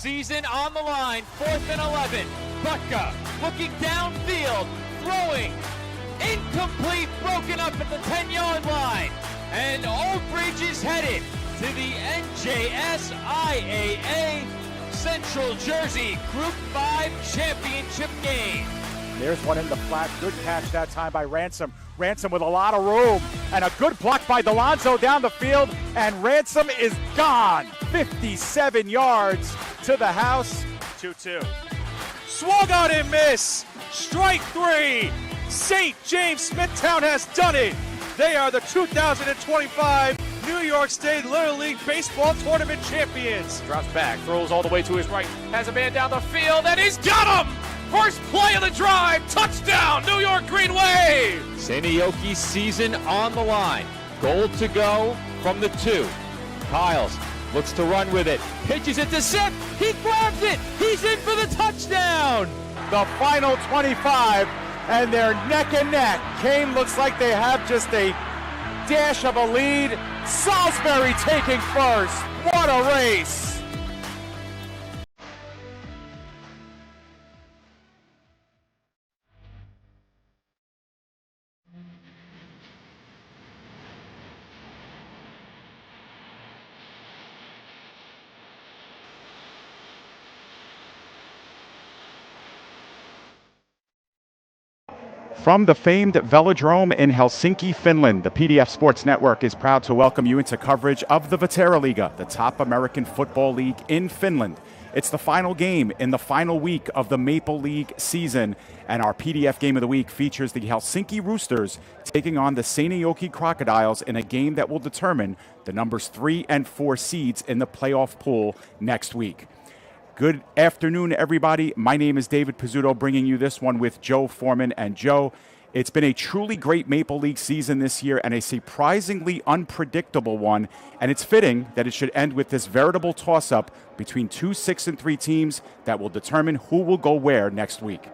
season on the line, 4th and 11. Butka looking downfield, throwing, incomplete, broken up at the 10-yard line. And Old Bridge is headed to the NJSIAA Central Jersey Group 5 Championship game. There's one in the flat. Good catch that time by Ransom. Ransom with a lot of room. And a good block by Delonzo down the field. And Ransom is gone. 57 yards to the house. 2-2. Swung out and miss. Strike 3. St. James Smithtown has done it. They are the 2025 New York State Little League Baseball Tournament champions. Drops back, throws all the way to his right, has a man down the field, and he's got him! First play of the drive, touchdown, New York Green Wave! Seinäjoki season on the line. Goal to go from the 2. Kyles looks to run with it, pitches it to Sip, he grabs it, he's in for the touchdown! The final 25, and they're neck and neck. Kane looks like they have just a dash of a lead. Salisbury taking first. What a race! From the famed Velodrome in Helsinki, Finland, the PDF Sports Network is proud to welcome you into coverage of the Vaahteraliiga, the top American football league in Finland. It's the final game in the final week of the Maple League season, and our PDF Game of the Week features the Helsinki Roosters taking on the Seinäjoki Crocodiles in a game that will determine the numbers 3 and 4 seeds in the playoff pool next week. Good afternoon, everybody. My name is David Pizzuto, bringing you this one with Joe Foreman. And Joe, it's been a truly great Maple League season this year and a surprisingly unpredictable one. And it's fitting that it should end with this veritable toss-up between 2 6-3 teams that will determine who will go where next week.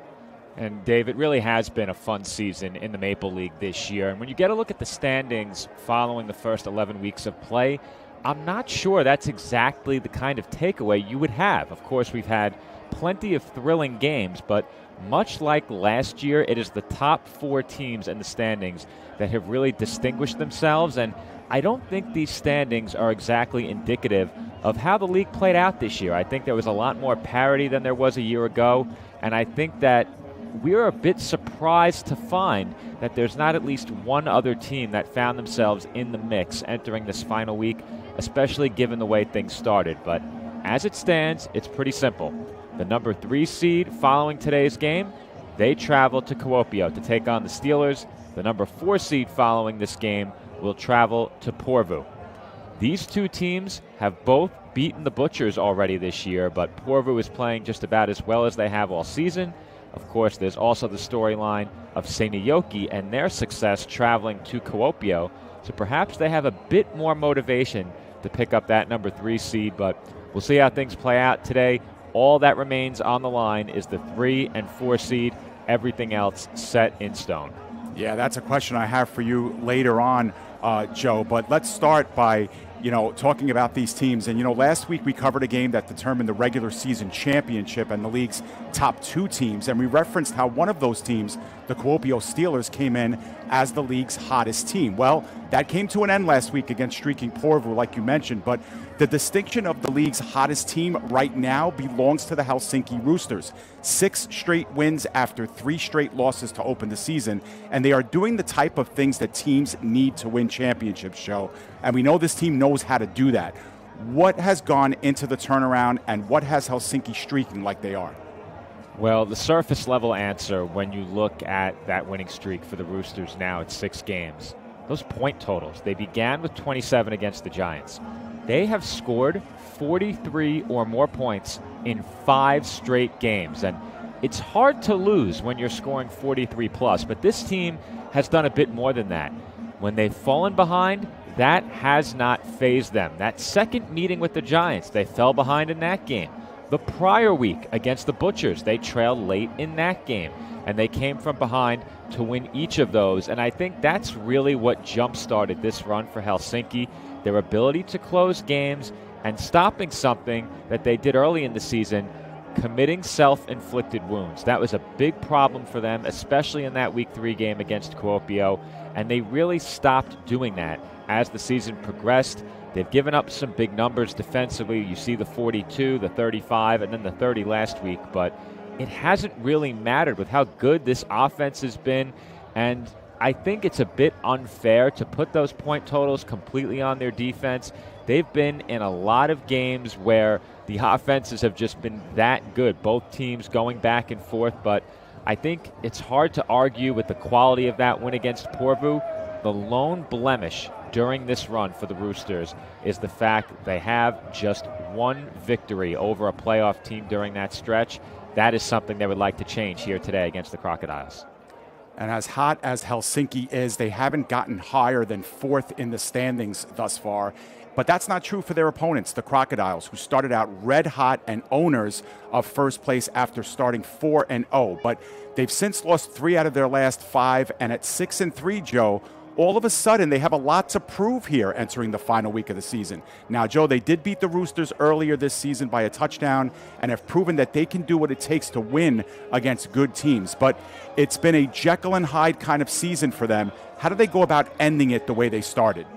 And Dave, it really has been a fun season in the Maple League this year. And when you get a look at the standings following the first 11 weeks of play, I'm not sure that's exactly the kind of takeaway you would have. Of course, we've had plenty of thrilling games, but much like last year, it is the top 4 teams in the standings that have really distinguished themselves, and I don't think these standings are exactly indicative of how the league played out this year. I think there was a lot more parity than there was a year ago, and I think that we're a bit surprised to find that there's not at least one other team that found themselves in the mix entering this final week, especially given the way things started. But as it stands, it's pretty simple. The number 3 seed following today's game, they travel to Kuopio to take on the Steelers. The number 4 seed following this game will travel to Porvoo. These two teams have both beaten the Butchers already this year, but Porvoo is playing just about as well as they have all season. Of course, there's also the storyline of Seinäjoki and their success traveling to Kuopio, so perhaps they have a bit more motivation to pick up that number 3 seed, but we'll see how things play out today. All that remains on the line is the 3 and 4 seed, everything else set in stone. Yeah, that's a question I have for you later on, Joe, but let's start by talking about these teams. And, last week we covered a game that determined the regular season championship and the league's top 2 teams. And we referenced how one of those teams, the Kuopio Steelers, came in as the league's hottest team. Well, that came to an end last week against streaking Porvoo, like you mentioned. But the distinction of the league's hottest team right now belongs to the Helsinki Roosters. 6 straight wins after 3 straight losses to open the season. And they are doing the type of things that teams need to win championships, Joe. And we know this team knows how to do that. What has gone into the turnaround, and what has Helsinki streaking like they are? Well, the surface level answer when you look at that winning streak for the Roosters now at 6 games, those point totals, they began with 27 against the Giants. They have scored 43 or more points in 5 straight games. And it's hard to lose when you're scoring 43 plus, but this team has done a bit more than that. When they've fallen behind, that has not fazed them. That second meeting with the Giants, they fell behind in that game. The prior week against the Butchers, they trailed late in that game, and they came from behind to win each of those. And I think that's really what jump-started this run for Helsinki, their ability to close games and stopping something that they did early in the season, committing self-inflicted wounds. That was a big problem for them, especially in that Week 3 game against Kuopio, and they really stopped doing that as the season progressed. They've given up some big numbers defensively. You see the 42, the 35, and then the 30 last week, but it hasn't really mattered with how good this offense has been, and I think it's a bit unfair to put those point totals completely on their defense. They've been in a lot of games where the offenses have just been that good, both teams going back and forth, but I think it's hard to argue with the quality of that win against Porvoo. The lone blemish during this run for the Roosters is the fact they have just one victory over a playoff team during that stretch. That is something they would like to change here today against the Crocodiles. And as hot as Helsinki is, they haven't gotten higher than 4th in the standings thus far. But that's not true for their opponents, the Crocodiles, who started out red hot and owners of first place after starting 4-0. But they've since lost 3 out of their last 5, and at 6-3, Joe, all of a sudden they have a lot to prove here entering the final week of the season. Now, Joe, they did beat the Roosters earlier this season by a touchdown and have proven that they can do what it takes to win against good teams. But it's been a Jekyll and Hyde kind of season for them. How do they go about ending it the way they started?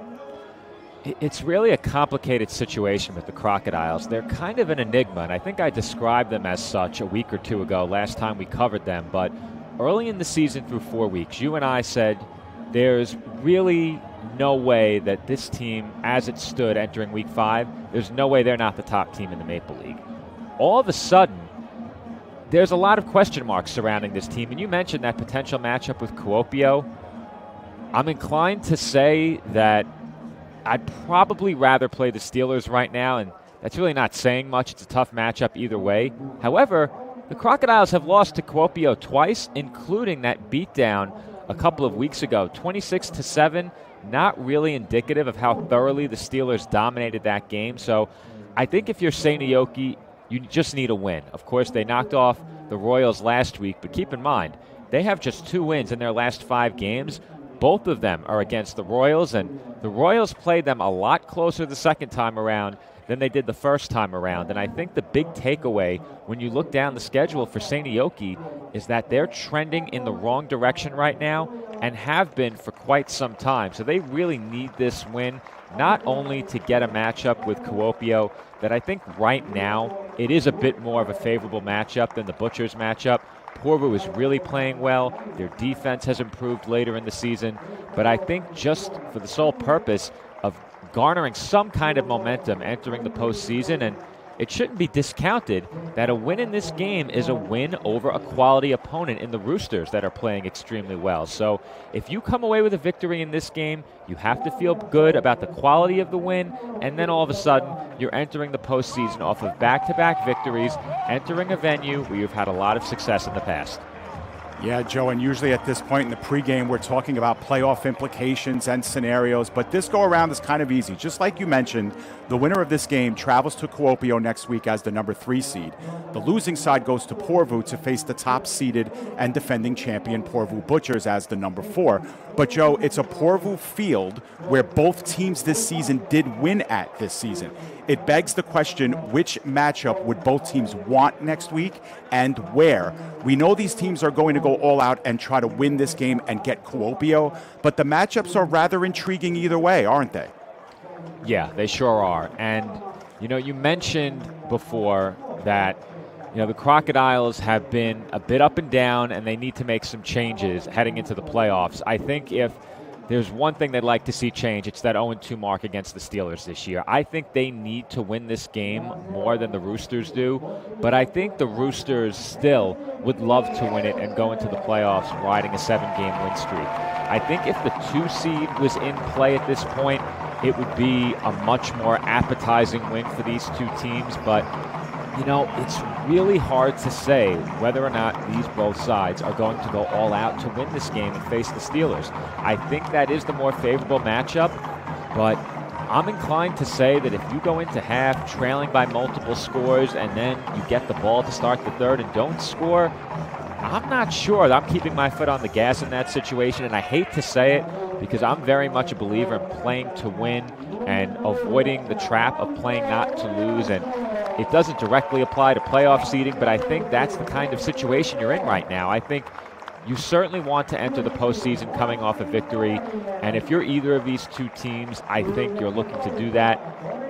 It's really a complicated situation with the Crocodiles. They're kind of an enigma, and I think I described them as such a week or two ago, last time we covered them. But early in the season through 4 weeks, you and I said there's really no way that this team, as it stood entering Week 5, there's no way they're not the top team in the Maple League. All of a sudden, there's a lot of question marks surrounding this team, and you mentioned that potential matchup with Kuopio. I'm inclined to say that I'd probably rather play the Steelers right now, and that's really not saying much. It's a tough matchup either way. However, the Crocodiles have lost to Kuopio twice, including that beatdown a couple of weeks ago, 26-7, not really indicative of how thoroughly the Steelers dominated that game. So I think if you're Seinäjoki, you just need a win. Of course, they knocked off the Royals last week, but keep in mind, they have just 2 wins in their last 5 games. Both of them are against the Royals, and the Royals played them a lot closer the second time around than they did the first time around. And I think the big takeaway when you look down the schedule for Seinäjoki is that they're trending in the wrong direction right now and have been for quite some time. So they really need this win, not only to get a matchup with Kuopio that I think right now it is a bit more of a favorable matchup than the Butchers matchup. Porvoo is really playing well. Their defense has improved later in the season. But I think just for the sole purpose of garnering some kind of momentum entering the postseason, and it shouldn't be discounted that a win in this game is a win over a quality opponent in the Roosters that are playing extremely well. So if you come away with a victory in this game, you have to feel good about the quality of the win, and then all of a sudden you're entering the postseason off of back-to-back victories, entering a venue where you've had a lot of success in the past. Yeah, Joe, and usually at this point in the pregame, we're talking about playoff implications and scenarios, but this go-around is kind of easy. Just like you mentioned, the winner of this game travels to Kuopio next week as the number 3 seed. The losing side goes to Porvoo to face the top-seeded and defending champion Porvoo Butchers as the number 4. But, Joe, it's a Porvoo field where both teams this season did win at this season. It begs the question, which matchup would both teams want next week and where? We know these teams are going to go all out and try to win this game and get Kuopio, but the matchups are rather intriguing either way, aren't they? Yeah, they sure are. And, you mentioned before that, the Crocodiles have been a bit up and down, and they need to make some changes heading into the playoffs. I think if there's one thing they'd like to see change, it's that 0-2 mark against the Steelers this year. I think they need to win this game more than the Roosters do, but I think the Roosters still would love to win it and go into the playoffs riding a 7-game win streak. I think if the 2 seed was in play at this point, it would be a much more appetizing win for these 2 teams, but it's really hard to say whether or not these both sides are going to go all out to win this game and face the Steelers. I think that is the more favorable matchup, but I'm inclined to say that if you go into half trailing by multiple scores and then you get the ball to start the third and don't score, I'm not sure. I'm keeping my foot on the gas in that situation, and I hate to say it because I'm very much a believer in playing to win and avoiding the trap of playing not to lose. And it doesn't directly apply to playoff seeding, but I think that's the kind of situation you're in right now. I think you certainly want to enter the postseason coming off a victory, and if you're either of these two teams, I think you're looking to do that.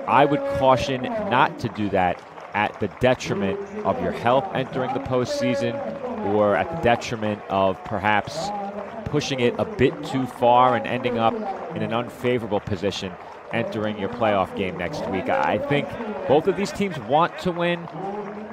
I would caution not to do that at the detriment of your health entering the postseason, or at the detriment of perhaps pushing it a bit too far and ending up in an unfavorable position entering your playoff game next week. I think both of these teams want to win.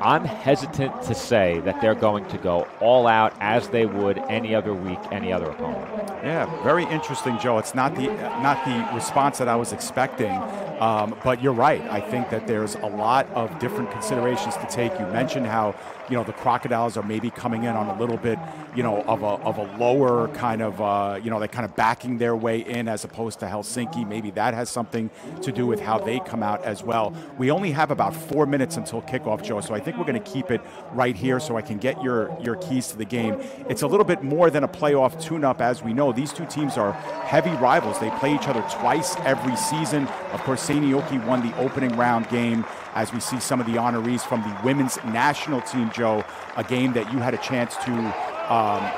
I'm hesitant to say that they're going to go all out as they would any other week, any other opponent. Yeah, very interesting, Joe. It's not the response that I was expecting, but you're right. I think that there's a lot of different considerations to take. You mentioned how the Crocodiles are maybe coming in on a little bit of a lower kind of they're kind of backing their way in as opposed to Helsinki. Maybe that has something to do with how they come out as well. We only have about 4 minutes until kickoff, Joe, so I think we're going to keep it right here so I can get your keys to the game. It's a little bit more than a playoff tune-up. As we know, these two teams are heavy rivals. They play each other twice every season. Of course, Seinäjoki won the opening round game, as we see some of the honorees from the women's national team, Joe, a game that you had a chance to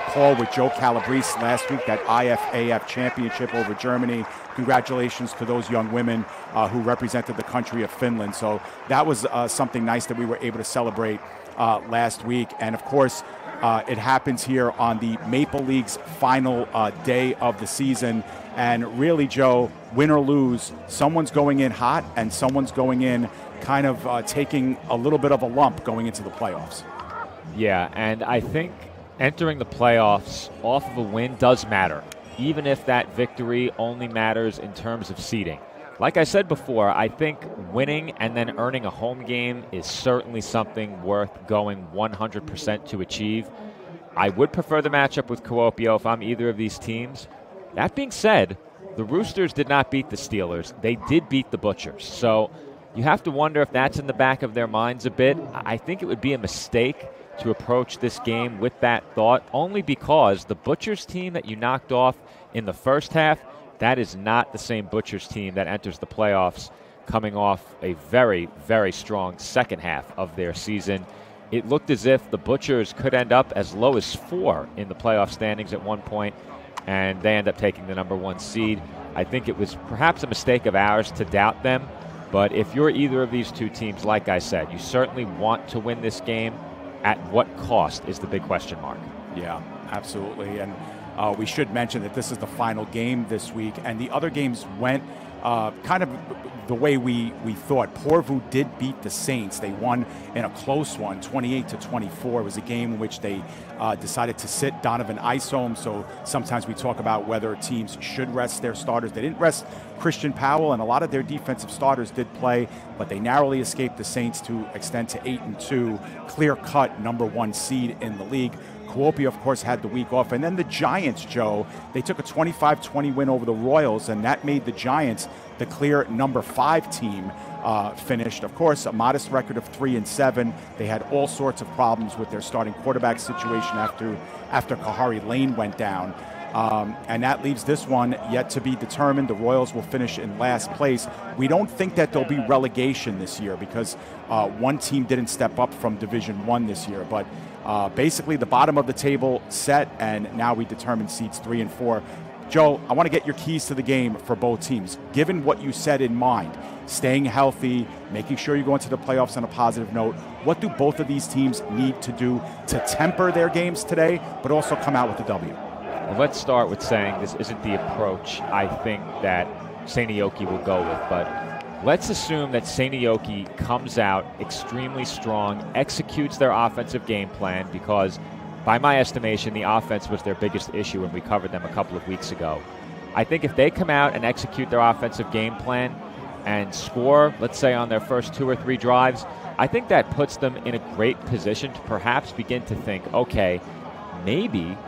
call with Joe Calabrese last week, that IFAF championship over Germany. Congratulations to those young women who represented the country of Finland. So that was something nice that we were able to celebrate last week. And of course, it happens here on the Maple League's final day of the season. And really, Joe, win or lose, someone's going in hot and someone's going in kind of taking a little bit of a lump going into the playoffs. Yeah, and I think entering the playoffs off of a win does matter, even if that victory only matters in terms of seeding. Like I said before, I think winning and then earning a home game is certainly something worth going 100% to achieve. I would prefer the matchup with Kuopio if I'm either of these teams. That being said, the Roosters did not beat the Steelers. They did beat the Butchers. So you have to wonder if that's in the back of their minds a bit. I think it would be a mistake to approach this game with that thought, only because the Butchers team that you knocked off in the first half, that is not the same Butchers team that enters the playoffs coming off a very, very strong second half of their season. It looked as if the Butchers could end up as low as 4 in the playoff standings at one point, and they end up taking the number 1 seed. I think it was perhaps a mistake of ours to doubt them, but if you're either of these two teams, like I said, you certainly want to win this game. At what cost is the big question mark. Yeah, absolutely. And we should mention that this is the final game this week, and the other games went kind of the way we thought. Porvoo did beat the Saints. They won in a close one, 28-24. It was a game in which they decided to sit Donovan Isom. So sometimes we talk about whether teams should rest their starters. They didn't rest Christian Powell, and a lot of their defensive starters did play, but they narrowly escaped the Saints to extend to 8-2, clear-cut number 1 seed in the league. Kuopio, of course, had the week off. And then the Giants, Joe, they took a 25-20 win over the Royals, and that made the Giants the clear number 5 team finished. Of course, a modest record of 3-7. They had all sorts of problems with their starting quarterback situation after Kahari Lane went down. And that leaves this one yet to be determined. The Royals will finish in last place. We don't think that there'll be relegation this year because one team didn't step up from Division 1 this year. But basically the bottom of the table set, and now we determine seeds 3 and 4. Joe, I want to get your keys to the game for both teams. Given what you said in mind, staying healthy, making sure you go into the playoffs on a positive note, what do both of these teams need to do to temper their games today, but also come out with a W? Well, let's start with saying this isn't the approach I think that Seinäjoki will go with, but let's assume that Seinäjoki comes out extremely strong, executes their offensive game plan, because by my estimation, the offense was their biggest issue when we covered them a couple of weeks ago. I think if they come out and execute their offensive game plan and score, let's say on their first 2 or 3 drives, I think that puts them in a great position to perhaps begin to think, okay, maybe,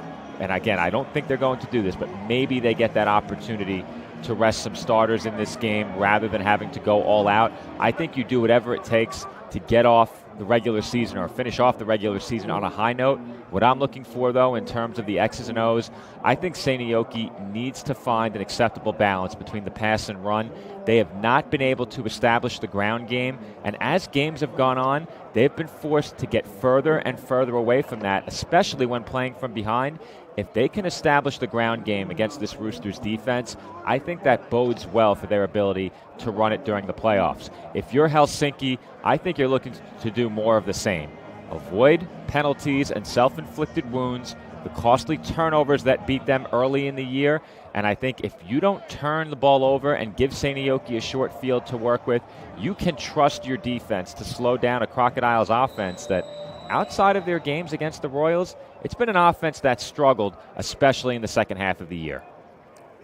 and again, I don't think they're going to do this, but maybe they get that opportunity to rest some starters in this game rather than having to go all out. I think you do whatever it takes to get off the regular season or finish off the regular season on a high note. What I'm looking for, though, in terms of the X's and O's, I think Seinäjoki needs to find an acceptable balance between the pass and run. They have not been able to establish the ground game, and as games have gone on, they've been forced to get further and further away from that, especially when playing from behind. If they can establish the ground game against this Roosters defense, I think that bodes well for their ability to run it during the playoffs. If you're Helsinki, I think you're looking to do more of the same. Avoid penalties and self-inflicted wounds, the costly turnovers that beat them early in the year, and I think if you don't turn the ball over and give Seinäjoki a short field to work with, you can trust your defense to slow down a Crocodiles offense that, outside of their games against the Royals, it's been an offense that struggled, especially in the second half of the year.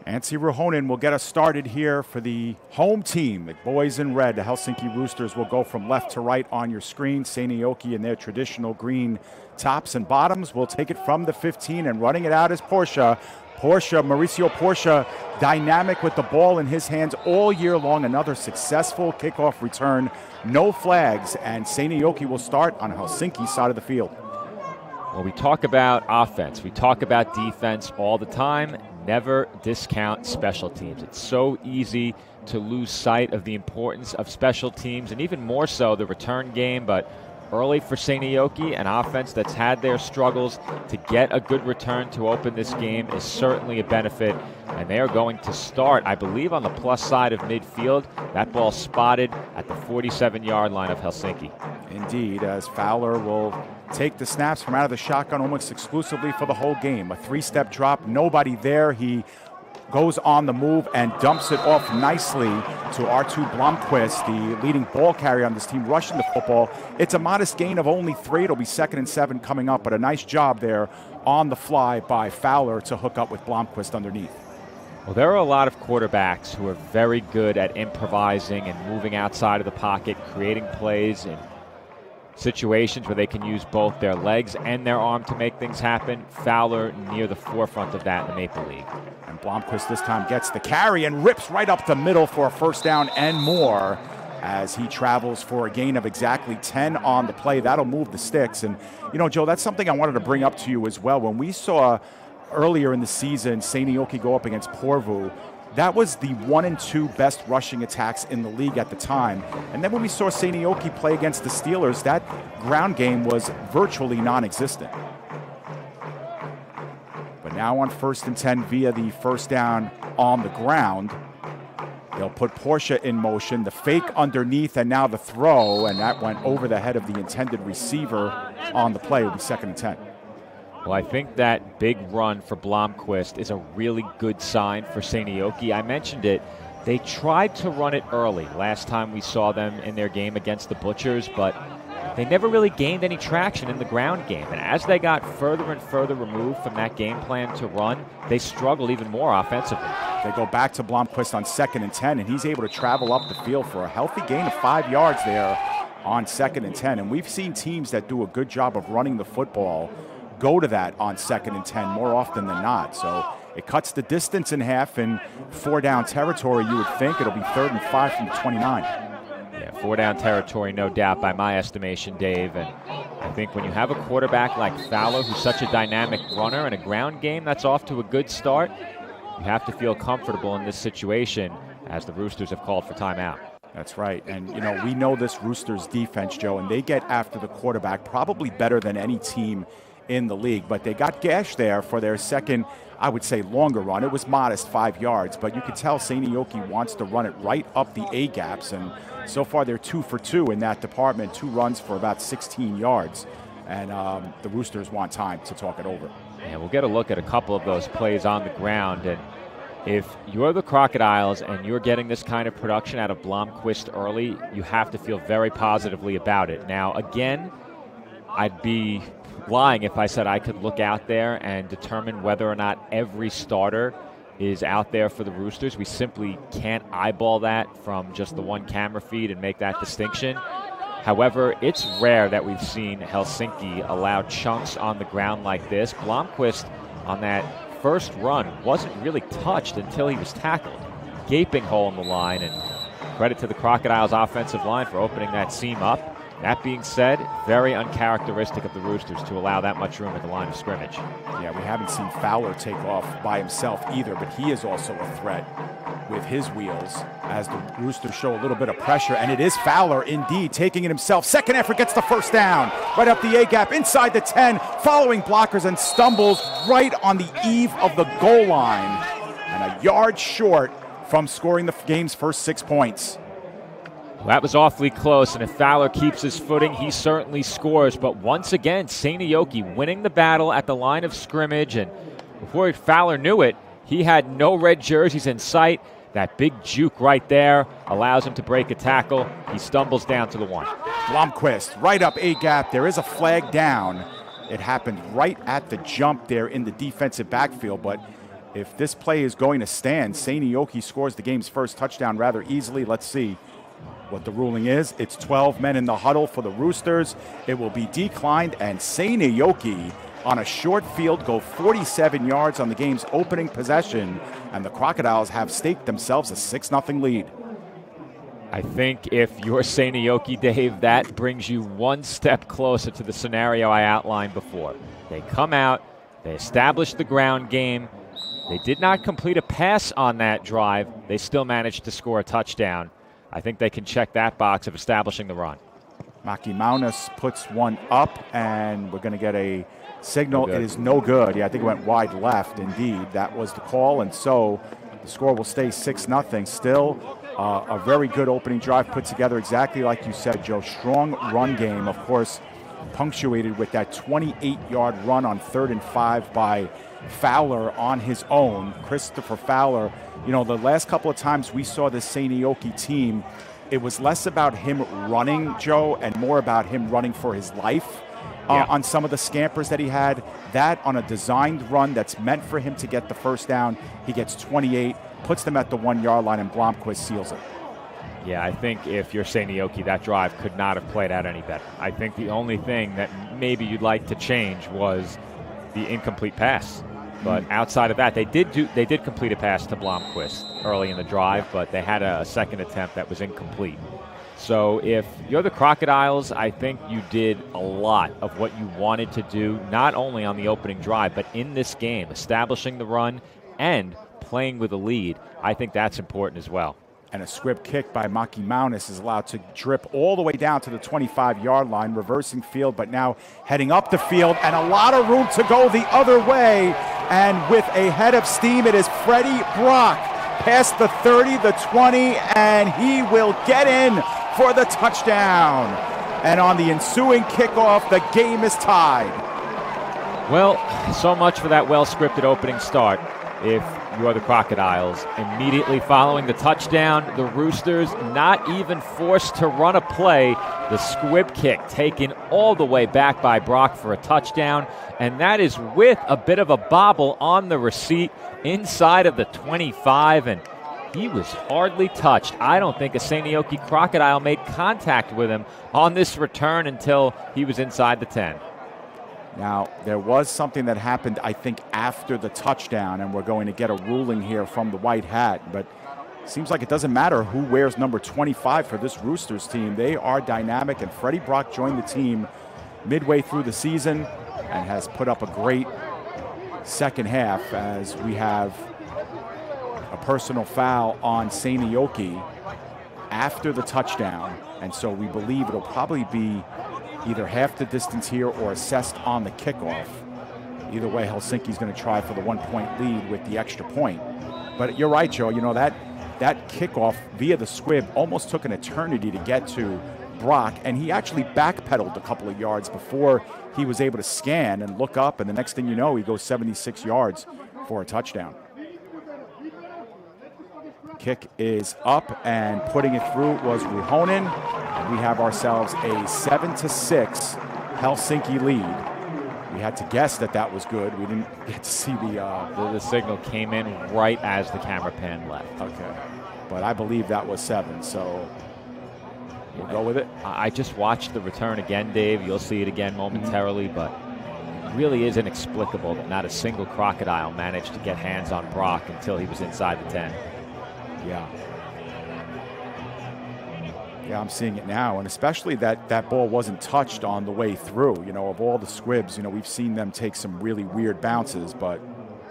Anssi Ruhonen will get us started here for the home team. The boys in red, the Helsinki Roosters, will go from left to right on your screen. Seinäjoki in their traditional green tops and bottoms will take it from the 15, and running it out is Mauricio Porsche, dynamic with the ball in his hands all year long. Another successful kickoff return, no flags, and Seinäjoki will start on Helsinki's side of the field. Well, we talk about offense, we talk about defense all the time. Never discount special teams. It's so easy to lose sight of the importance of special teams, and even more so the return game. But early for Seinäjoki, an offense that's had their struggles, to get a good return to open this game is certainly a benefit. And they are going to start, I believe, on the plus side of midfield. That ball spotted at the 47-yard line of Helsinki. Indeed, as Fowler will take the snaps from out of the shotgun almost exclusively for the whole game. A three-step drop, nobody there. He goes on the move and dumps it off nicely to Arttu Blomqvist, the leading ball carrier on this team, rushing the football. It's a modest gain of only 3. It'll be 2nd and 7 coming up, but a nice job there on the fly by Fowler to hook up with Blomqvist underneath. Well, there are a lot of quarterbacks who are very good at improvising and moving outside of the pocket, creating plays in situations where they can use both their legs and their arm to make things happen. Fowler near the forefront of that in the Maple League. And Blomqvist this time gets the carry and rips right up the middle for a first down and more as he travels for a gain of exactly 10 on the play. That'll move the sticks. And, you know, Joe, that's something I wanted to bring up to you as well. When we saw earlier in the season Seinäjoki go up against Porvoo, that was the 1 and 2 best rushing attacks in the league at the time. And then when we saw Seinäjoki play against the Steelers, that ground game was virtually non-existent. But now on 1st and 10 via the first down on the ground, they'll put Porsche in motion, the fake underneath, and now the throw, and that went over the head of the intended receiver on the play. It will be 2nd and 10. Well, I think that big run for Blomqvist is a really good sign for Seinäjoki. I mentioned it. They tried to run it early last time we saw them in their game against the Butchers, but they never really gained any traction in the ground game. And as they got further and further removed from that game plan to run, they struggled even more offensively. They go back to Blomqvist on 2nd and 10, and he's able to travel up the field for a healthy gain of 5 yards there on 2nd and 10. And we've seen teams that do a good job of running the football go to that on 2nd and 10 more often than not. So it cuts the distance in half in 4-down territory. You would think it'll be 3rd and 5 from the 29. Yeah, 4-down territory, no doubt, by my estimation, Dave. And I think when you have a quarterback like Fowler, who's such a dynamic runner, in a ground game that's off to a good start, you have to feel comfortable in this situation, as the Roosters have called for timeout. That's right. And, you know, we know this Roosters defense, Joe, and they get after the quarterback probably better than any team in the league, but they got gashed there for their second, I would say, longer run. It was modest, 5 yards, but you could tell Seinäjoki wants to run it right up the A-gaps, and so far they're 2 for 2 in that department, 2 runs for about 16 yards, and the Roosters want time to talk it over. Yeah, we'll get a look at a couple of those plays on the ground, and if you're the Crocodiles and you're getting this kind of production out of Blomqvist early, you have to feel very positively about it. Now, again, I'd be lying if I said I could look out there and determine whether or not every starter is out there for the Roosters. We simply can't eyeball that from just the one camera feed and make that distinction. However, it's rare that we've seen Helsinki allow chunks on the ground like this. Blomqvist on that first run wasn't really touched until he was tackled. Gaping hole in the line, and credit to the Crocodiles offensive line for opening that seam up. That being said, very uncharacteristic of the Roosters to allow that much room at the line of scrimmage. Yeah, we haven't seen Fowler take off by himself either, but he is also a threat with his wheels as the Roosters show a little bit of pressure, and it is Fowler indeed taking it himself. Second effort gets the first down, right up the A-gap, inside the 10, following blockers and stumbles right on the eve of the goal line, and a yard short from scoring the game's first 6 points. Well, that was awfully close, and if Fowler keeps his footing, he certainly scores. But once again, Seinäjoki winning the battle at the line of scrimmage, and before Fowler knew it, he had no red jerseys in sight. That big juke right there allows him to break a tackle. He stumbles down to the 1. Blomqvist right up A-gap. There is a flag down. It happened right at the jump there in the defensive backfield, but if this play is going to stand, Seinäjoki scores the game's first touchdown rather easily. Let's see what the ruling is. It's 12 men in the huddle for the Roosters. It will be declined, and Seinäjoki on a short field go 47 yards on the game's opening possession, and the Crocodiles have staked themselves a 6-0 lead. I think if you're Seinäjoki, Dave, that brings you one step closer to the scenario I outlined before. They come out, they establish the ground game. They did not complete a pass on that drive. They still managed to score a touchdown. I think they can check that box of establishing the run. Maki Maunas puts one up, and we're going to get a signal. No, it is no good. Yeah, I think it went wide left, indeed. That was the call, and so the score will stay 6-0. Still a very good opening drive put together, exactly like you said, Joe. Strong run game, of course, punctuated with that 28-yard run on 3rd and 5 by Fowler on his own. Christopher Fowler, you know, the last couple of times we saw this Seinäjoki team, it was less about him running, Joe, and more about him running for his life on some of the scampers that he had. That on a designed run that's meant for him to get the first down, he gets 28, puts them at the 1-yard line, and Blomqvist seals it. Yeah, I think if you're Seinäjoki, that drive could not have played out any better. I think the only thing that maybe you'd like to change was the incomplete pass. But outside of that, they did complete a pass to Blomqvist early in the drive, but they had a second attempt that was incomplete. So if you're the Crocodiles, I think you did a lot of what you wanted to do, not only on the opening drive, but in this game, establishing the run and playing with a lead. I think that's important as well. And a squib kick by Maki Maunas is allowed to drip all the way down to the 25-yard line, reversing field, but now heading up the field, and a lot of room to go the other way. And with a head of steam, it is Freddie Brock past the 30, the 20, and he will get in for the touchdown. And on the ensuing kickoff, the game is tied. Well, so much for that well-scripted opening start. If you're the Crocodiles, immediately following the touchdown, the Roosters not even forced to run a play. The squib kick taken all the way back by Brock for a touchdown, and that is with a bit of a bobble on the receipt inside of the 25, and he was hardly touched. I don't think a Seinäjoki Crocodile made contact with him on this return until he was inside the 10. Now, there was something that happened, I think, after the touchdown, and we're going to get a ruling here from the White Hat, but it seems like it doesn't matter who wears number 25 for this Roosters team. They are dynamic, and Freddie Brock joined the team midway through the season and has put up a great second half as we have a personal foul on Seinäjoki after the touchdown, and so we believe it'll probably be either half the distance here or assessed on the kickoff. Either way, Helsinki's going to try for the 1-point lead with the extra point. But you're right, Joe. You know, that kickoff via the squib almost took an eternity to get to Brock, and he actually backpedaled a couple of yards before he was able to scan and look up, and the next thing you know, he goes 76 yards for a touchdown. Kick is up, and putting it through was Ruhonen. We have ourselves a 7-6 Helsinki lead. We had to guess that was good. We didn't get to see the signal came in right as the camera pan left. Okay, but I believe that was 7, so we'll go with it. I just watched the return again, Dave. You'll see it again momentarily, but it really is inexplicable that not a single Crocodile managed to get hands on Brock until he was inside the 10. Yeah. Yeah, I'm seeing it now, and especially that ball wasn't touched on the way through. You know, of all the squibs, you know, we've seen them take some really weird bounces, but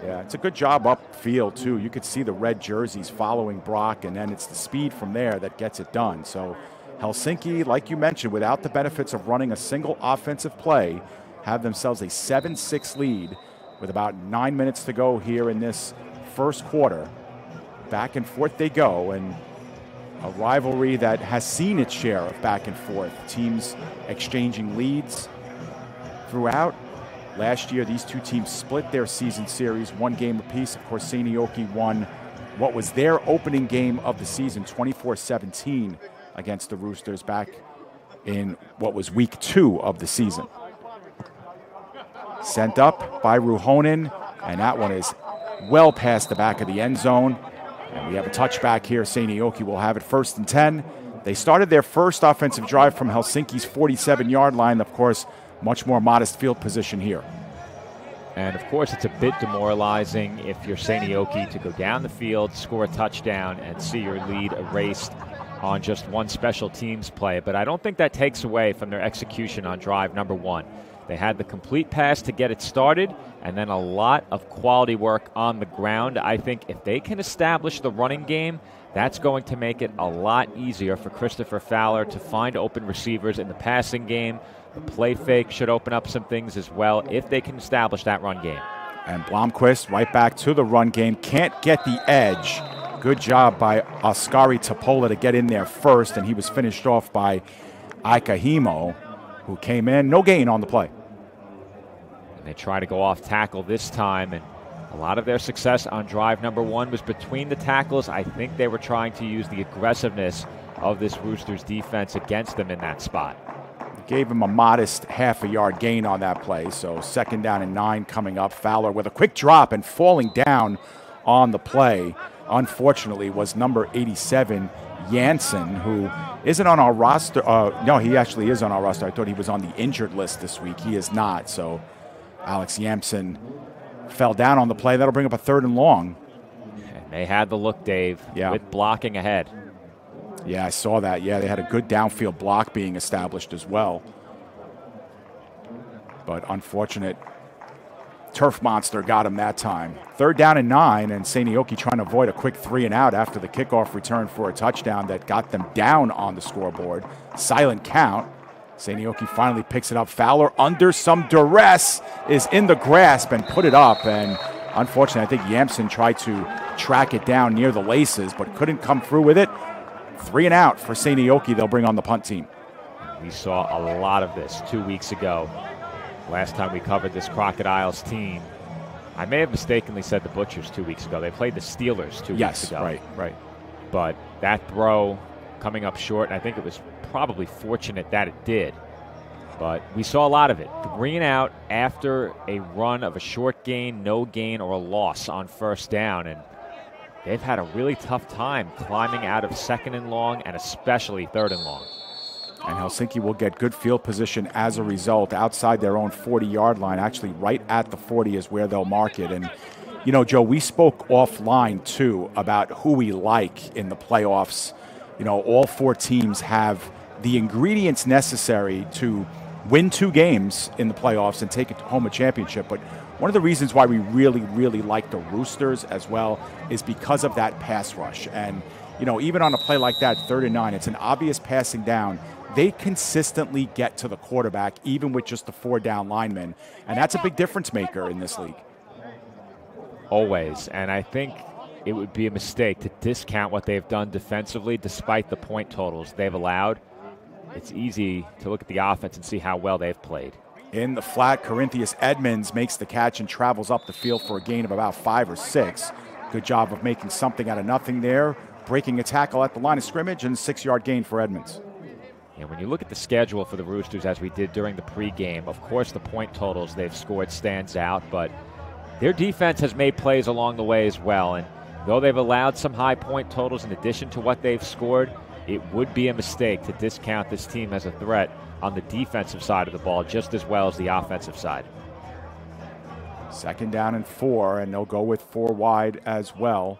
yeah, it's a good job upfield too. You could see the red jerseys following Brock, and then it's the speed from there that gets it done. So Helsinki, like you mentioned, without the benefits of running a single offensive play, have themselves a 7-6 lead with about 9 minutes to go here in this first quarter. Back and forth they go, and a rivalry that has seen its share of back and forth. Teams exchanging leads throughout. Last year, these two teams split their season series, one game apiece. Of course, Seinäjoki won what was their opening game of the season, 24-17 against the Roosters back in what was week 2 of the season. Sent up by Ruhonen, and that one is well past the back of the end zone. And we have a touchback here. Seinäjoki will have it 1st and 10. They started their first offensive drive from Helsinki's 47-yard line. Of course, much more modest field position here. And of course, it's a bit demoralizing if you're Seinäjoki to go down the field, score a touchdown, and see your lead erased on just one special teams play. But I don't think that takes away from their execution on drive number 1. They had the complete pass to get it started, and then a lot of quality work on the ground. I think if they can establish the running game, that's going to make it a lot easier for Christopher Fowler to find open receivers in the passing game. The play fake should open up some things as well if they can establish that run game. And Blomqvist right back to the run game. Can't get the edge. Good job by Oskari Topola to get in there first, and he was finished off by Aikahimo, who came in. No gain on the play. And they try to go off tackle this time, and a lot of their success on drive number 1 was between the tackles. I think they were trying to use the aggressiveness of this Roosters defense against them in that spot. Gave him a modest half-a-yard gain on that play, so 2nd down and 9 coming up. Fowler with a quick drop and falling down on the play, unfortunately, was number 87, Janssen, who isn't on our roster. No, he actually is on our roster. I thought he was on the injured list this week. He is not, so Alex Janssen fell down on the play. That'll bring up a 3rd and long. And they had the look, Dave, with blocking ahead. Yeah, I saw that. Yeah, they had a good downfield block being established as well. But unfortunate, turf monster got him that time. 3rd down and 9, and Seinäjoki trying to avoid a quick 3 and out after the kickoff return for a touchdown that got them down on the scoreboard. Silent count. Seinäjoki finally picks it up. Fowler, under some duress, is in the grasp and put it up. And unfortunately, I think Janssen tried to track it down near the laces, but couldn't come through with it. 3 and out for Seinäjoki. They'll bring on the punt team. We saw a lot of this 2 weeks ago. Last time we covered this Crocodiles team, I may have mistakenly said the Butchers 2 weeks ago. They played the Steelers 2 weeks ago. Yes, right. But that throw coming up short, and I think it was probably fortunate that it did. But we saw a lot of it. 3 and out after a run of a short gain, no gain, or a loss on 1st down. And they've had a really tough time climbing out of 2nd and long and especially 3rd and long. And Helsinki will get good field position as a result outside their own 40-yard line. Actually, right at the 40 is where they'll mark it. And, you know, Joe, we spoke offline, too, about who we like in the playoffs. You know, all 4 teams have the ingredients necessary to win 2 games in the playoffs and take it home a championship. But one of the reasons why we really, really like the Roosters as well is because of that pass rush. And, you know, even on a play like that, 3rd and 9, it's an obvious passing down. They consistently get to the quarterback, even with just the 4 down linemen. And that's a big difference maker in this league. Always. And I think it would be a mistake to discount what they've done defensively despite the point totals they've allowed. It's easy to look at the offense and see how well they've played. In the flat, Corinthians Edmonds makes the catch and travels up the field for a gain of about 5 or 6. Good job of making something out of nothing there, breaking a tackle at the line of scrimmage, and 6-yard gain for Edmonds. And when you look at the schedule for the Roosters, as we did during the pregame, of course the point totals they've scored stands out, but their defense has made plays along the way as well. And though they've allowed some high point totals in addition to what they've scored, it would be a mistake to discount this team as a threat on the defensive side of the ball just as well as the offensive side. 2nd down and 4, and they'll go with 4 wide as well.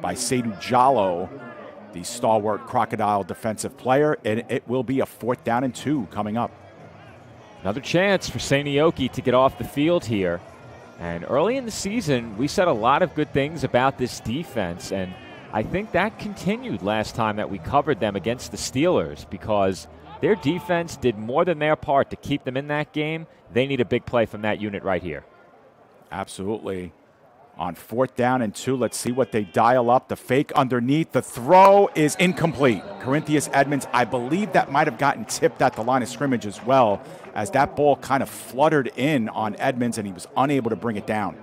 by Seydou Diallo, the stalwart Crocodile defensive player, and it will be a 4th down and 2 coming up. Another chance for Seinäjoki to get off the field here. And early in the season, we said a lot of good things about this defense, and I think that continued last time that we covered them against the Steelers, because their defense did more than their part to keep them in that game. They need a big play from that unit right here. Absolutely. On 4th down and 2, let's see what they dial up. The fake underneath. The throw is incomplete. Corinthians Edmonds, I believe that might have gotten tipped at the line of scrimmage as well, as that ball kind of fluttered in on Edmonds and he was unable to bring it down.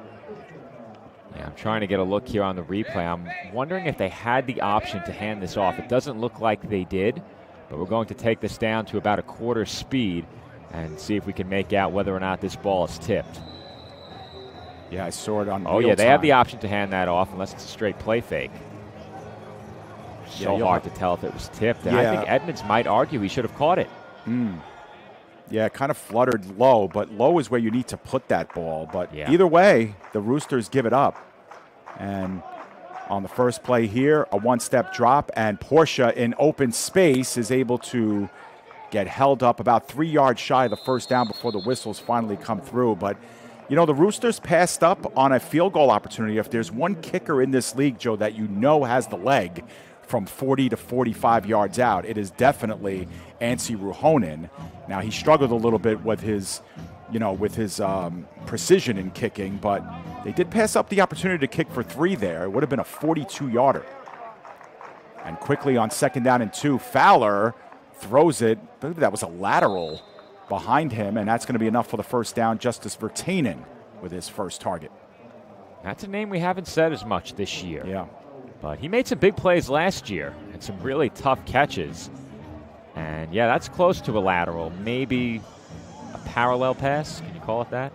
Yeah, I'm trying to get a look here on the replay. I'm wondering if they had the option to hand this off. It doesn't look like they did, but we're going to take this down to about a quarter speed and see if we can make out whether or not this ball is tipped. Yeah, I saw it on Oh, yeah, they have the option to hand that off unless it's a straight play fake. So hard to tell if it was tipped. And I think Edmonds might argue he should have caught it. Yeah, it kind of fluttered low, but low is where you need to put that ball. But either way, the Roosters give it up. And on the first play here, a one-step drop, and Portia in open space is able to get held up about 3 yards shy of the first down before the whistles finally come through. But you know, the Roosters passed up on a field goal opportunity. If there's one kicker in this league, Joe, that you know has the leg from 40 to 45 yards out, it is definitely Anssi Ruhonen. Now, he struggled a little bit with his, precision in kicking, but they did pass up the opportunity to kick for 3 there. It would have been a 42-yarder. And quickly on 2nd down and 2, Fowler throws it. I believe that was a lateral behind him, and that's going to be enough for the first down. Justice Virtanen with his first target. That's a name we haven't said as much this year. Yeah. But he made some big plays last year and some really tough catches. And, yeah, that's close to a lateral. Maybe a parallel pass. Can you call it that?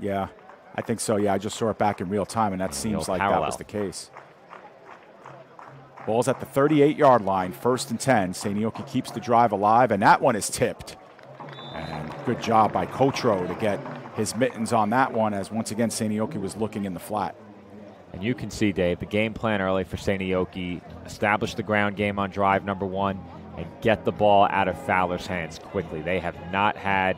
Yeah, I think so. Yeah, I just saw it back in real time, and that seems like that was the case. Ball's at the 38-yard line, 1st and 10. Seinäjoki keeps the drive alive, and that one is tipped. And good job by Kotro to get his mittens on that one, as once again Seinäjoki was looking in the flat. And you can see, Dave, the game plan early for Seinäjoki, establish the ground game on drive number 1 and get the ball out of Fowler's hands quickly. They have not had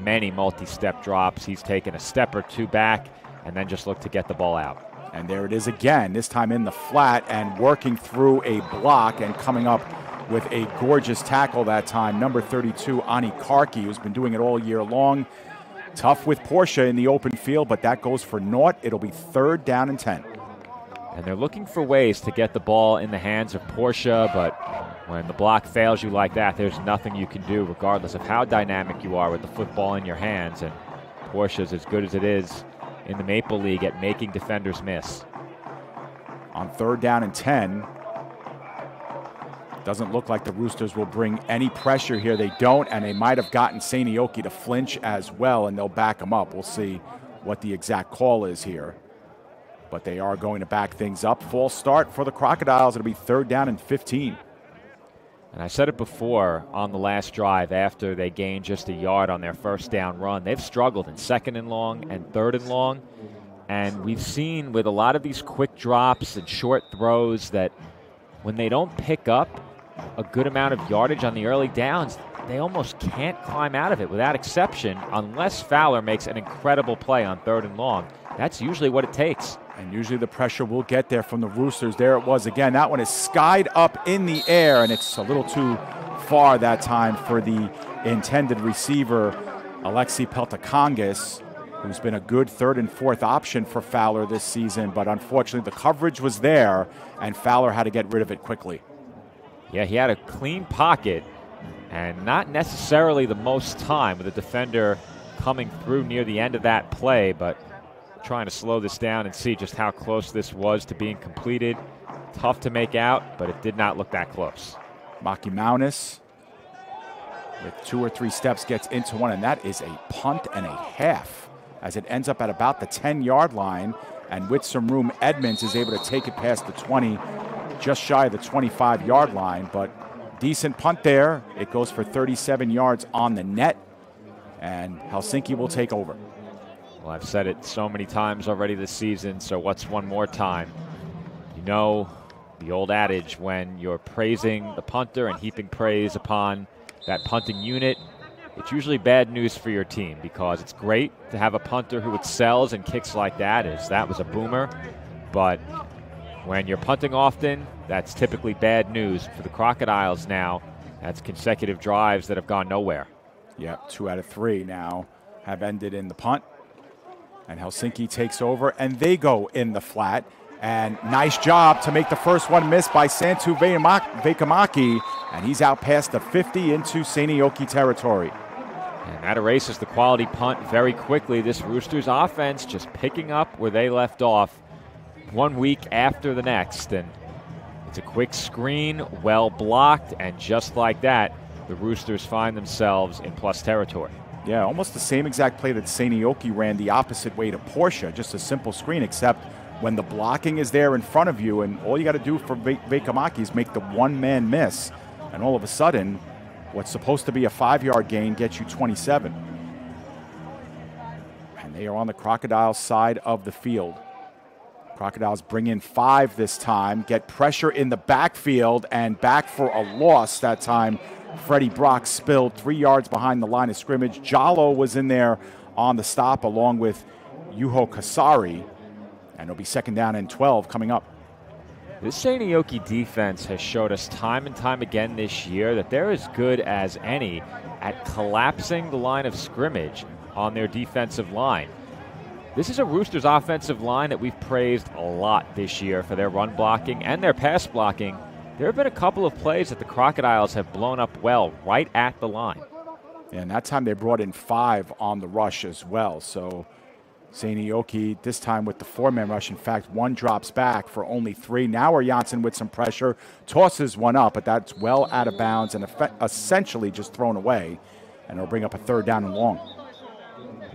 many multi-step drops. He's taken a step or 2 back and then just looked to get the ball out. And there it is again, this time in the flat and working through a block and coming up with a gorgeous tackle that time. Number 32, Ani Karki, who's been doing it all year long. Tough with Portia in the open field, but that goes for naught. It'll be 3rd down and 10. And they're looking for ways to get the ball in the hands of Portia, but when the block fails you like that, there's nothing you can do regardless of how dynamic you are with the football in your hands. And Portia's as good as it is in the Maple League at making defenders miss. On 3rd down and 10, doesn't look like the Roosters will bring any pressure here. They don't, and they might have gotten Seinäjoki to flinch as well, and they'll back him up. We'll see what the exact call is here. But they are going to back things up. False start for the Crocodiles. It'll be 3rd down and 15. And I said it before on the last drive after they gained just a yard on their first down run. They've struggled in 2nd and long and 3rd and long. And we've seen with a lot of these quick drops and short throws that when they don't pick up a good amount of yardage on the early downs, they almost can't climb out of it without exception unless Fowler makes an incredible play on 3rd and long. That's usually what it takes. And usually the pressure will get there from the Roosters. There it was again. That one is skied up in the air, and it's a little too far that time for the intended receiver, Alexi Peltakangis, who's been a good 3rd and 4th option for Fowler this season. But unfortunately, the coverage was there, and Fowler had to get rid of it quickly. Yeah, he had a clean pocket and not necessarily the most time with the defender coming through near the end of that play, but trying to slow this down and see just how close this was to being completed. Tough to make out, but it did not look that close. Maki Maunis with 2 or 3 steps gets into one, and that is a punt and a half as it ends up at about the 10-yard line, and with some room, Edmonds is able to take it past the 20, just shy of the 25-yard line, but decent punt there. It goes for 37 yards on the net, and Helsinki will take over. Well, I've said it so many times already this season, so what's one more time? You know the old adage, when you're praising the punter and heaping praise upon that punting unit, it's usually bad news for your team, because it's great to have a punter who excels and kicks like that, as that was a boomer. But when you're punting often, that's typically bad news for the Crocodiles now. That's consecutive drives that have gone nowhere. Yeah, 2 out of 3 now have ended in the punt. And Helsinki takes over, and they go in the flat. And nice job to make the first one miss by Santu Vekamaki. And he's out past the 50 into Seinäjoki territory. And that erases the quality punt very quickly. This Roosters offense just picking up where they left off 1 week after the next. And it's a quick screen, well blocked, and just like that, the Roosters find themselves in plus territory. Yeah, almost the same exact play that Seinäjoki ran the opposite way to Porsche. Just a simple screen, except when the blocking is there in front of you, and all you got to do for Vekamaki is make the one-man miss, and all of a sudden, what's supposed to be a 5-yard gain gets you 27. And they are on the Crocodiles side of the field. Crocodiles bring in 5 this time, get pressure in the backfield, and back for a loss that time. Freddie Brock spilled 3 yards behind the line of scrimmage. Jallo was in there on the stop along with Juho Kasari. And it'll be 2nd down and 12 coming up. This Seinäjoki defense has showed us time and time again this year that they're as good as any at collapsing the line of scrimmage on their defensive line. This is a Roosters offensive line that we've praised a lot this year for their run blocking and their pass blocking. There have been a couple of plays that the Crocodiles have blown up well right at the line. And that time they brought in 5 on the rush as well. So Seinäjoki this time with the 4-man rush. In fact, 1 drops back for only 3. Now Janssen with some pressure, tosses one up, but that's well out of bounds and essentially just thrown away. And it'll bring up a 3rd down and long.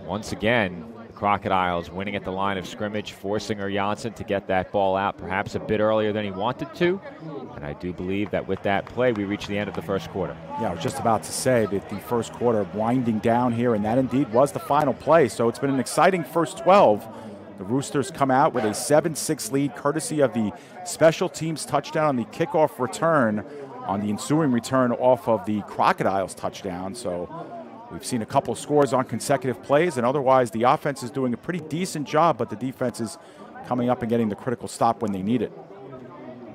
Once again, Crocodiles winning at the line of scrimmage, forcing Janssen to get that ball out perhaps a bit earlier than he wanted to. And I do believe that with that play, we reach the end of the first quarter. Yeah, I was just about to say that the first quarter winding down here, and that indeed was the final play. So it's been an exciting first 12. The Roosters come out with a 7-6 lead, courtesy of the special teams touchdown on the kickoff return, on the ensuing return off of the Crocodiles touchdown. So we've seen a couple scores on consecutive plays, and otherwise the offense is doing a pretty decent job, but the defense is coming up and getting the critical stop when they need it.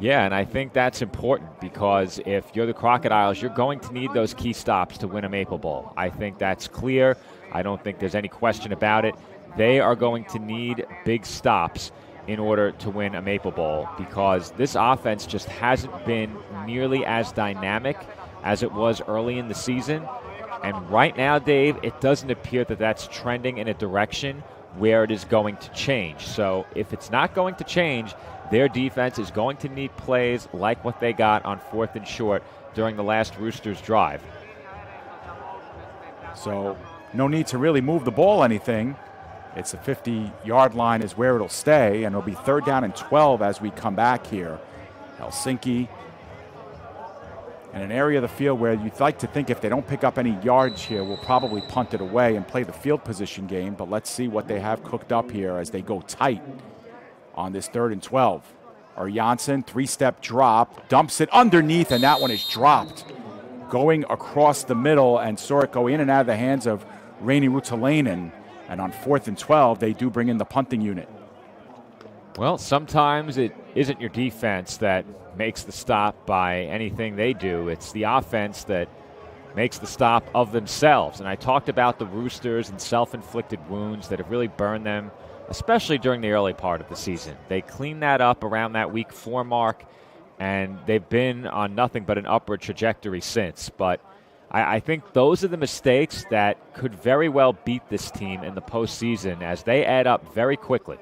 Yeah, and I think that's important, because if you're the Crocodiles, you're going to need those key stops to win a Maple Bowl. I think that's clear. I don't think there's any question about it. They are going to need big stops in order to win a Maple Bowl, because this offense just hasn't been nearly as dynamic as it was early in the season. And right now, Dave, it doesn't appear that that's trending in a direction where it is going to change. So if it's not going to change, their defense is going to need plays like what they got on 4th and short during the last Roosters drive. So no need to really move the ball anything. It's a 50-yard line is where it'll stay, and it'll be 3rd down and 12 as we come back here. Helsinki in an area of the field where you'd like to think if they don't pick up any yards here, we'll probably punt it away and play the field position game. But let's see what they have cooked up here as they go tight on this 3rd and 12. Janssen, 3-step drop, dumps it underneath, and that one is dropped. Going across the middle, and saw it go in and out of the hands of Reini Rutalainen. And on 4th and 12, they do bring in the punting unit. Well, sometimes it isn't your defense that makes the stop by anything they do. It's the offense that makes the stop of themselves. And I talked about the Roosters and self-inflicted wounds that have really burned them, especially during the early part of the season. They cleaned that up around that week 4 mark, and they've been on nothing but an upward trajectory since. But I think those are the mistakes that could very well beat this team in the postseason, as they add up very quickly.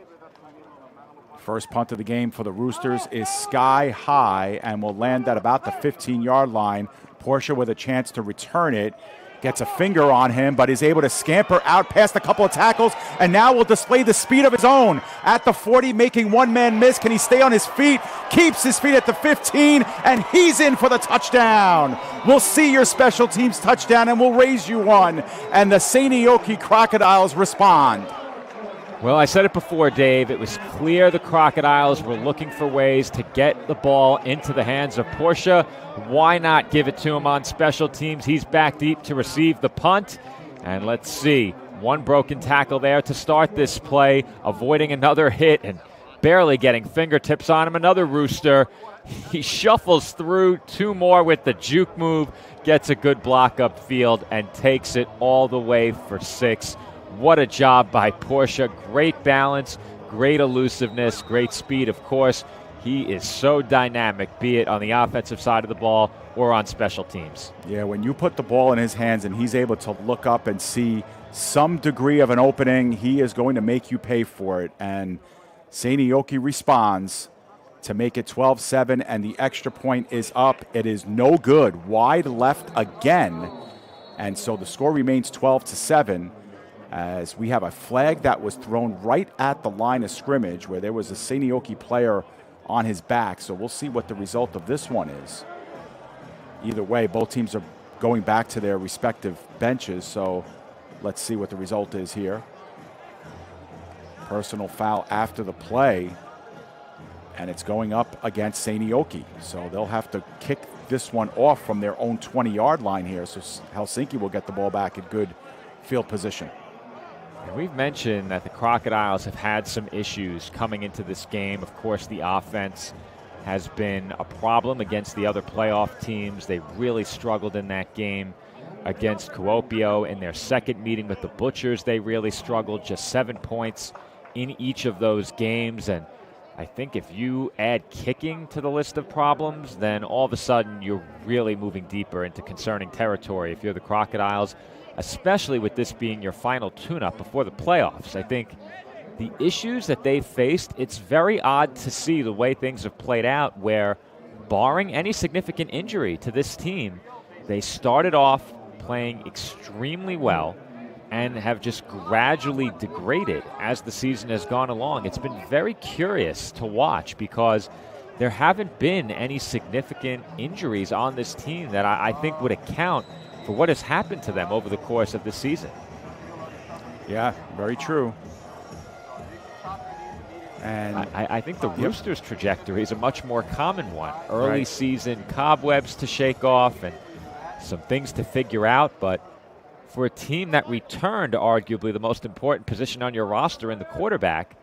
First punt of the game for the Roosters is sky high and will land at about the 15-yard line. Porsche with a chance to return it. Gets a finger on him, but is able to scamper out past a couple of tackles, and now will display the speed of his own at the 40, making one man miss. Can he stay on his feet? Keeps his feet at the 15, and he's in for the touchdown. We'll see your special teams touchdown, and we'll raise you one. And the Seinäjoki Crocodiles respond. Well, I said it before, Dave. It was clear the Crocodiles were looking for ways to get the ball into the hands of Portia. Why not give it to him on special teams? He's back deep to receive the punt. And let's see. One broken tackle there to start this play, avoiding another hit and barely getting fingertips on him. Another Rooster. He shuffles through 2 more with the juke move, gets a good block upfield, and takes it all the way for 6. What a job by Portia. Great balance, great elusiveness, great speed, of course. He is so dynamic, be it on the offensive side of the ball or on special teams. Yeah, when you put the ball in his hands and he's able to look up and see some degree of an opening, he is going to make you pay for it. And Seinäjoki responds to make it 12-7, and the extra point is up. It is no good. Wide left again. And so the score remains 12-7. As we have a flag that was thrown right at the line of scrimmage where there was a Seinäjoki player on his back. So we'll see what the result of this one is. Either way, both teams are going back to their respective benches. So let's see what the result is here. Personal foul after the play. And it's going up against Seinäjoki. So they'll have to kick this one off from their own 20-yard line here. So Helsinki will get the ball back in good field position. And we've mentioned that the Crocodiles have had some issues coming into this game. Of course, the offense has been a problem against the other playoff teams. They really struggled in that game against Kuopio. In their second meeting with the Butchers, they really struggled. Just 7 points in each of those games. And I think if you add kicking to the list of problems, then all of a sudden you're really moving deeper into concerning territory if you're the Crocodiles, especially with this being your final tune-up before the playoffs. I think the issues that they've faced, it's very odd to see the way things have played out where, barring any significant injury to this team, they started off playing extremely well and have just gradually degraded as the season has gone along. It's been very curious to watch because there haven't been any significant injuries on this team that I think would account for what has happened to them over the course of the season. Yeah, very true. And I think the Roosters' trajectory is a much more common one. Early season cobwebs to shake off and some things to figure out, but for a team that returned arguably the most important position on your roster in the quarterback,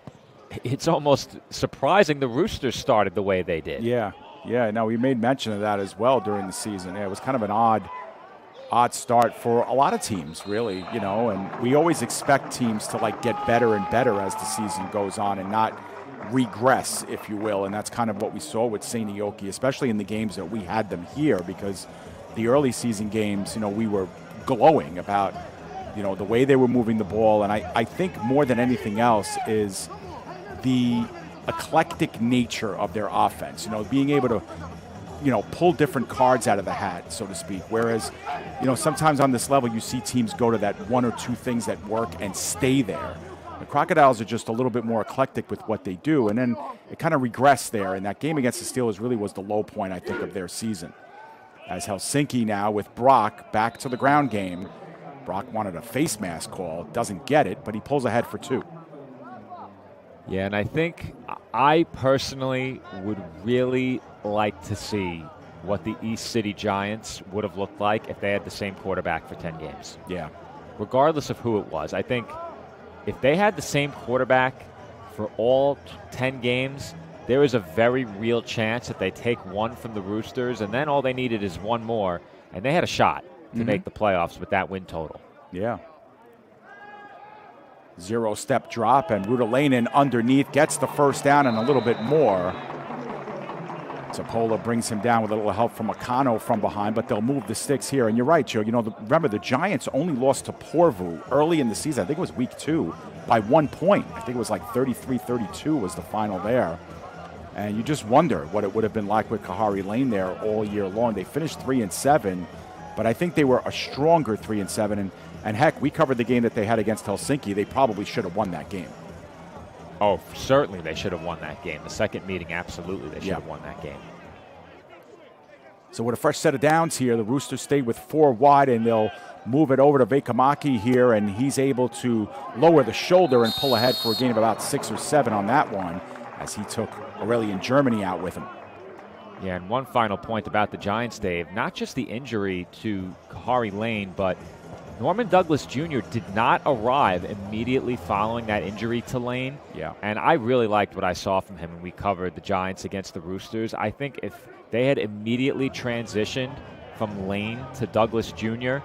it's almost surprising the Roosters started the way they did. Yeah. No, we made mention of that as well during the season. Yeah, it was kind of an odd start for a lot of teams, really, and we always expect teams to get better and better as the season goes on and not regress, if you will. And that's kind of what we saw with Seinäjoki, especially in the games that we had them here, because the early season games, we were glowing about, the way they were moving the ball. And I think more than anything else is the eclectic nature of their offense, being able to, pull different cards out of the hat, so to speak. Whereas, sometimes on this level, you see teams go to that 1 or 2 things that work and stay there. The Crocodiles are just a little bit more eclectic with what they do. And then it kind of regressed there. And that game against the Steelers really was the low point, I think, of their season. As Helsinki now with Brock back to the ground game. Brock wanted a face mask call, doesn't get it, but he pulls ahead for 2. Yeah, and I think I personally would really like to see what the East City Giants would have looked like if they had the same quarterback for 10 games. Yeah. Regardless of who it was. I think if they had the same quarterback for all 10 games, there is a very real chance that they take one from the Roosters, and then all they needed is one more, and they had a shot to make the playoffs with that win total. Yeah. 0-step drop, and Rudalainen underneath gets the first down and a little bit more. Zapola brings him down with a little help from Akano from behind, but they'll move the sticks here. And you're right, Joe. Remember, the Giants only lost to Porvoo early in the season. I think it was week 2 by 1 point. I think it was 33-32 was the final there. And you just wonder what it would have been like with Kahari Lane there all year long. They finished 3-7, but I think they were a stronger 3-7. And heck, we covered the game that they had against Helsinki. They probably should have won that game. Oh, certainly they should have won that game. The second meeting, absolutely, they should have won that game. So with a fresh set of downs here, the Roosters stayed with 4 wide, and they'll move it over to Vekamaki here, and he's able to lower the shoulder and pull ahead for a gain of about 6 or 7 on that one, as he took Aurelian Germany out with him. Yeah, and one final point about the Giants, Dave. Not just the injury to Kahari Lane, but Norman Douglas Jr. did not arrive immediately following that injury to Lane. Yeah. And I really liked what I saw from him when we covered the Giants against the Roosters. I think if they had immediately transitioned from Lane to Douglas Jr.,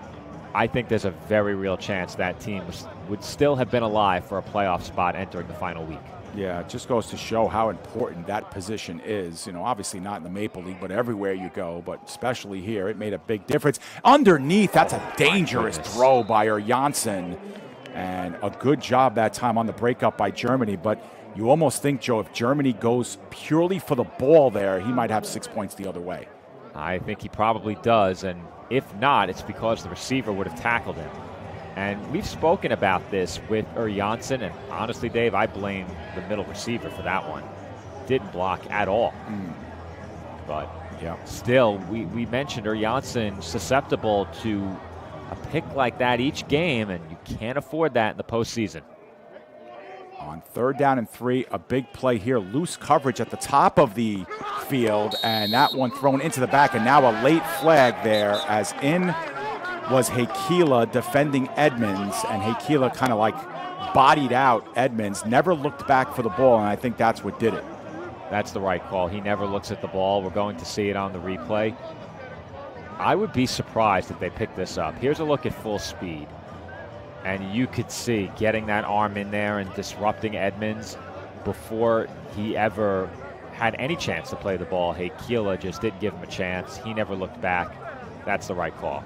I think there's a very real chance that team would still have been alive for a playoff spot entering the final week. Yeah, it just goes to show how important that position is. You know, obviously not in the Maple League, but everywhere you go, but especially here, it made a big difference. Underneath, that's a dangerous throw by Janssen, and a good job that time on the breakup by Germany. But you almost think, Joe, if Germany goes purely for the ball there, he might have 6 points the other way. I think he probably does, and if not, it's because the receiver would have tackled him. And we've spoken about this with Janssen, and honestly, Dave, I blame the middle receiver for that one. Didn't block at all. But yeah, still, we mentioned Janssen susceptible to a pick like that each game, and you can't afford that in the postseason. On 3rd down and 3, a big play here. Loose coverage at the top of the field, and that one thrown into the back, and now a late flag there, as in was Hakila defending Edmonds, and Hakila kind of like bodied out Edmonds, never looked back for the ball, and I think that's what did it. That's the right call. He never looks at the ball. We're going to see it on the replay. I would be surprised if they pick this up. Here's a look at full speed, and you could see getting that arm in there and disrupting Edmonds before he ever had any chance to play the ball. Hakila just didn't give him a chance. He never looked back. That's the right call.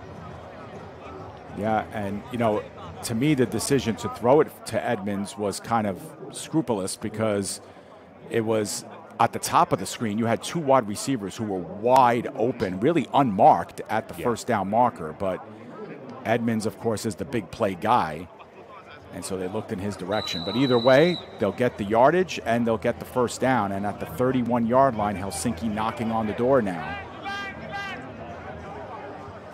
Yeah, and, you know, to me, the decision to throw it to Edmonds was kind of scrupulous because it was at the top of the screen. You had 2 wide receivers who were wide open, really unmarked at the first down marker. But Edmonds, of course, is the big play guy, and so they looked in his direction. But either way, they'll get the yardage and they'll get the first down. And at the 31-yard line, Helsinki knocking on the door now.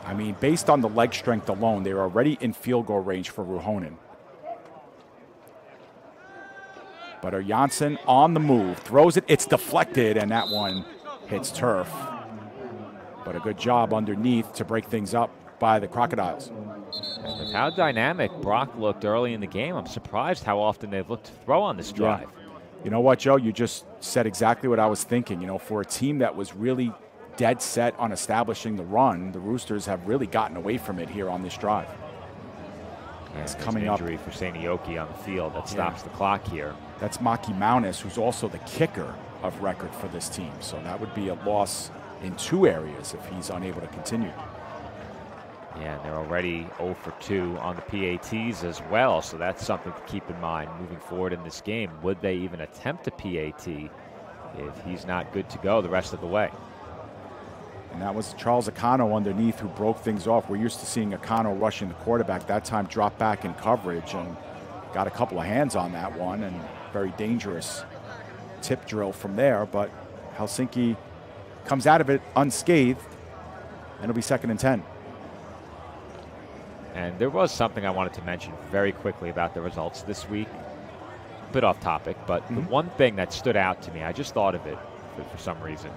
I mean, based on the leg strength alone, they're already in field goal range for Ruhonen. But Janssen on the move, throws it, it's deflected, and that one hits turf. But a good job underneath to break things up by the Crocodiles. With how dynamic Brock looked early in the game, I'm surprised how often they've looked to throw on this drive. Yeah. You know what, Joe? You just said exactly what I was thinking. You know, for a team that was really dead set on establishing the run, the Roosters have really gotten away from it here on this drive. Yeah, it's coming up. Injury for Seinäjoki on the field that stops the clock here. That's Maki Maunis, who's also the kicker of record for this team. So that would be a loss in 2 areas if he's unable to continue. Yeah, and they're already 0 for 2 on the PATs as well, so that's something to keep in mind moving forward in this game. Would they even attempt a PAT if he's not good to go the rest of the way? And that was Charles Akano underneath who broke things off. We're used to seeing Akano rushing the quarterback. That time dropped back in coverage and got a couple of hands on that one, and very dangerous tip drill from there. But Helsinki comes out of it unscathed, and it'll be 2nd and 10. And there was something I wanted to mention very quickly about the results this week. A bit off topic, but the one thing that stood out to me, I just thought of it for some reason.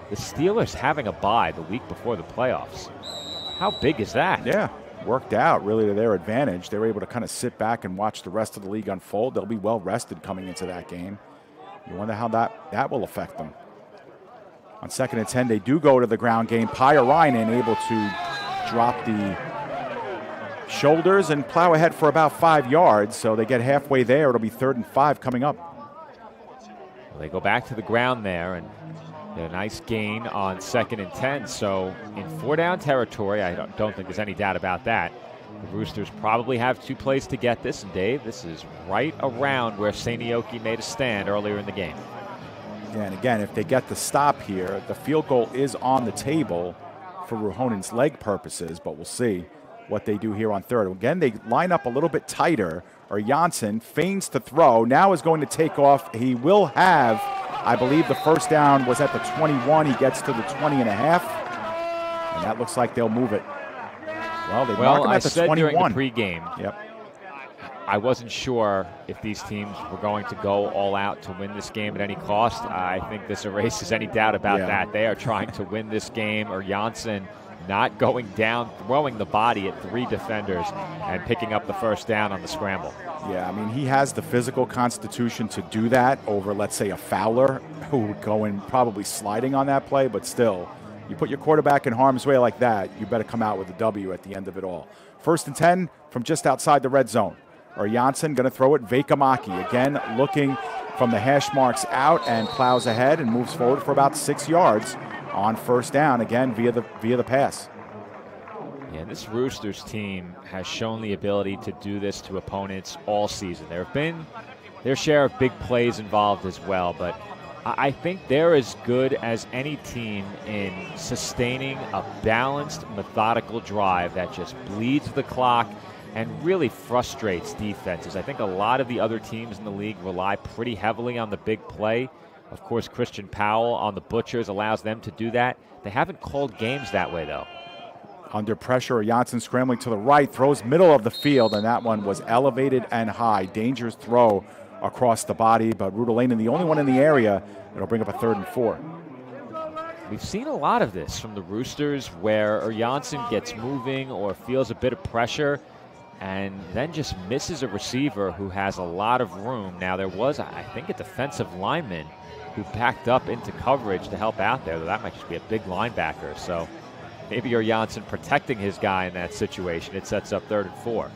The Steelers having a bye the week before the playoffs. How big is that? Yeah, worked out really to their advantage. They were able to kind of sit back and watch the rest of the league unfold. They'll be well rested coming into that game. You wonder how that will affect them. On 2nd and 10, they do go to the ground game. Pyörainen able to drop the shoulders and plow ahead for about 5 yards. So they get halfway there. It'll be 3rd and 5 coming up. Well, they go back to the ground there and get a nice gain on 2nd and 10. So in 4-down territory, I don't think there's any doubt about that. The Roosters probably have 2 plays to get this. And Dave, this is right around where Seinäjoki made a stand earlier in the game. Yeah, and again, if they get the stop here, the field goal is on the table for Ruhonen's leg purposes, but we'll see what they do here on 3rd. Again, they line up a little bit tighter. Janssen feigns to throw, now is going to take off. He will have, I believe the first down was at the 21. He gets to the 20 and a half, and that looks like they'll move it. Well, they mark him I at the said 21. during the pregame, Yep. I wasn't sure if these teams were going to go all out to win this game at any cost. I think this erases any doubt about that. They are trying to win this game. Or Janssen not going down, throwing the body at 3 defenders and picking up the first down on the scramble. Yeah, I mean, he has the physical constitution to do that over, let's say, a Fowler who would go in probably sliding on that play, but still, you put your quarterback in harm's way like that, you better come out with a W at the end of it all. 1st and 10 from just outside the red zone. Or Janssen going to throw it. Vekamaki again looking from the hash marks out and plows ahead and moves forward for about 6 yards on 1st down, again via the pass. Yeah, this Roosters team has shown the ability to do this to opponents all season. There have been their share of big plays involved as well, but I think they're as good as any team in sustaining a balanced, methodical drive that just bleeds the clock and really frustrates defenses. I think a lot of the other teams in the league rely pretty heavily on the big play. Of course, Christian Powell on the Butchers allows them to do that. They haven't called games that way, though. Under pressure, Janssen scrambling to the right, throws middle of the field, and that one was elevated and high. Dangerous throw across the body, but Rudelainen, the only one in the area, it'll bring up a 3rd and 4. We've seen a lot of this from the Roosters where Janssen gets moving or feels a bit of pressure and then just misses a receiver who has a lot of room. Now, there was, I think, a defensive lineman who backed up into coverage to help out there. That might just be a big linebacker. So maybe Janssen protecting his guy in that situation. It sets up 3rd and 4.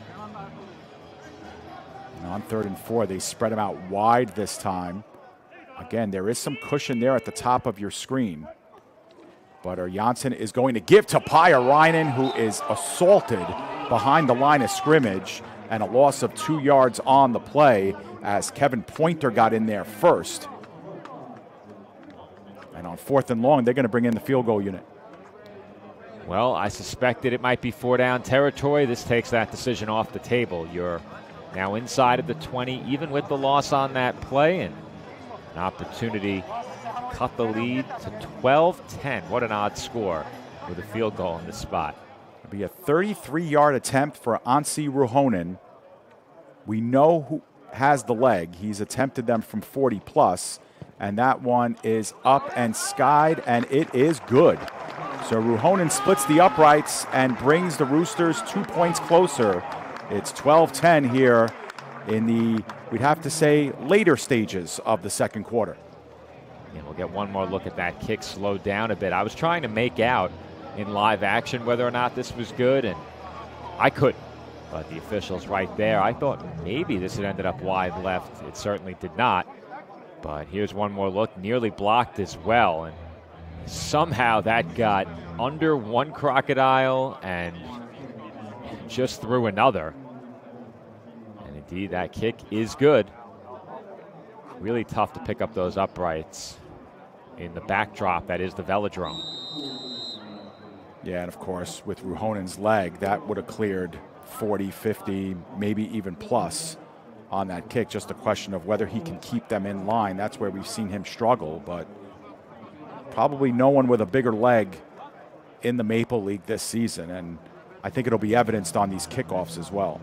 And on 3rd and 4, they spread him out wide this time. Again, there is some cushion there at the top of your screen. But Janssen is going to give to Pyöräinen, who is assaulted behind the line of scrimmage, and a loss of 2 yards on the play as Kevin Pointer got in there first. And on 4th and long, they're going to bring in the field goal unit. Well, I suspected it might be 4-down territory. This takes that decision off the table. You're now inside of the 20, even with the loss on that play, and an opportunity to cut the lead to 12-10. What an odd score with a field goal in this spot. It'll be a 33-yard attempt for Anssi Ruhonen. We know who has the leg. He's attempted them from 40+, and that one is up and skied, and it is good. So Ruhonen splits the uprights and brings the Roosters 2 points closer. It's 12-10 here in the, we'd have to say, later stages of the 2nd quarter. And we'll get one more look at that kick slowed down a bit. I was trying to make out in live action whether or not this was good, and I couldn't. But the official's right there. I thought maybe this had ended up wide left. It certainly did not. But here's one more look, nearly blocked as well. And somehow that got under one Crocodile and just through another. And indeed, that kick is good. Really tough to pick up those uprights in the backdrop that is the Velodrome. Yeah, and of course, with Ruhonen's leg, that would have cleared 40, 50, maybe even plus on that kick. Just a question of whether he can keep them in line. That's where we've seen him struggle, but probably no one with a bigger leg in the Maple League this season, and I think it'll be evidenced on these kickoffs as well.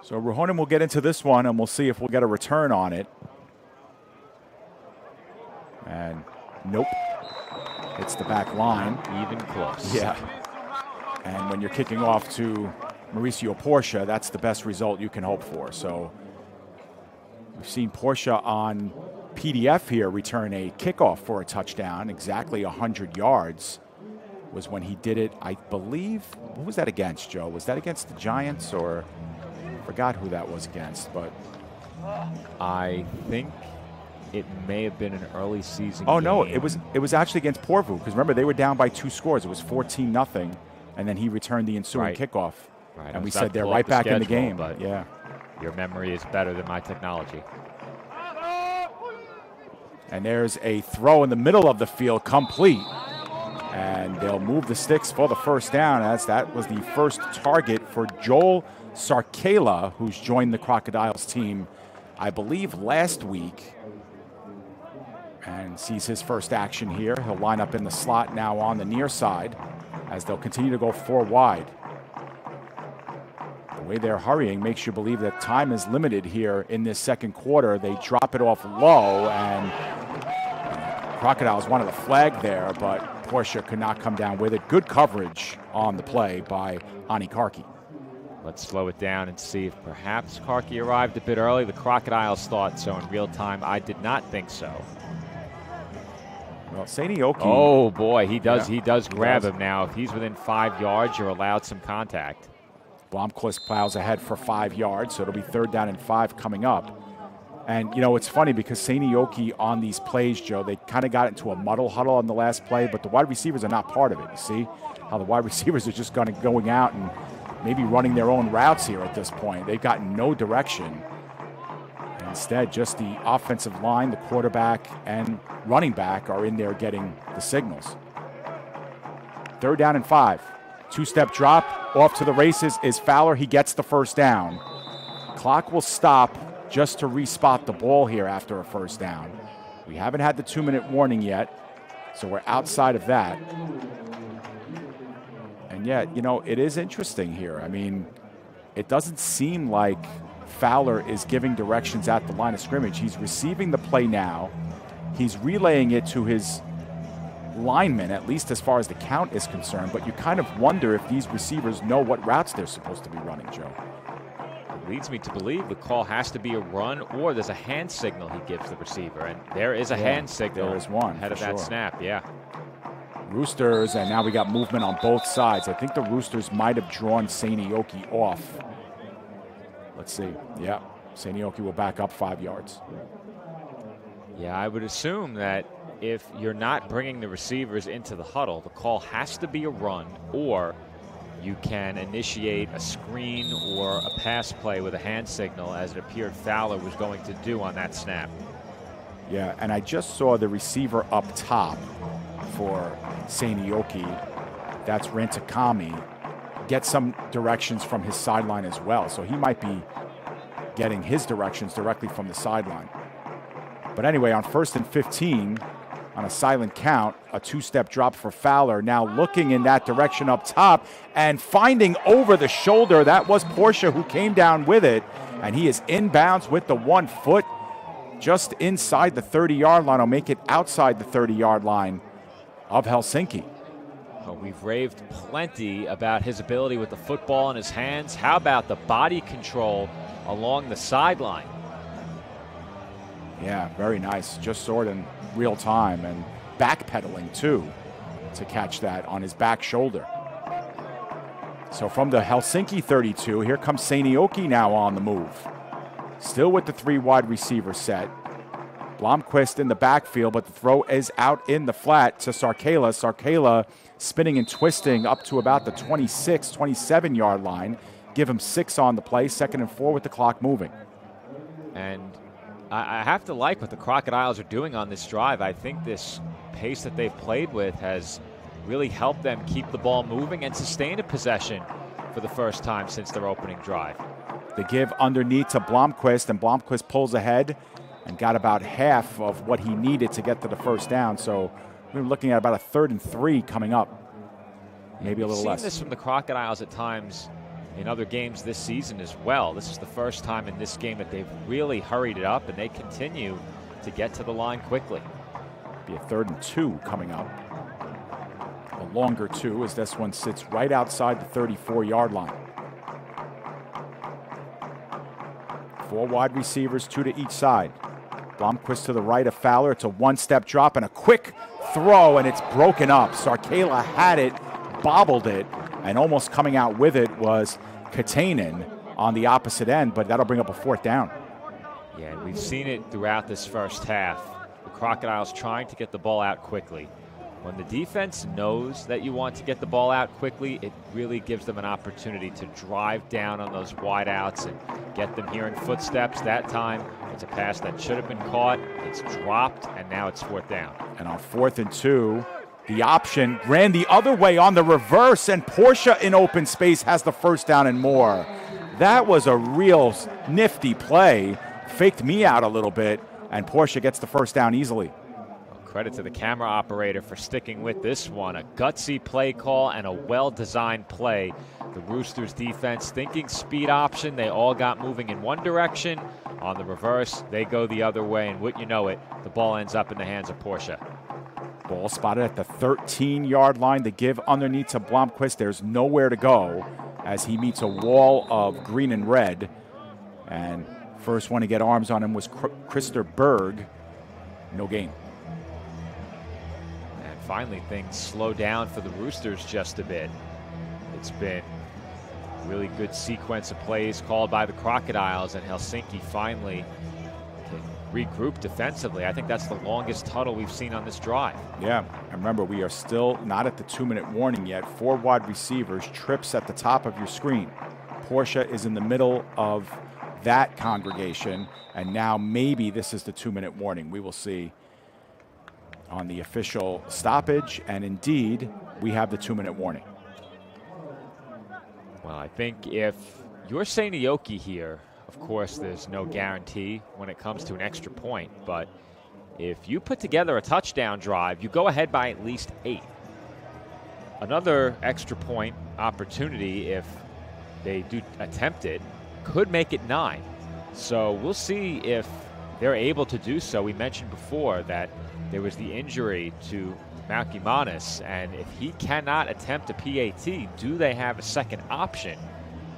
So Ruhonen will get into this one, and we'll see if we'll get a return on it. And nope, it's the back line. Even close. Yeah. And when you're kicking off to Mauricio Porsche, that's the best result you can hope for. So we've seen Porsche on PDF here return a kickoff for a touchdown, exactly 100 yards was when he did it, I believe. What was that against, Joe? Was that against the Giants, or I forgot who that was against, but I think it may have been an early season oh game. no, it was actually against Porvoo, because remember they were down by 2 scores. It was 14-0, and then he returned the ensuing kickoff. Right. And we said they're right back in the game. But yeah. Your memory is better than my technology. And there's a throw in the middle of the field, complete. And they'll move the sticks for the first down, as that was the first target for Joel Sarkela, who's joined the Crocodiles team, I believe, last week. and sees his first action here. He'll line up in the slot now on the near side as they'll continue to go 4 wide. The way they're hurrying makes you believe that time is limited here in this second quarter. They drop it off low, and Crocodiles wanted a flag there, but Porsche could not come down with it. Good coverage on the play by Ani Karki. Let's slow it down and see if perhaps Karki arrived a bit early. The Crocodiles thought so in real time. I did not think so. Well, Seinäjoki. Oh boy, he does grab him now. If he's within 5 yards, you're allowed some contact. Blomqvist plows ahead for 5 yards, so it'll be 3rd down and 5 coming up. And, you know, it's funny because Seinäjoki on these plays, Joe, they kind of got into a muddle huddle on the last play, but the wide receivers are not part of it. You see how the wide receivers are just going out and maybe running their own routes here at this point. They've got no direction. Instead, just the offensive line, the quarterback, and running back are in there getting the signals. 3rd down and 5. 2-step drop. Off to the races is Fowler. He gets the first down. Clock will stop just to respot the ball here after a first down. We haven't had the 2-minute warning yet, so we're outside of that. And yet, you know, it is interesting here. I mean, it doesn't seem like Fowler is giving directions at the line of scrimmage. He's receiving the play now. He's relaying it to his linemen, at least as far as the count is concerned, but you kind of wonder if these receivers know what routes they're supposed to be running, Joe. It leads me to believe the call has to be a run or there's a hand signal he gives the receiver, and there is a hand signal. There is one ahead of that snap, yeah. Roosters, and now we got movement on both sides. I think the Roosters might have drawn Seinäjoki off. Let's see. Yeah, Seinäjoki will back up 5 yards. Yeah, I would assume that if you're not bringing the receivers into the huddle, the call has to be a run, or you can initiate a screen or a pass play with a hand signal, as it appeared Fowler was going to do on that snap. Yeah, and I just saw the receiver up top for Seinäjoki. That's Rantakami. Get some directions from his sideline as well, so he might be getting his directions directly from the sideline. But anyway, on 1st and 15, on a silent count, a 2-step drop for Fowler, now looking in that direction up top and finding over the shoulder. That was Porsche who came down with it, and he is inbounds with the 1 foot just inside the 30-yard line. I'll make it outside the 30-yard line of Helsinki. Well, we've raved plenty about his ability with the football in his hands. How about the body control along the sideline? Yeah, very nice. Just saw it in real time, and backpedaling too to catch that on his back shoulder. So from the Helsinki 32, here comes Seinäjoki now on the move. Still with the 3 wide receiver set. Blomqvist in the backfield, but the throw is out in the flat to Sarkela. Sarkela spinning and twisting up to about the 26, 27-yard line. Give him 6 on the play, 2nd and 4 with the clock moving. And I have to like what the Crocodiles are doing on this drive. I think this pace that they've played with has really helped them keep the ball moving and sustain a possession for the first time since their opening drive. They give underneath to Blomqvist, and Blomqvist pulls ahead and got about half of what he needed to get to the first down. So we're looking at about a 3rd and 3 coming up, maybe a little less. We've seen this from the Crocodiles at times in other games this season as well. This is the first time in this game that they've really hurried it up, and they continue to get to the line quickly. Be a 3rd and 2 coming up. A longer 2 as this one sits right outside the 34-yard line. 4 wide receivers, 2 to each side. Blomqvist to the right of Fowler. It's a 1-step drop and a quick throw, and it's broken up. Sarkela had it, bobbled it, and almost coming out with it was Katainen on the opposite end, but that'll bring up a 4th down. Yeah, and we've seen it throughout this first half. The Crocodiles trying to get the ball out quickly. When the defense knows that you want to get the ball out quickly, it really gives them an opportunity to drive down on those wide outs and get them hearing footsteps. That time, it's a pass that should have been caught. It's dropped, and now it's 4th down. And on 4th and 2, the option ran the other way on the reverse, and Porsche in open space has the 1st down and more. That was a real nifty play. Faked me out a little bit, and Porsche gets the 1st down easily. Credit to the camera operator for sticking with this one. A gutsy play call and a well-designed play. The Roosters defense thinking speed option. They all got moving in one direction. On the reverse, they go the other way, and wouldn't you know it, the ball ends up in the hands of Porsche. Ball spotted at the 13-yard line. The give underneath to Blomqvist. There's nowhere to go as he meets a wall of green and red. And first one to get arms on him was Christer Berg. No gain. And finally, things slow down for the Roosters just a bit. It's been a really good sequence of plays called by the Crocodiles, and Helsinki finally can regroup defensively. I think that's the longest huddle we've seen on this drive. Yeah, and remember, we are still not at the 2-minute warning yet. 4 wide receivers, trips at the top of your screen. Porsche is in the middle of that congregation, and now maybe this is the 2-minute warning. We will see on the official stoppage, and indeed, we have the 2-minute warning. Well, I think if you're Seinäjoki here, of course, there's no guarantee when it comes to an extra point, but if you put together a touchdown drive, you go ahead by at least 8. Another extra point opportunity, if they do attempt it, could make it 9. So we'll see if they're able to do so. We mentioned before that there was the injury to Malkimanis, and if he cannot attempt a PAT, do they have a second option?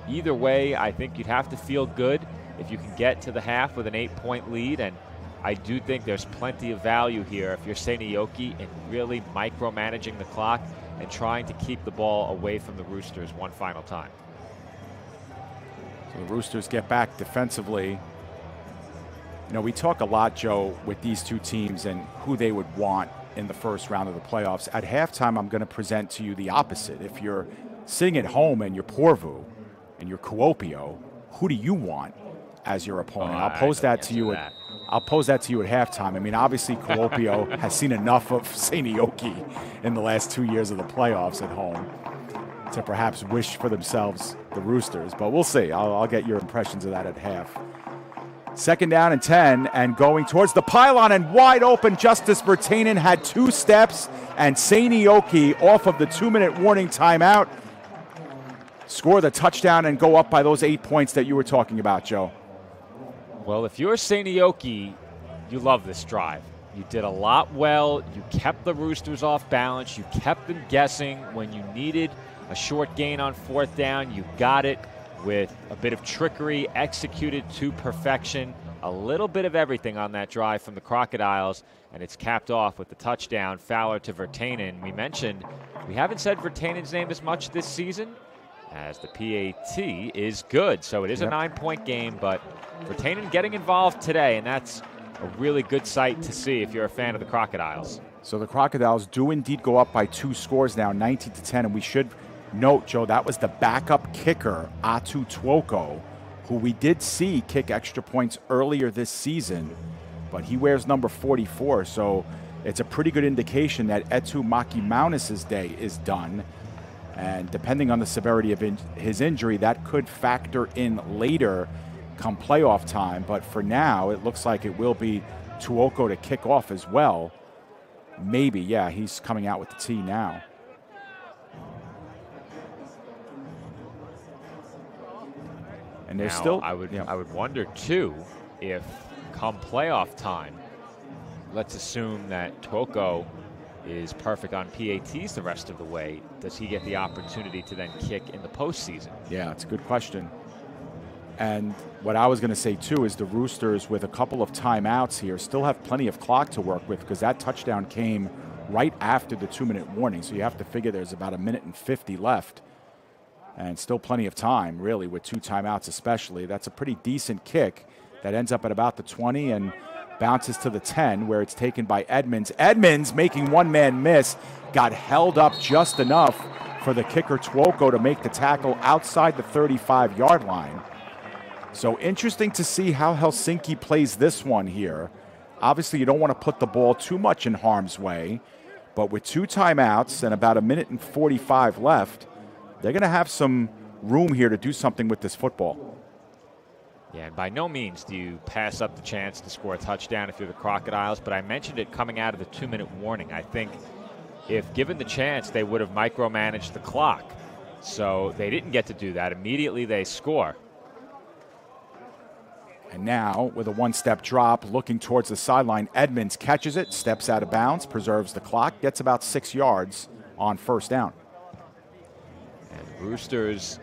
Either way, I think you'd have to feel good if you can get to the half with an 8-point lead, and I do think there's plenty of value here if you're Seinäjoki in really micromanaging the clock and trying to keep the ball away from the Roosters one final time. So the Roosters get back defensively. You know, we talk a lot, Joe, with these two teams and who they would want in the first round of the playoffs. At halftime, I'm going to present to you the opposite. If you're sitting at home and you're Porvoo and you're Kuopio, who do you want as your opponent? I'll pose that to you. I'll pose that to you at halftime. I mean, obviously, Kuopio has seen enough of Seinäjoki in the last 2 years of the playoffs at home to perhaps wish for themselves the Roosters, but we'll see. I'll get your impressions of that at half. 2nd down and 10, and going towards the pylon and wide open. Justice Virtanen had 2 steps, and Seinäjoki off of the 2-minute warning timeout score the touchdown and go up by those 8 points that you were talking about, Joe. Well, if you're Seinäjoki, you love this drive. You did a lot well. You kept the Roosters off balance. You kept them guessing when you needed a short gain on 4th down. You got it with a bit of trickery, executed to perfection. A little bit of everything on that drive from the Crocodiles, and it's capped off with the touchdown. Fowler to Virtanen. We mentioned we haven't said Virtanen's name as much this season, as the PAT is good. So it is a 9-point game, but Virtanen getting involved today, and that's a really good sight to see if you're a fan of the Crocodiles. So the Crocodiles do indeed go up by 2 scores now, 19-10, and we should note, Joe, that was the backup kicker, Atu Tuoko, who we did see kick extra points earlier this season, but he wears number 44, so it's a pretty good indication that Eetu Makimaunis' day is done. And depending on the severity of his injury, that could factor in later come playoff time. But for now, it looks like it will be Tuoko to kick off as well. Maybe, yeah, he's coming out with the tee now. And there's now, still, I would wonder too if come playoff time, let's assume that Tuoko is perfect on PATs the rest of the way. Does he get the opportunity to then kick in the postseason? Yeah, it's a good question. And what I was going to say too is the Roosters, with a couple of timeouts here, still have plenty of clock to work with, because that touchdown came right after the 2-minute warning. So you have to figure there's about 1:50 left. And still plenty of time, really, with 2 timeouts especially. That's a pretty decent kick that ends up at about the 20 and bounces to the 10, where it's taken by Edmonds. Edmonds, making one-man miss, got held up just enough for the kicker Tuoko to make the tackle outside the 35-yard line. So interesting to see how Helsinki plays this one here. Obviously, you don't want to put the ball too much in harm's way, but with 2 timeouts and about 1:45 left, they're going to have some room here to do something with this football. Yeah, and by no means do you pass up the chance to score a touchdown if you're the Crocodiles, but I mentioned it coming out of the 2-minute warning. I think if given the chance, they would have micromanaged the clock. So they didn't get to do that. Immediately they score. And now, with a one-step drop, looking towards the sideline, Edmonds catches it, steps out of bounds, preserves the clock, gets about 6 yards on first down. And Roosters,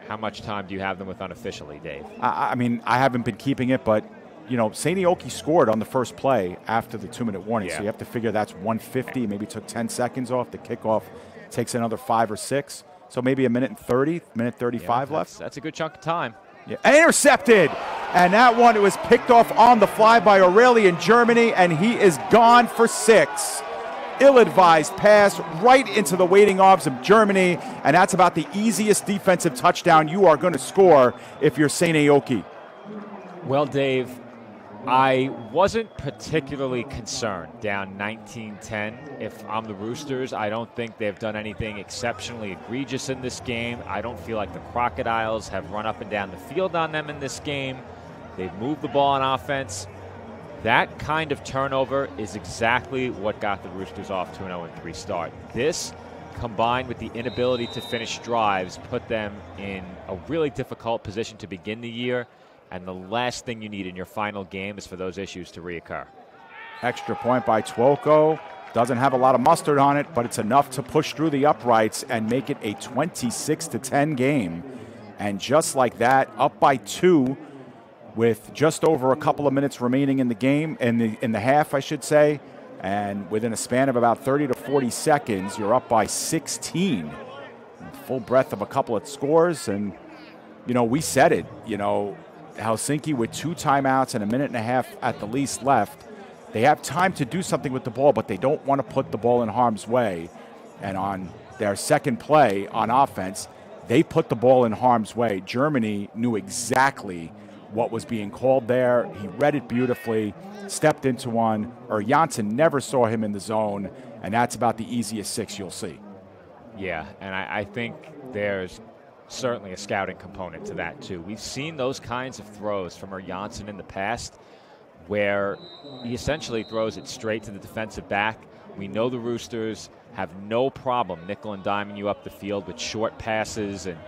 how much time do you have them with unofficially, Dave? I mean, I haven't been keeping it, but, you know, Seinäjoki scored on the first play after the 2-minute warning, so you have to figure that's 150, maybe took 10 seconds off. The kickoff takes another 5 or 6, so maybe a minute and 30, minute 35 left. That's a good chunk of time. Yeah. Intercepted, and that one was picked off on the fly by Aurelian Germany, and he is gone for 6. Ill-advised pass right into the waiting arms of Germany, and that's about the easiest defensive touchdown you are going to score if you're Seinäjoki. Well, Dave, I wasn't particularly concerned down 19-10. If I'm the Roosters, I don't think they've done anything exceptionally egregious in this game. I don't feel like the Crocodiles have run up and down the field on them in this game. They've moved the ball on offense. That kind of turnover is exactly what got the Roosters off to an 0-3 start. This, combined with the inability to finish drives, put them in a really difficult position to begin the year. And the last thing you need in your final game is for those issues to reoccur. Extra point by Twoko. Doesn't have a lot of mustard on it, but it's enough to push through the uprights and make it a 26-10 game. And just like that, up by 2 with just over a couple of minutes remaining in the game, in the half, I should say. And within a span of about 30 to 40 seconds, you're up by 16. Full breadth of a couple of scores. And, you know, we said it, you know, Helsinki with 2 timeouts and a minute and a half at the least left. They have time to do something with the ball, but they don't want to put the ball in harm's way. And on their second play on offense, they put the ball in harm's way. Germany knew exactly what was being called there. He read it beautifully, stepped into one. Janssen never saw him in the zone, and that's about the easiest 6 you'll see. Yeah, and I think there's certainly a scouting component to that too. We've seen those kinds of throws from Janssen in the past where he essentially throws it straight to the defensive back. We know the Roosters have no problem nickel and diming you up the field with short passes and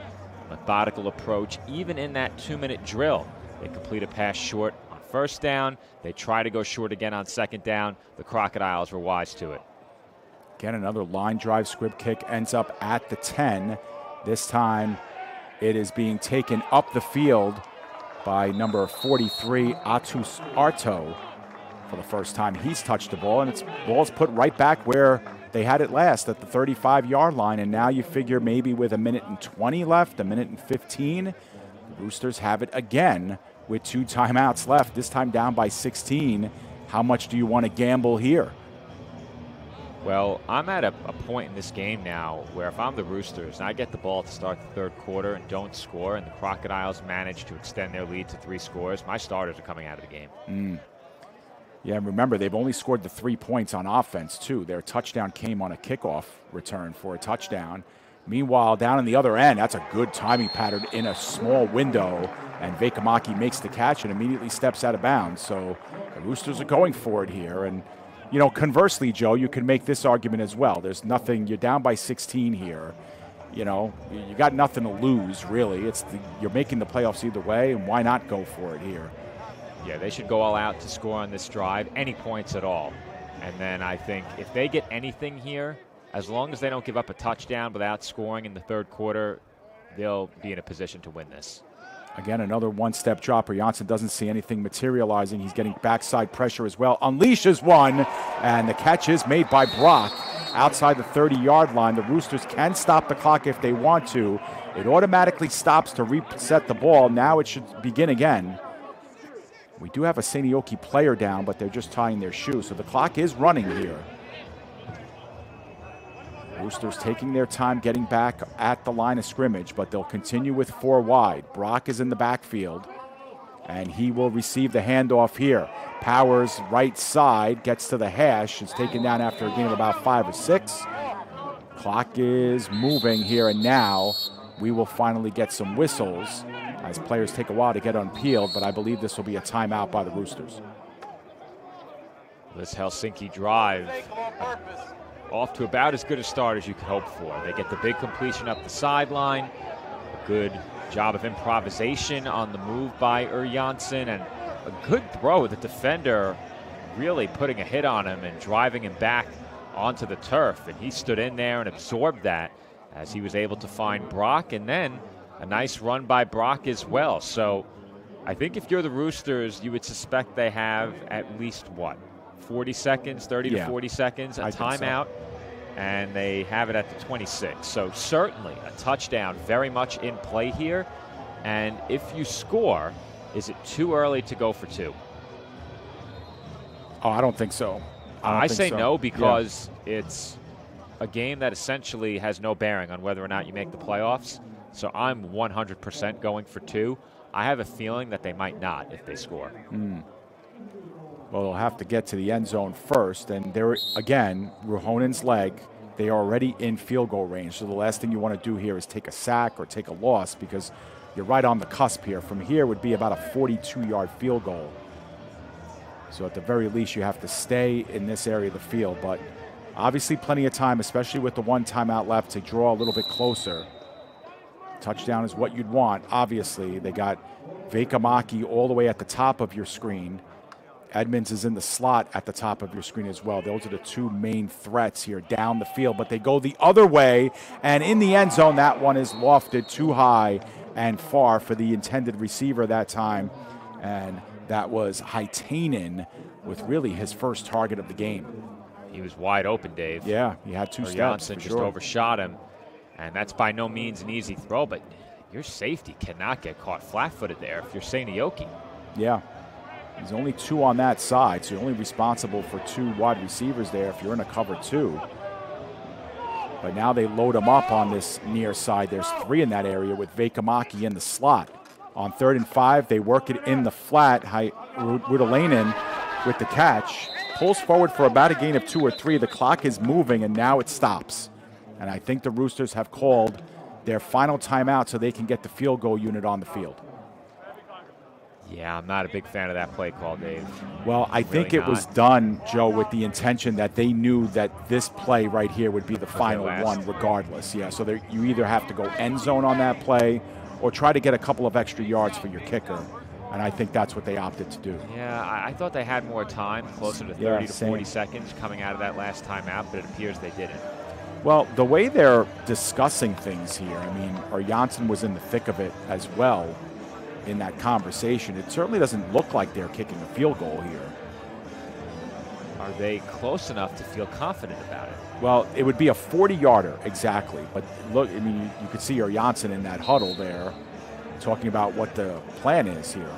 methodical approach. Even in that 2-minute drill, they complete a pass short on first down. They try to go short again on second down. The Crocodiles were wise to it. Again, another line drive squib kick ends up at the 10. This time it is being taken up the field by number 43, Atus Arto. For the first time he's touched the ball, and ball's put right back where they had it last at the 35-yard line. And now you figure maybe with a minute and 20 left, a minute and 15, the Roosters have it again with 2 timeouts left, this time down by 16. How much do you want to gamble here? Well, I'm at a point in this game now where if I'm the Roosters and I get the ball to start the third quarter and don't score, and the Crocodiles manage to extend their lead to 3 scores, my starters are coming out of the game. Yeah, remember, they've only scored the 3 points on offense, too. Their touchdown came on a kickoff return for a touchdown. Meanwhile, down on the other end, that's a good timing pattern in a small window, and Vekamaki makes the catch and immediately steps out of bounds. So the Roosters are going for it here. And, you know, conversely, Joe, you can make this argument as well. There's nothing, you're down by 16 here. You know, you got nothing to lose, really. You're making the playoffs either way, and why not go for it here? Yeah, they should go all out to score on this drive, any points at all. And then I think if they get anything here, as long as they don't give up a touchdown without scoring in the third quarter, they'll be in a position to win this. Again, another one-step dropper. Janssen doesn't see anything materializing. He's getting backside pressure as well. Unleashes one, and the catch is made by Brock outside the 30-yard line. The Roosters can stop the clock if they want to. It automatically stops to reset the ball. Now it should begin again. We do have a Seinäjoki player down, but they're just tying their shoe, so the clock is running here. Roosters taking their time getting back at the line of scrimmage, but they'll continue with 4 wide. Brock is in the backfield, and he will receive the handoff here. Powers, right side, gets to the hash. Is taken down after a gain of about 5 or 6. Clock is moving here, and now we will finally get some whistles as players take a while to get unpeeled, but I believe this will be a timeout by the Roosters. This Helsinki drive off to about as good a start as you could hope for. They get the big completion up the sideline, a good job of improvisation on the move by Janssen, and a good throw. The defender really putting a hit on him and driving him back onto the turf, and he stood in there and absorbed that as he was able to find Brock, and then a nice run by Brock as well. So I think if you're the Roosters, you would suspect they have at least, 40 seconds, 30 to 40 seconds, a timeout, and they have it at the 26. So certainly a touchdown very much in play here. And if you score, is it too early to go for two? Oh, I don't think so. I say no, because it's a game that essentially has no bearing on whether or not you make the playoffs. So I'm 100% going for two. I have a feeling that they might not if they score. Well, they'll have to get to the end zone first. And there, again, Ruhonen's leg, they are already in field goal range. So the last thing you want to do here is take a sack or take a loss, because you're right on the cusp here. From here would be about a 42-yard field goal. So at the very least, you have to stay in this area of the field. But obviously plenty of time, especially with the one timeout left, to draw a little bit closer. Touchdown is what you'd want. Obviously, they got Veikkamäki all the way at the top of your screen. Edmonds is in the slot at the top of your screen as well. Those are the two main threats here down the field, but they go the other way, and in the end zone, that one is lofted too high and far for the intended receiver that time, and that was Haitainen with really his first target of the game. He was wide open, Dave. Yeah, he had two steps. Janssen just overshot him, and that's by no means an easy throw, but your safety cannot get caught flat-footed there if you're Seinäjoki. Yeah. There's only two on that side, so you're only responsible for two wide receivers there if you're in a cover two. But now they load them up on this near side. There's three in that area with Veikkamäki in the slot. On 3rd and 5, they work it in the flat. Rudalainen with the catch. Pulls forward for about a gain of 2 or 3. The clock is moving, and now it stops. And I think the Roosters have called their final timeout so they can get the field goal unit on the field. Yeah, I'm not a big fan of that play call, Dave. Well, I think it was done, Joe, with the intention that they knew that this play right here would be the final one regardless. Yeah, so you either have to go end zone on that play or try to get a couple of extra yards for your kicker. And I think that's what they opted to do. Yeah, I thought they had more time, closer to 30 to 40 seconds coming out of that last timeout, but it appears they didn't. Well, the way they're discussing things here, I mean, Janssen was in the thick of it as well in that conversation. It certainly doesn't look like they're kicking a field goal here. Are they close enough to feel confident about it? Well, it would be a 40-yarder, exactly. But look, I mean, you could see Janssen in that huddle there talking about what the plan is here.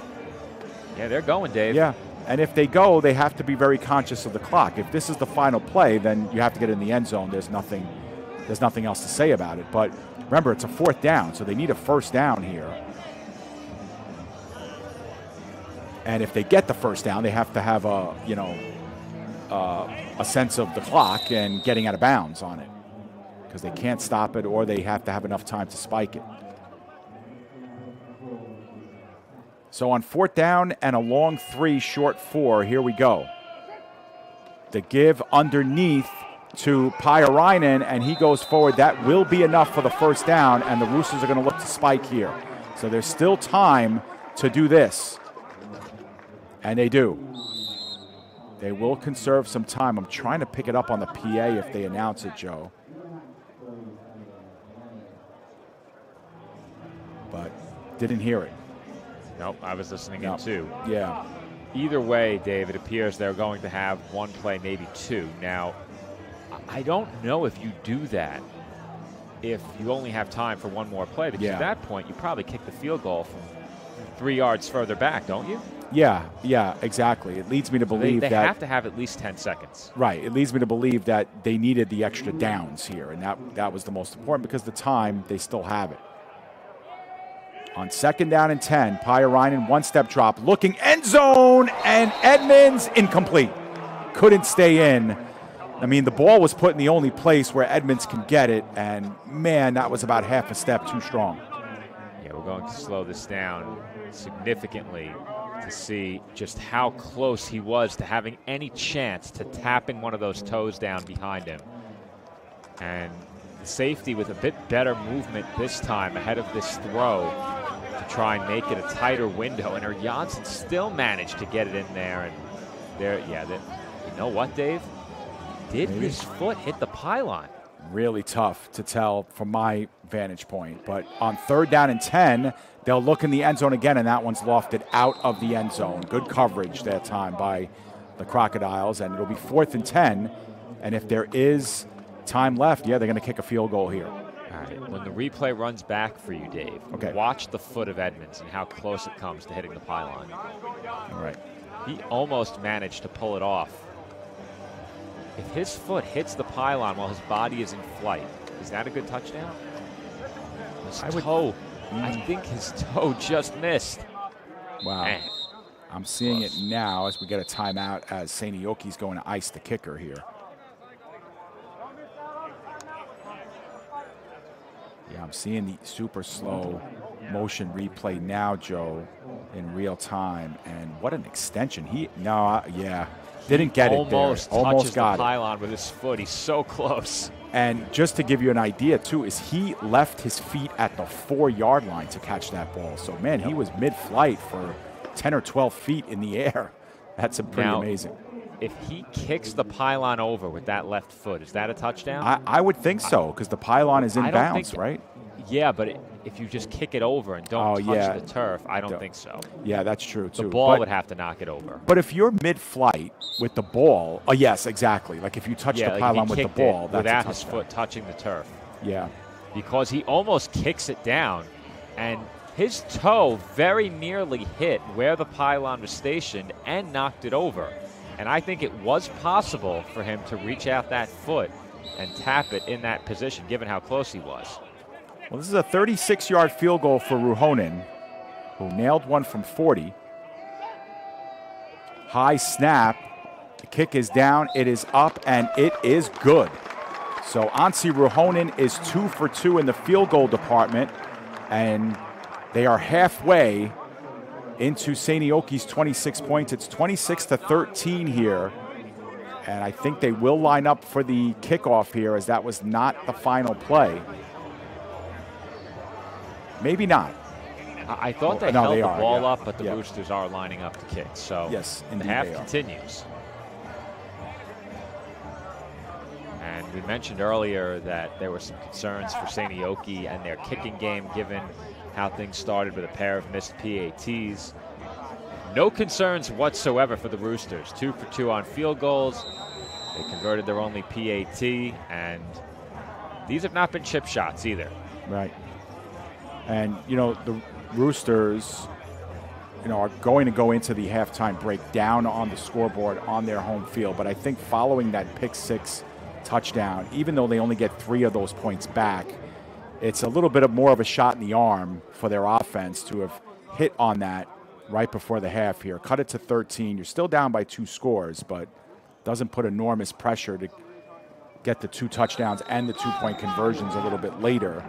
Yeah, they're going, Dave. Yeah, and if they go, they have to be very conscious of the clock. If this is the final play, then you have to get in the end zone. There's nothing else to say about it. But remember, it's a 4th down, so they need a 1st down here. And if they get the 1st down, they have to have a sense of the clock and getting out of bounds on it, because they can't stop it, or they have to have enough time to spike it. So on 4th down and a long 3, short 4, here we go. The give underneath to Pairainen, and he goes forward. That will be enough for the 1st down, and the Roosters are going to look to spike here. So there's still time to do this. And they do. They will conserve some time. I'm trying to pick it up on the PA if they announce it, Joe. But didn't hear it. Nope, I was listening in too. Yeah. Either way, Dave, it appears they're going to have one play, maybe two. Now, I don't know if you do that if you only have time for one more play, because at that point, you probably kick the field goal from 3 yards further back, don't you? Yeah, exactly. It leads me to believe they that... They have to have at least 10 seconds. Right. It leads me to believe that they needed the extra downs here, and that was the most important, because the time, they still have it. On 2nd down and 10, Pairainen, 1-step drop, looking end zone, and Edmonds incomplete. Couldn't stay in. I mean, the ball was put in the only place where Edmonds can get it, and man, that was about half a step too strong. Yeah, we're going to slow this down significantly to see just how close he was to having any chance to tapping one of those toes down behind him. And the safety with a bit better movement this time ahead of this throw to try and make it a tighter window. And Janssen still managed to get it in there. And there, yeah, you know what, Dave? Did his foot hit the pylon? Really tough to tell from my vantage point. But on 3rd down and 10, they'll look in the end zone again, and that one's lofted out of the end zone. Good coverage that time by the Crocodiles, and it'll be 4th and 10. And if there is time left, yeah, they're going to kick a field goal here. All right. When the replay runs back for you, Dave, watch the foot of Edmonds and how close it comes to hitting the pylon. All right. He almost managed to pull it off. If his foot hits the pylon while his body is in flight, is that a good touchdown? I think his toe just missed. Wow. Man. I'm seeing it now as we get a timeout as Seinäjoki's going to ice the kicker here. Yeah, I'm seeing the super slow motion replay now, Joe, in real time. And what an extension. Didn't get it there. Almost Almost got the pylon with his foot. He's so close. And just to give you an idea, too, is he left his feet at the 4-yard line to catch that ball. So, man, he was mid-flight for 10 or 12 feet in the air. That's pretty amazing. If he kicks the pylon over with that left foot, is that a touchdown? I would think so, because the pylon is in bounds, right? Yeah, but if you just kick it over and don't touch the turf, I don't think so. Yeah, that's true, too. The ball would have to knock it over. But if you're mid-flight with the ball, yes, exactly. Like if you touch the pylon with the ball, that's without a his foot touching the turf. Yeah. Because he almost kicks it down, and his toe very nearly hit where the pylon was stationed and knocked it over. And I think it was possible for him to reach out that foot and tap it in that position, given how close he was. Well, this is a 36-yard field goal for Ruhonen, who nailed one from 40. High snap. The kick is down. It is up, and it is good. So Anssi Ruhonen is 2 for 2 in the field goal department, and they are halfway into Seinäjoki's 26 points. It's 26-13 here, and I think they will line up for the kickoff here, as that was not the final play. Maybe not. I thought they held the ball up, but the Roosters are lining up to kick. So yes, the half continues. And we mentioned earlier that there were some concerns for Seinäjoki and their kicking game, given how things started with a pair of missed PATs. No concerns whatsoever for the Roosters. 2 for 2 on field goals. They converted their only PAT, and these have not been chip shots either. Right. And, the Roosters, are going to go into the halftime break down on the scoreboard on their home field. But I think following that pick 6 touchdown, even though they only get 3 of those points back, it's a little bit more of a shot in the arm for their offense to have hit on that right before the half here. Cut it to 13. You're still down by 2 scores, but doesn't put enormous pressure to get the 2 touchdowns and the 2-point conversions a little bit later.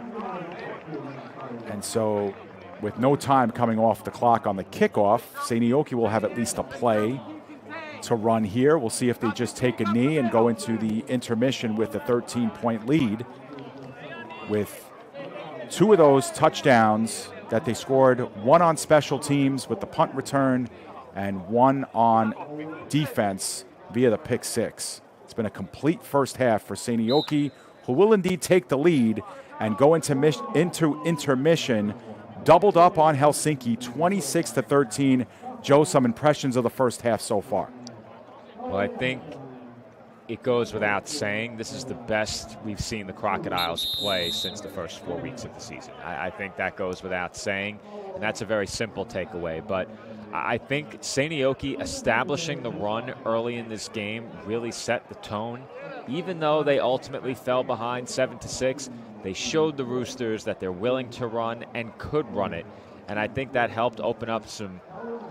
And so with no time coming off the clock on the kickoff, Seinäjoki will have at least a play to run here. We'll see if they just take a knee and go into the intermission with a 13-point lead, with 2 of those touchdowns that they scored, 1 on special teams with the punt return and 1 on defense via the pick 6. It's been a complete first half for Seinäjoki, who will indeed take the lead and go into intermission, doubled up on Helsinki, 26-13. Joe, some impressions of the first half so far? Well, I think it goes without saying this is the best we've seen the Crocodiles play since the first 4 weeks of the season. I think that goes without saying, and that's a very simple takeaway. But I think Seinäjoki establishing the run early in this game really set the tone. Even though they ultimately fell behind 7-6, they showed the Roosters that they're willing to run and could run it. And I think that helped open up some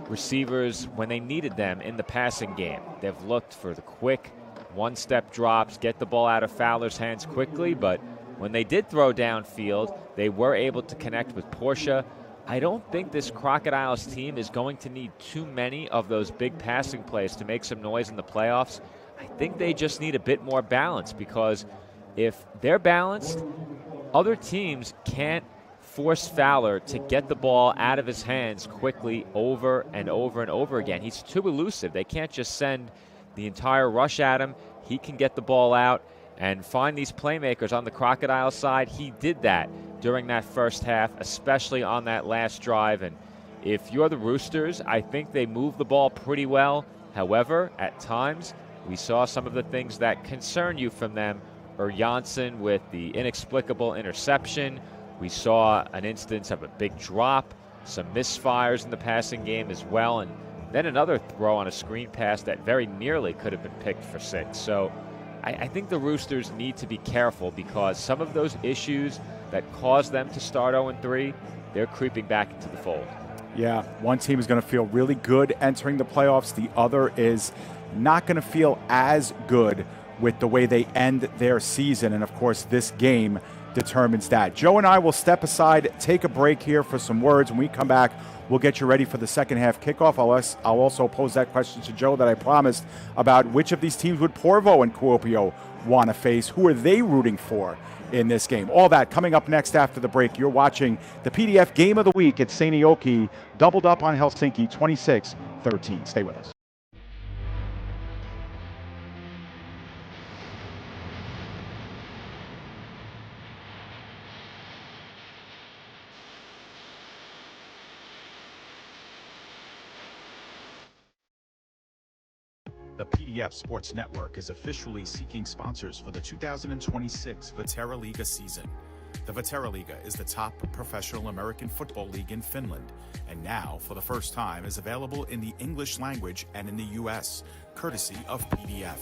receivers when they needed them in the passing game. They've looked for the quick, one-step drops, get the ball out of Fowler's hands quickly, but when they did throw downfield, they were able to connect with Portia. I don't think this Crocodiles team is going to need too many of those big passing plays to make some noise in the playoffs. I think they just need a bit more balance, because if they're balanced, other teams can't force Fowler to get the ball out of his hands quickly over and over and over again. He's too elusive. They can't just send the entire rush at him. He can get the ball out and find these playmakers on the Crocodile side. He did that during that first half, especially on that last drive. And if you're the Roosters, I think they move the ball pretty well. However, at times, we saw some of the things that concern you from them. Janssen with the inexplicable interception. We saw an instance of a big drop, some misfires in the passing game as well, and then another throw on a screen pass that very nearly could have been picked for 6. So I think the Roosters need to be careful, because some of those issues that caused them to start 0-3, they're creeping back into the fold. Yeah, one team is going to feel really good entering the playoffs. The other is not going to feel as good with the way they end their season. And, of course, this game determines that. Joe and I will step aside, take a break here for some words. When we come back, we'll get you ready for the second half kickoff. I'll also pose that question to Joe that I promised about which of these teams would Porvo and Kuopio want to face. Who are they rooting for in this game? All that coming up next after the break. You're watching the PDF Game of the Week at Seinäjoki, doubled up on Helsinki, 26-13. Stay with us. The PDF Sports Network is officially seeking sponsors for the 2026 Vaahteraliiga season. The Vaahteraliiga is the top professional American football league in Finland, and now, for the first time, is available in the English language and in the U.S., courtesy of PDF.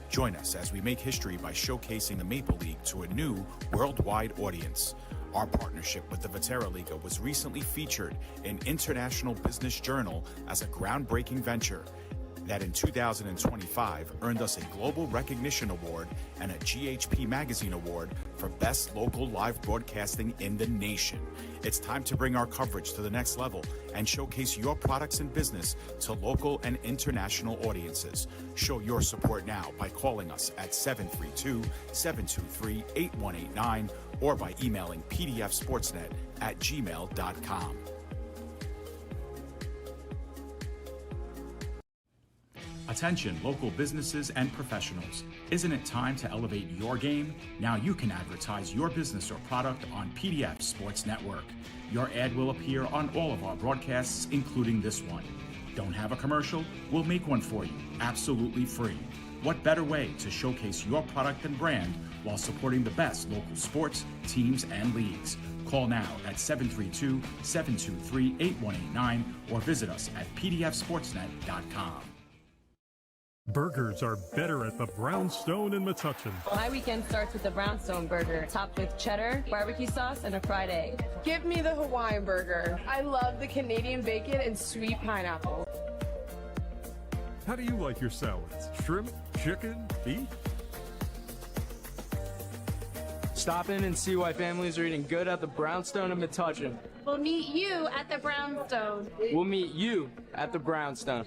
Join us as we make history by showcasing the Maple League to a new worldwide audience. Our partnership with the Vaahteraliiga was recently featured in International Business Journal as a groundbreaking venture that in 2025 earned us a Global Recognition Award and a GHP Magazine Award for Best Local Live Broadcasting in the nation. It's time to bring our coverage to the next level and showcase your products and business to local and international audiences. Show your support now by calling us at 732-723-8189 or by emailing pdfsportsnet@gmail.com. Attention local businesses and professionals. Isn't it time to elevate your game? Now you can advertise your business or product on PDF Sports Network. Your ad will appear on all of our broadcasts, including this one. Don't have a commercial? We'll make one for you, absolutely free. What better way to showcase your product and brand while supporting the best local sports, teams, and leagues? Call now at 732-723-8189 or visit us at pdfsportsnet.com. Burgers are better at the Brownstone in Metuchen. My weekend starts with the Brownstone burger, topped with cheddar, barbecue sauce, and a fried egg. Give me the Hawaiian burger. I love the Canadian bacon and sweet pineapple. How do you like your salads? Shrimp, chicken, beef? Stop in and see why families are eating good at the Brownstone in Metuchen. We'll meet you at the Brownstone. We'll meet you at the Brownstone.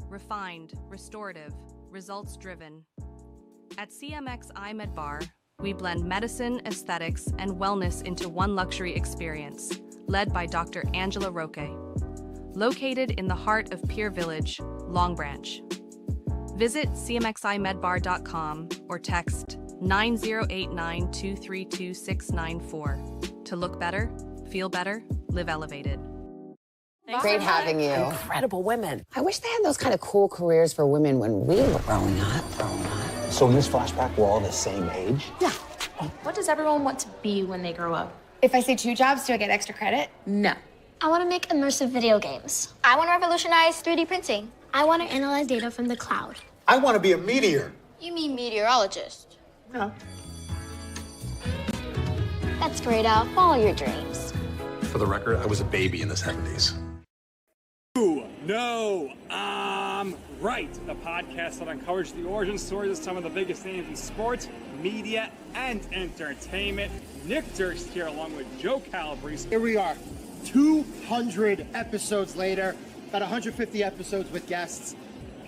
Refined, restorative, results-driven. At CMX iMed Bar, we blend medicine, aesthetics, and wellness into one luxury experience, led by Dr. Angela Roque. Located in the heart of Pier Village, Long Branch. Visit cmximedbar.com or text 9089232694 to look better, feel better, live elevated. Great having you. Incredible women. I wish they had those kind of cool careers for women when we were growing up. So in this flashback, we're all the same age? Yeah. What does everyone want to be when they grow up? If I say 2 jobs, do I get extra credit? No. I want to make immersive video games. I want to revolutionize 3D printing. I want to analyze data from the cloud. I want to be a meteor. You mean meteorologist? No. That's great, Al. Follow your dreams. For the record, I was a baby in the 70s. No, I'm right. The podcast that uncovers the origin stories of some of the biggest names in sports, media, and entertainment. Nick Durst here along with Joe Calabrese. Here we are, 200 episodes later, about 150 episodes with guests,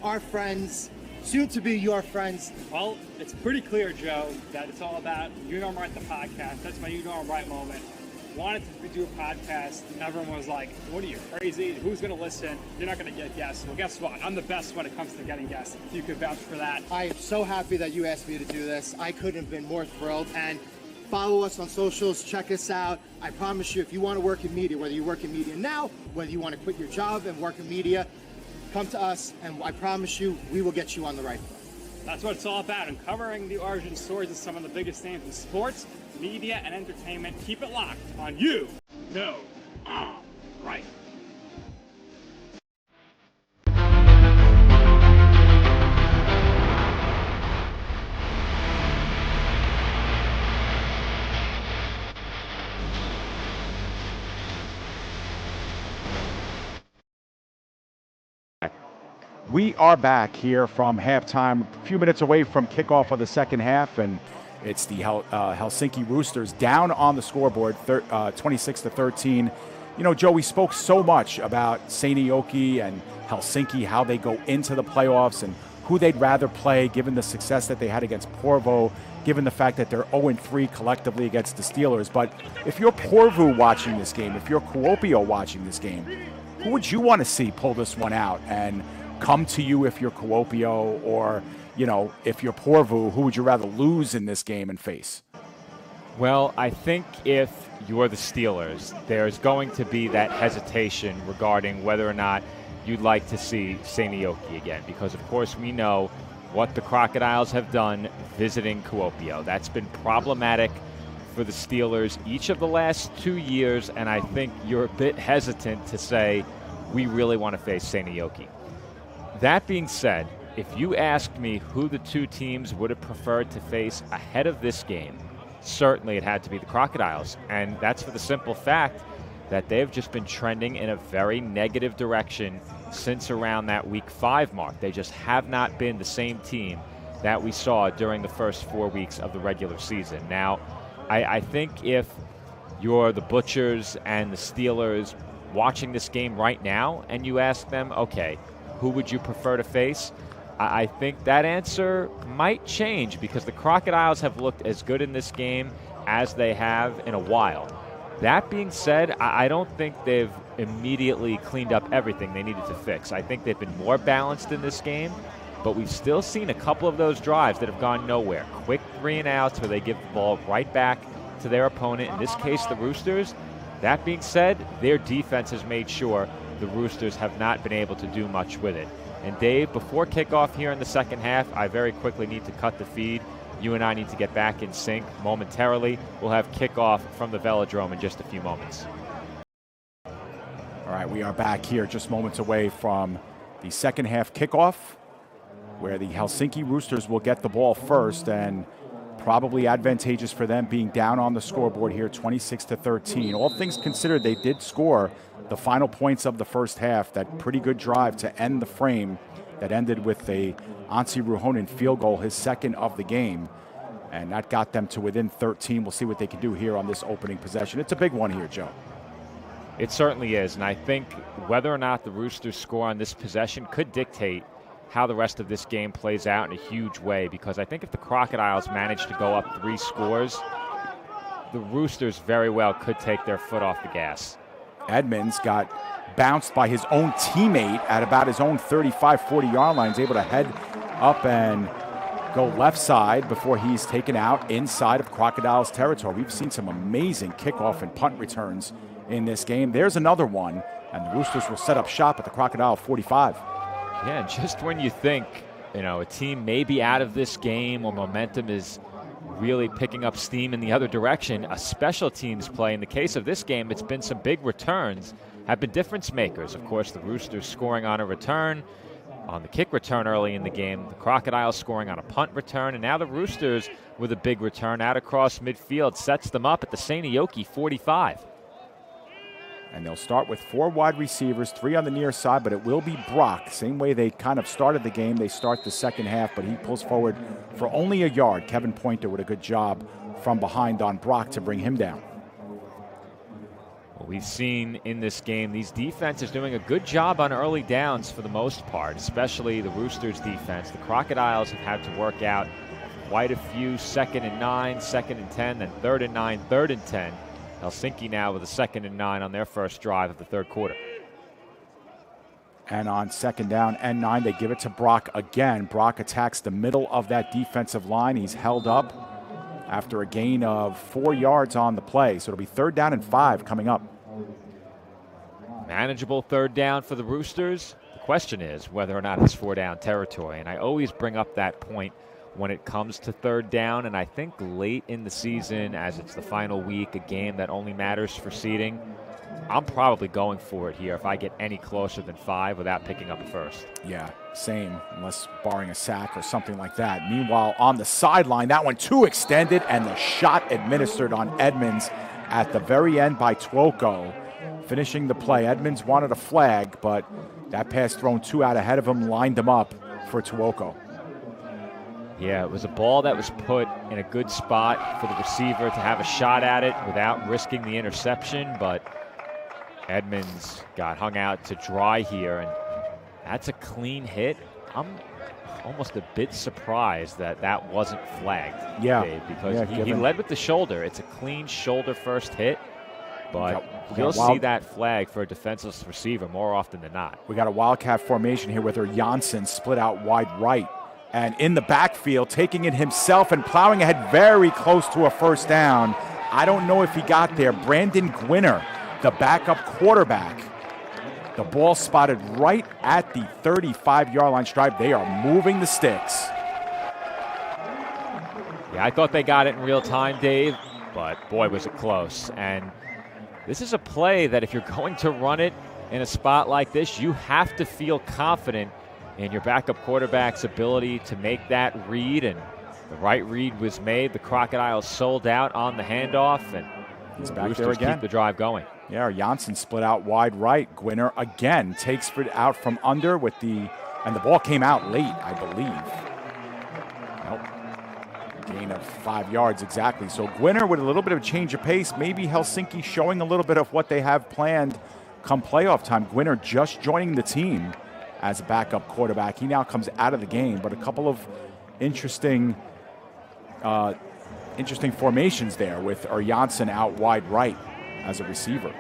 our friends, soon to be your friends. Well, it's pretty clear, Joe, that it's all about You Know I'm Right, the podcast. That's my You Know I'm Right moment. Wanted to do a podcast, and everyone was like, what are you, crazy? Who's going to listen? You're not going to get guests. Well, guess what? I'm the best when it comes to getting guests. You could vouch for that. I am so happy that you asked me to do this. I couldn't have been more thrilled. And follow us on socials. Check us out. I promise you, if you want to work in media, whether you work in media now, whether you want to quit your job and work in media, come to us, and I promise you, we will get you on the right foot. That's what it's all about, uncovering the origin stories of some of the biggest names in sports, media, and entertainment. Keep it locked on You Know I'm Right. We are back here from halftime, a few minutes away from kickoff of the second half, and it's the Helsinki Roosters down on the scoreboard, 26-13. You know, Joe, we spoke so much about Seinäjoki and Helsinki, how they go into the playoffs and who they'd rather play, given the success that they had against Porvoo, given the fact that they're 0-3 collectively against the Steelers. But if you're Porvoo watching this game, if you're Kuopio watching this game, who would you want to see pull this one out and come to you if you're Kuopio, or, you know, if you're Porvoo, who would you rather lose in this game and face? Well, I think if you're the Steelers, there's going to be that hesitation regarding whether or not you'd like to see Seinäjoki again, because of course we know what the Crocodiles have done visiting Kuopio. That's been problematic for the Steelers each of the last 2 years, and I think you're a bit hesitant to say we really want to face Seinäjoki. That being said, if you asked me who the two teams would have preferred to face ahead of this game, certainly it had to be the Crocodiles. And that's for the simple fact that they've just been trending in a very negative direction since around that week 5 mark. They just have not been the same team that we saw during the first 4 weeks of the regular season. Now, I think if you're the Butchers and the Steelers watching this game right now and you ask them, okay, who would you prefer to face? I think that answer might change, because the Crocodiles have looked as good in this game as they have in a while. That being said, I don't think they've immediately cleaned up everything they needed to fix. I think they've been more balanced in this game, but we've still seen a couple of those drives that have gone nowhere. Quick 3-and-outs where they give the ball right back to their opponent, in this case the Roosters. That being said, their defense has made sure the Roosters have not been able to do much with it. And Dave, before kickoff here in the second half, I very quickly need to cut the feed. You and I need to get back in sync momentarily. We'll have kickoff from the Velodrome in just a few moments. All right, we are back here just moments away from the second half kickoff, where the Helsinki Roosters will get the ball first, and probably advantageous for them being down on the scoreboard here, 26-13. All things considered, they did score the final points of the first half, that pretty good drive to end the frame that ended with a Anssi Ruhonen field goal, his second of the game. And that got them to within 13. We'll see what they can do here on this opening possession. It's a big one here, Joe. It certainly is, and I think whether or not the Roosters score on this possession could dictate how the rest of this game plays out in a huge way, because I think if the Crocodiles manage to go up 3 scores, the Roosters very well could take their foot off the gas. Edmonds got bounced by his own teammate at about his own 35-40 yard line. He's able to head up and go left side before he's taken out inside of Crocodiles territory. We've seen some amazing kickoff and punt returns in this game. There's another one And the Roosters will set up shop at the Crocodile 45. Yeah, and just when you think, a team may be out of this game or momentum is really picking up steam in the other direction, a special teams play. In the case of this game, it's been some big returns, have been difference makers. Of course, the Roosters scoring on a return, on the kick return early in the game, the Crocodiles scoring on a punt return, and now the Roosters with a big return out across midfield sets them up at the Seinäjoki 45. And they'll start with 4 wide receivers, 3 on the near side, but it will be Brock. Same way they kind of started the game. They start the second half, but he pulls forward for only a yard. Kevin Pointer with a good job from behind on Brock to bring him down. Well, we've seen in this game these defenses doing a good job on early downs for the most part, especially the Roosters defense. The Crocodiles have had to work out quite a few 2nd and 9, 2nd and 10, then 3rd and 9, 3rd and 10. Helsinki now with a 2nd and 9 on their first drive of the third quarter. And on 2nd down and 9, they give it to Brock again. Brock attacks the middle of that defensive line. He's held up after a gain of 4 yards on the play. So it'll be 3rd down and 5 coming up. Manageable 3rd down for the Roosters. The question is whether or not it's 4-down territory. And I always bring up that point when it comes to 3rd down, and I think late in the season, as it's the final week, a game that only matters for seeding, I'm probably going for it here if I get any closer than 5 without picking up a first. Yeah, same, unless barring a sack or something like that. Meanwhile, on the sideline, that one too extended, and the shot administered on Edmonds at the very end by Twoko, finishing the play. Edmonds wanted a flag, but that pass thrown too out ahead of him lined him up for Twoko. Yeah, it was a ball that was put in a good spot for the receiver to have a shot at it without risking the interception, but Edmonds got hung out to dry here, and that's a clean hit. I'm almost a bit surprised that that wasn't flagged, Dave, because he led with the shoulder. It's a clean shoulder first hit, but you'll see that flag for a defenseless receiver more often than not. We got a wildcat formation here with Janssen split out wide right. And in the backfield, taking it himself and plowing ahead very close to a 1st down. I don't know if he got there. Brandon Gwinner, the backup quarterback. The ball spotted right at the 35-yard line stripe. They are moving the sticks. Yeah, I thought they got it in real time, Dave, but boy, was it close. And this is a play that if you're going to run it in a spot like this, you have to feel confident in your backup quarterback's ability to make that read, and the right read was made. The Crocodiles sold out on the handoff, and he's back Roosters there again. Keep the drive going. Yeah, Janssen split out wide right. Gwinner again takes it out from under and the ball came out late, I believe. Nope. Gain of 5 yards exactly. So Gwinner with a little bit of a change of pace. Maybe Helsinki showing a little bit of what they have planned come playoff time. Gwinner just joining the team as a backup quarterback. He now comes out of the game, but a couple of interesting formations there with Janssen out wide right as a receiver.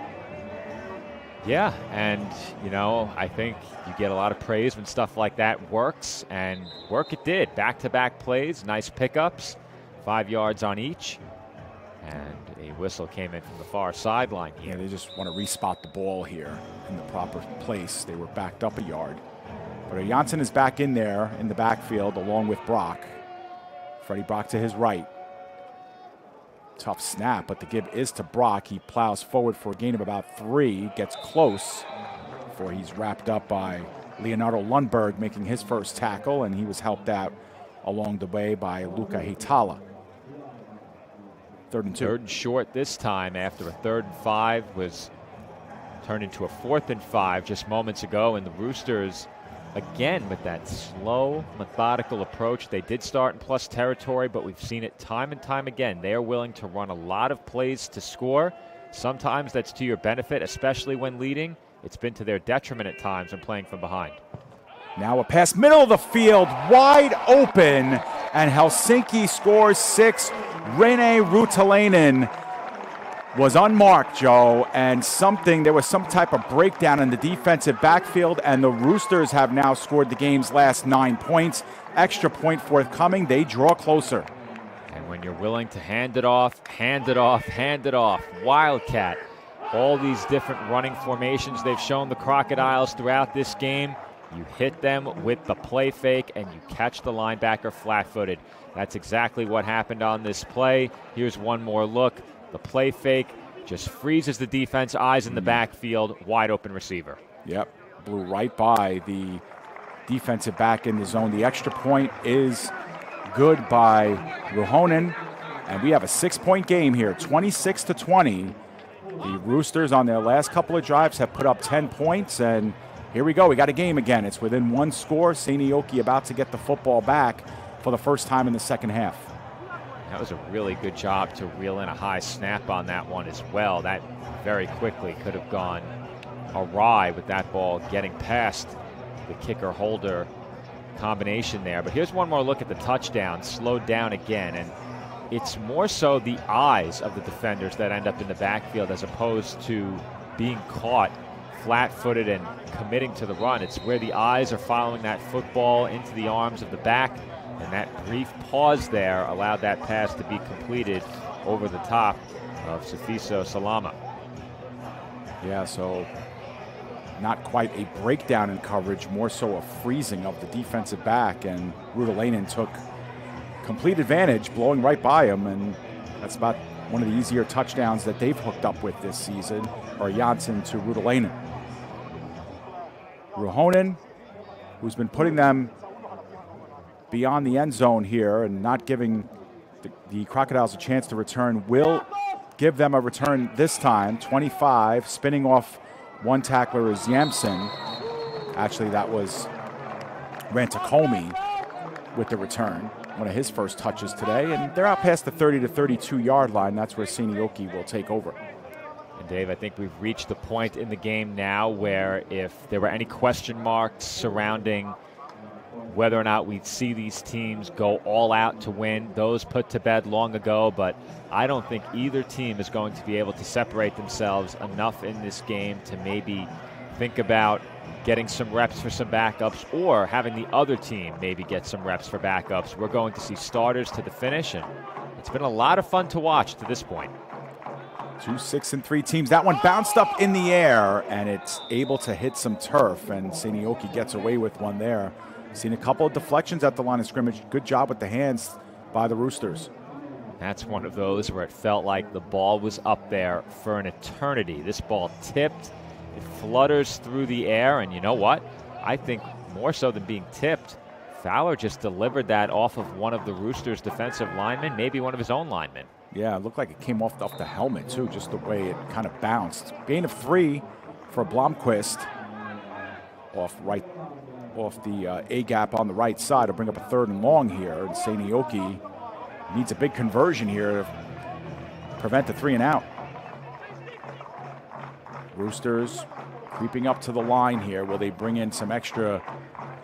Yeah, and, I think you get a lot of praise when stuff like that works, and work it did. Back-to-back plays, nice pickups, 5 yards on each, and a whistle came in from the far sideline here. Yeah, they just want to respot the ball here in the proper place. They were backed up a yard. But Janssen is back in there in the backfield along with Brock. Freddie Brock to his right. Tough snap, but the give is to Brock. He plows forward for a gain of about 3, gets close before he's wrapped up by Leonardo Lundberg making his first tackle, and he was helped out along the way by Luka Heitala. 3rd and 2. 3rd and short this time after a 3rd and 5 was turned into a 4th and 5 just moments ago, and the Roosters again with that slow, methodical approach. They did start in plus territory, but we've seen it time and time again. They are willing to run a lot of plays to score. Sometimes that's to your benefit, especially when leading. It's been to their detriment at times when playing from behind. Now a pass middle of the field, wide open, and Helsinki scores 6. Rene Ruutalainen was unmarked, Joe, and there was some type of breakdown in the defensive backfield, and the Roosters have now scored the game's last 9 points. Extra point forthcoming. They draw closer. And when you're willing to hand it off, Wildcat all these different running formations they've shown the Crocodiles throughout this game. You hit them with the play fake and you catch the linebacker flat-footed. That's exactly what happened on this play. Here's one more look. The play fake just freezes the defense, eyes in the backfield, wide open receiver. Yep, blew right by the defensive back in the zone. The extra point is good by Ruhonen, and we have a 6-point game here, 26-20. The Roosters on their last couple of drives have put up 10 points, and here we go. We got a game again. It's within one score. Seinäjoki about to get the football back for the first time in the second half. That was a really good job to reel in a high snap on that one as well. That very quickly could have gone awry with that ball getting past the kicker-holder combination there. But here's one more look at the touchdown, slowed down again. And it's more so the eyes of the defenders that end up in the backfield as opposed to being caught flat-footed and committing to the run. It's where the eyes are following that football into the arms of the back, and that brief pause there allowed that pass to be completed over the top of Sifiso Salama. Yeah, so not quite a breakdown in coverage, more so a freezing of the defensive back, and Ruotolainen took complete advantage, blowing right by him, and that's about one of the easier touchdowns that they've hooked up with this season, or Janssen to Ruotolainen. Ruhonen, who's been putting them beyond the end zone here and not giving the Crocodiles a chance to return, will give them a return this time. 25, spinning off one tackler is Janssen. Actually, that was Rantakomi with the return, one of his first touches today, and they're out past the 30 to 32 yard line. That's where Seinäjoki will take over. And Dave, I think we've reached the point in the game now where if there were any question marks surrounding whether or not we'd see these teams go all out to win, those put to bed long ago, but I don't think either team is going to be able to separate themselves enough in this game to maybe think about getting some reps for some backups or having the other team maybe get some reps for backups. We're going to see starters to the finish, and it's been a lot of fun to watch to this point. 2 6-3 teams. That one bounced up in the air, and it's able to hit some turf, and Seinäjoki gets away with one there. Seen a couple of deflections at the line of scrimmage. Good job with the hands by the Roosters. That's one of those where it felt like the ball was up there for an eternity. This ball tipped, it flutters through the air, and you know what? I think more so than being tipped, Fowler just delivered that off of one of the Roosters' defensive linemen, maybe one of his own linemen. Yeah, it looked like it came off the helmet, too, just the way it kind of bounced. Gain of 3 for Blomqvist off the A-gap on the right side to bring up a 3rd and long here. And Seinäjoki needs a big conversion here to prevent the 3 and out. Roosters creeping up to the line here. Will they bring in some extra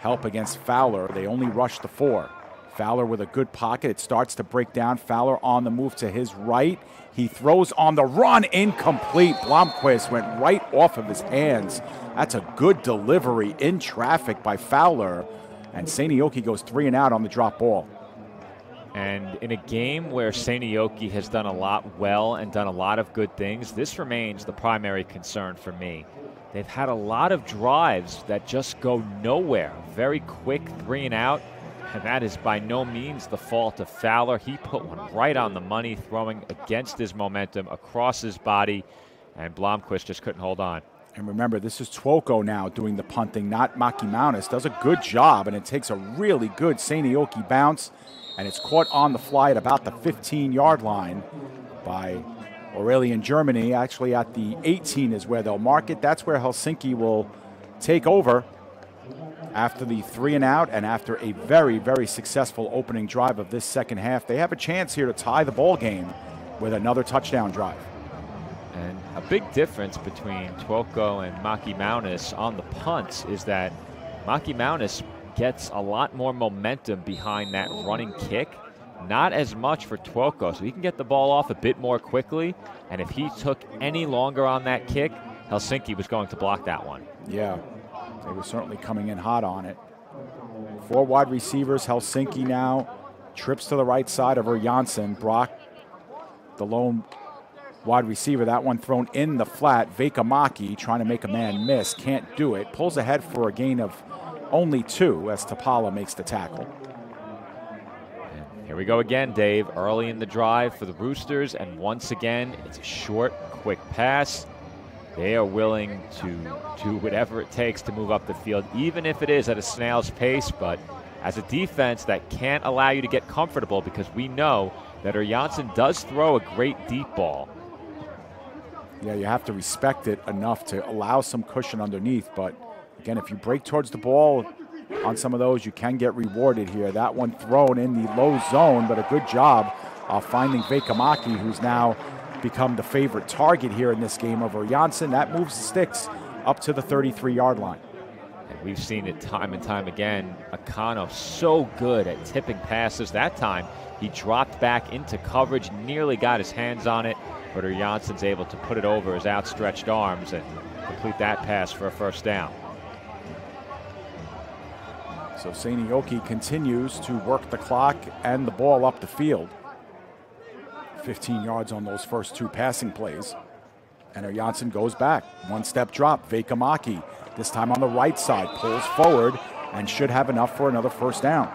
help against Fowler? They only rush the 4. Fowler with a good pocket. It starts to break down. Fowler on the move to his right. He throws on the run, incomplete. Blomqvist went right off of his hands. That's a good delivery in traffic by Fowler. And Seinäjoki goes 3 and out on the drop ball. And in a game where Seinäjoki has done a lot well and done a lot of good things, this remains the primary concern for me. They've had a lot of drives that just go nowhere. Very quick 3 and out. And that is by no means the fault of Fowler. He put one right on the money, throwing against his momentum across his body, and Blomqvist just couldn't hold on. And remember, this is Twoko now doing the punting, not Maki Maunis. Does a good job, and it takes a really good Seinäjoki bounce, and it's caught on the fly at about the 15-yard line by Aurelian Germany. Actually, at the 18 is where they'll mark it. That's where Helsinki will take over after the 3 and out, and after a very, very successful opening drive of this second half. They have a chance here to tie the ball game with another touchdown drive. And a big difference between Twoko and Maki Maunis on the punts is that Maki Maunis gets a lot more momentum behind that running kick. Not as much for Twoko, so he can get the ball off a bit more quickly, and if he took any longer on that kick, Helsinki was going to block that one. Yeah. They were certainly coming in hot on it. 4 wide receivers. Helsinki now trips to the right side of Janssen. Brock, the lone wide receiver. That one thrown in the flat. Vekamaki trying to make a man miss. Can't do it. Pulls ahead for a gain of only 2 as Tapala makes the tackle. Here we go again, Dave. Early in the drive for the Roosters, and once again, it's a short, quick pass. They are willing to do whatever it takes to move up the field, even if it is at a snail's pace. But as a defense, that can't allow you to get comfortable, because we know that Janssen does throw a great deep ball. Yeah, you have to respect it enough to allow some cushion underneath. But again, if you break towards the ball on some of those, you can get rewarded here. That one thrown in the low zone, but a good job of finding Vekamaki, who's now become the favorite target here in this game over Janssen. That moves the sticks up to the 33-yard line. And we've seen it time and time again. Akano so good at tipping passes. That time he dropped back into coverage, nearly got his hands on it, but Jansen's able to put it over his outstretched arms and complete that pass for a first down. So Seinäjoki continues to work the clock and the ball up the field. 15 yards on those first 2 passing plays. And Janssen goes back. One-step drop. Vekamaki, this time on the right side, pulls forward and should have enough for another first down.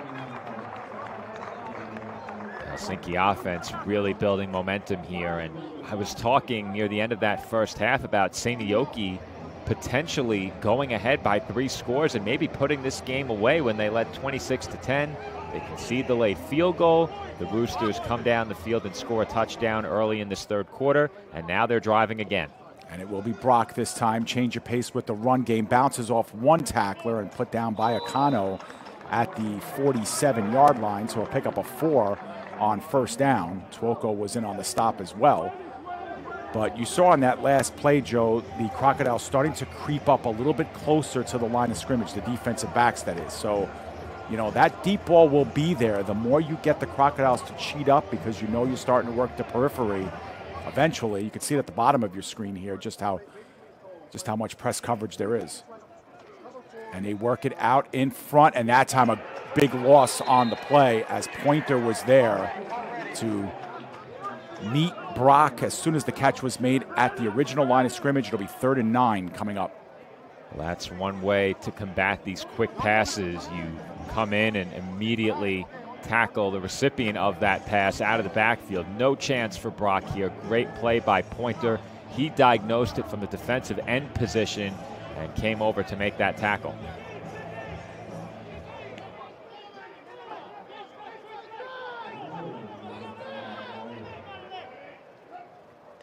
Helsinki offense really building momentum here. And I was talking near the end of that first half about Seinäjoki potentially going ahead by 3 scores and maybe putting this game away when they led 26-10. They concede the late field goal. The Roosters come down the field and score a touchdown early in this third quarter, and now they're driving again. And it will be Brock this time. Change of pace with the run game. Bounces off one tackler and put down by Akano at the 47-yard line. So he'll pick up a 4 on first down. Tuoko was in on the stop as well. But you saw on that last play, Joe, the Crocodiles starting to creep up a little bit closer to the line of scrimmage, the defensive backs, that is. So, you know, that deep ball will be there. The more you get the Crocodiles to cheat up, because you know you're starting to work the periphery, eventually, you can see it at the bottom of your screen here, just how much press coverage there is. And they work it out in front, and that time a big loss on the play as Pointer was there to meet Brock as soon as the catch was made at the original line of scrimmage. It'll be 3rd and 9 coming up. Well, that's one way to combat these quick passes. You come in and immediately tackle the recipient of that pass out of the backfield. No chance for Brock here. Great play by Pointer. He diagnosed it from the defensive end position and came over to make that tackle.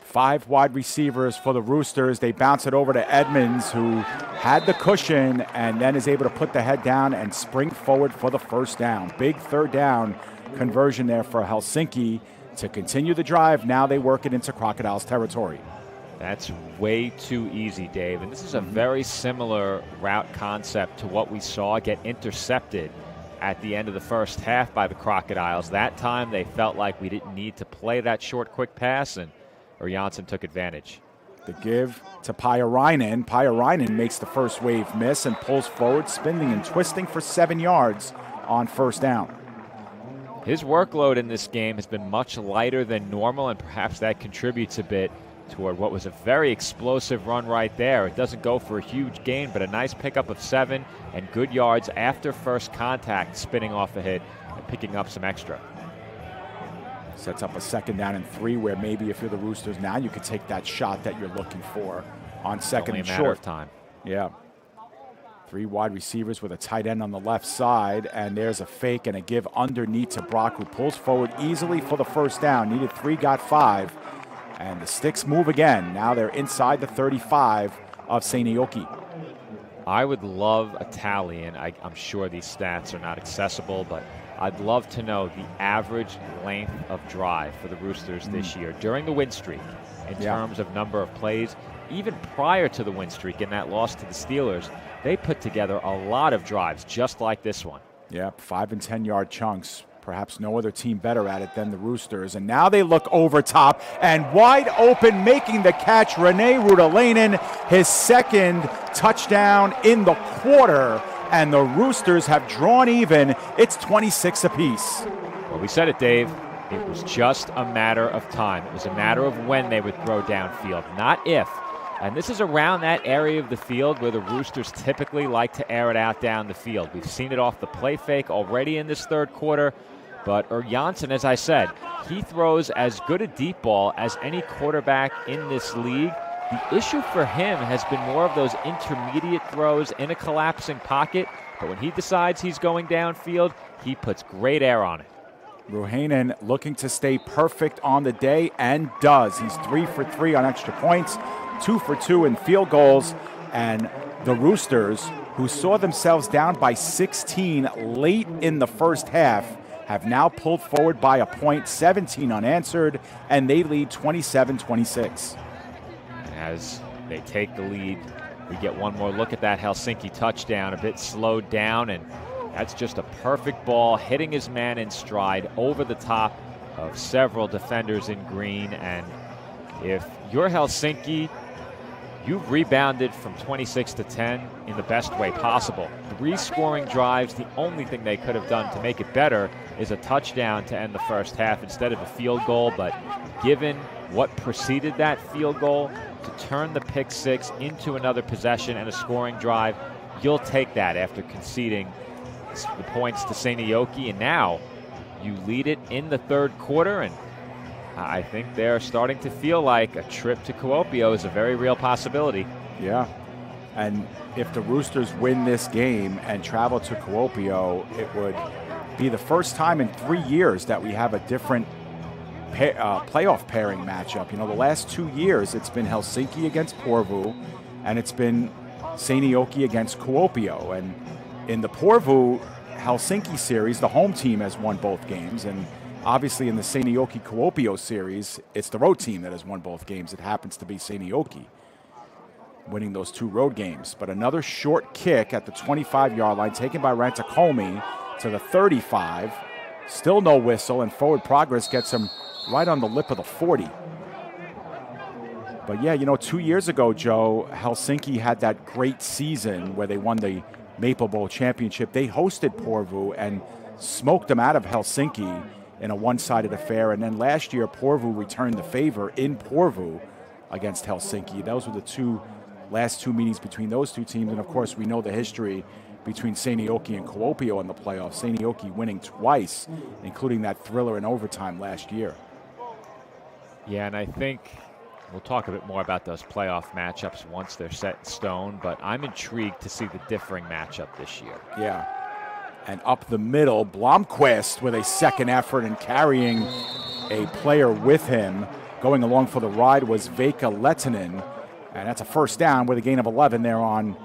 Five wide receivers for the Roosters. They bounce it over to Edmonds, who had the cushion and then is able to put the head down and spring forward for the first down. Big 3rd down conversion there for Helsinki to continue the drive. Now they work it into Crocodiles territory. That's way too easy, Dave. And this is a very similar route concept to what we saw get intercepted at the end of the first half by the Crocodiles. That time they felt like we didn't need to play that short, quick pass, and Janssen took advantage. The give to Pyöräinen. Pyöräinen makes the first wave miss and pulls forward, spinning and twisting for 7 yards on first down. His workload in this game has been much lighter than normal, and perhaps that contributes a bit toward what was a very explosive run right there. It doesn't go for a huge gain, but a nice pickup of 7 and good yards after first contact, spinning off a hit and picking up some extra. Sets up a 2nd down and 3, where maybe if you're the Roosters now, you could take that shot that you're looking for on 2nd and short. Only a matter of time. Yeah. 3 wide receivers with a tight end on the left side, and there's a fake and a give underneath to Brock, who pulls forward easily for the first down. Needed 3, got 5, and the sticks move again. Now they're inside the 35 of Seinäjoki. I would love a tally, and I'm sure these stats are not accessible, but I'd love to know the average length of drive for the Roosters this year during the win streak in terms of number of plays. Even prior to the win streak in that loss to the Steelers, they put together a lot of drives just like this one. Yeah, 5 and 10-yard chunks. Perhaps no other team better at it than the Roosters. And now they look over top and wide open, making the catch, Rene Rudalainen, his 2nd touchdown in the quarter. And the Roosters have drawn even. It's 26 apiece. Well, we said it, Dave. It was just a matter of time. It was a matter of when they would throw downfield, not if. And this is around that area of the field where the Roosters typically like to air it out down the field. We've seen it off the play fake already in this third quarter. But Janssen, as I said, he throws as good a deep ball as any quarterback in this league. The issue for him has been more of those intermediate throws in a collapsing pocket. But when he decides he's going downfield, he puts great air on it. Ruhanen looking to stay perfect on the day, and does. He's 3 for 3 on extra points, 2 for 2 in field goals. And the Roosters, who saw themselves down by 16 late in the first half, have now pulled forward by a point, 17 unanswered, and they lead 27-26. As they take the lead, we get one more look at that Helsinki touchdown, a bit slowed down, and that's just a perfect ball, hitting his man in stride over the top of several defenders in green. And if you're Helsinki, you've rebounded from 26-10 in the best way possible. 3 scoring drives. The only thing they could have done to make it better is a touchdown to end the first half instead of a field goal. But given what preceded that field goal, to turn the pick six into another possession and a scoring drive, you'll take that after conceding the points to Seinäjoki. And now you lead it in the third quarter, and I think they're starting to feel like a trip to Kuopio is a very real possibility. Yeah, and if the Roosters win this game and travel to Kuopio, it would be the first time in 3 years that we have a different playoff pairing matchup. You know, the last 2 years it's been Helsinki against Porvoo, and it's been Seinäjoki against Kuopio. And in the Porvoo-Helsinki series, the home team has won both games, and obviously in the Seinäjoki-Kuopio series, it's the road team that has won both games. It happens to be Seinäjoki winning those 2 road games. But another short kick at the 25-yard line taken by Rantakomi to the 35. Still no whistle, and forward progress gets him right on the lip of the 40. But yeah, you know, 2 years ago, Joe, Helsinki had that great season where they won the Maple Bowl championship. They hosted Porvoo and smoked them out of Helsinki in a one-sided affair. And then last year, Porvoo returned the favor in Porvoo against Helsinki. Those were the last two meetings between those two teams. And of course, we know the history between Seinäjoki and Kuopio in the playoffs. Seinäjoki winning twice, including that thriller in overtime last year. Yeah, and I think we'll talk a bit more about those playoff matchups once they're set in stone, but I'm intrigued to see the differing matchup this year. Yeah. And up the middle, Blomqvist with a second effort and carrying a player with him. Going along for the ride was Veikka Lehtinen, and that's a first down with a gain of 11 there on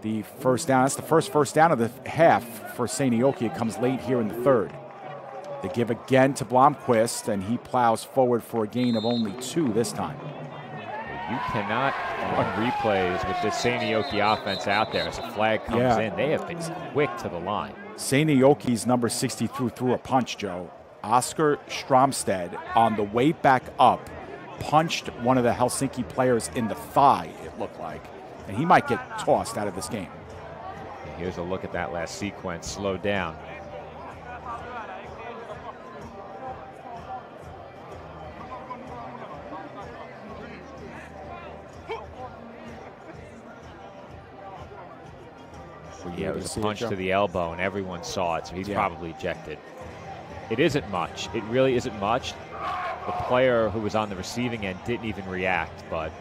the first down. That's the first down of the half for Seinäjoki. It comes late here in the third. They give again to Blomqvist, and he plows forward for a gain of only 2 this time. You cannot run replays with this Seinäjoki offense out there as a flag comes in. They have been quick to the line. Seinäjoki's number 63 threw a punch, Joe. Oscar Stromstead, on the way back up, punched one of the Helsinki players in the thigh, it looked like. And he might get tossed out of this game. Here's a look at that last sequence, slowed down. Yeah, it was a punch to the elbow, and everyone saw it, so he's probably ejected. It isn't much. It really isn't much. The player who was on the receiving end didn't even react, but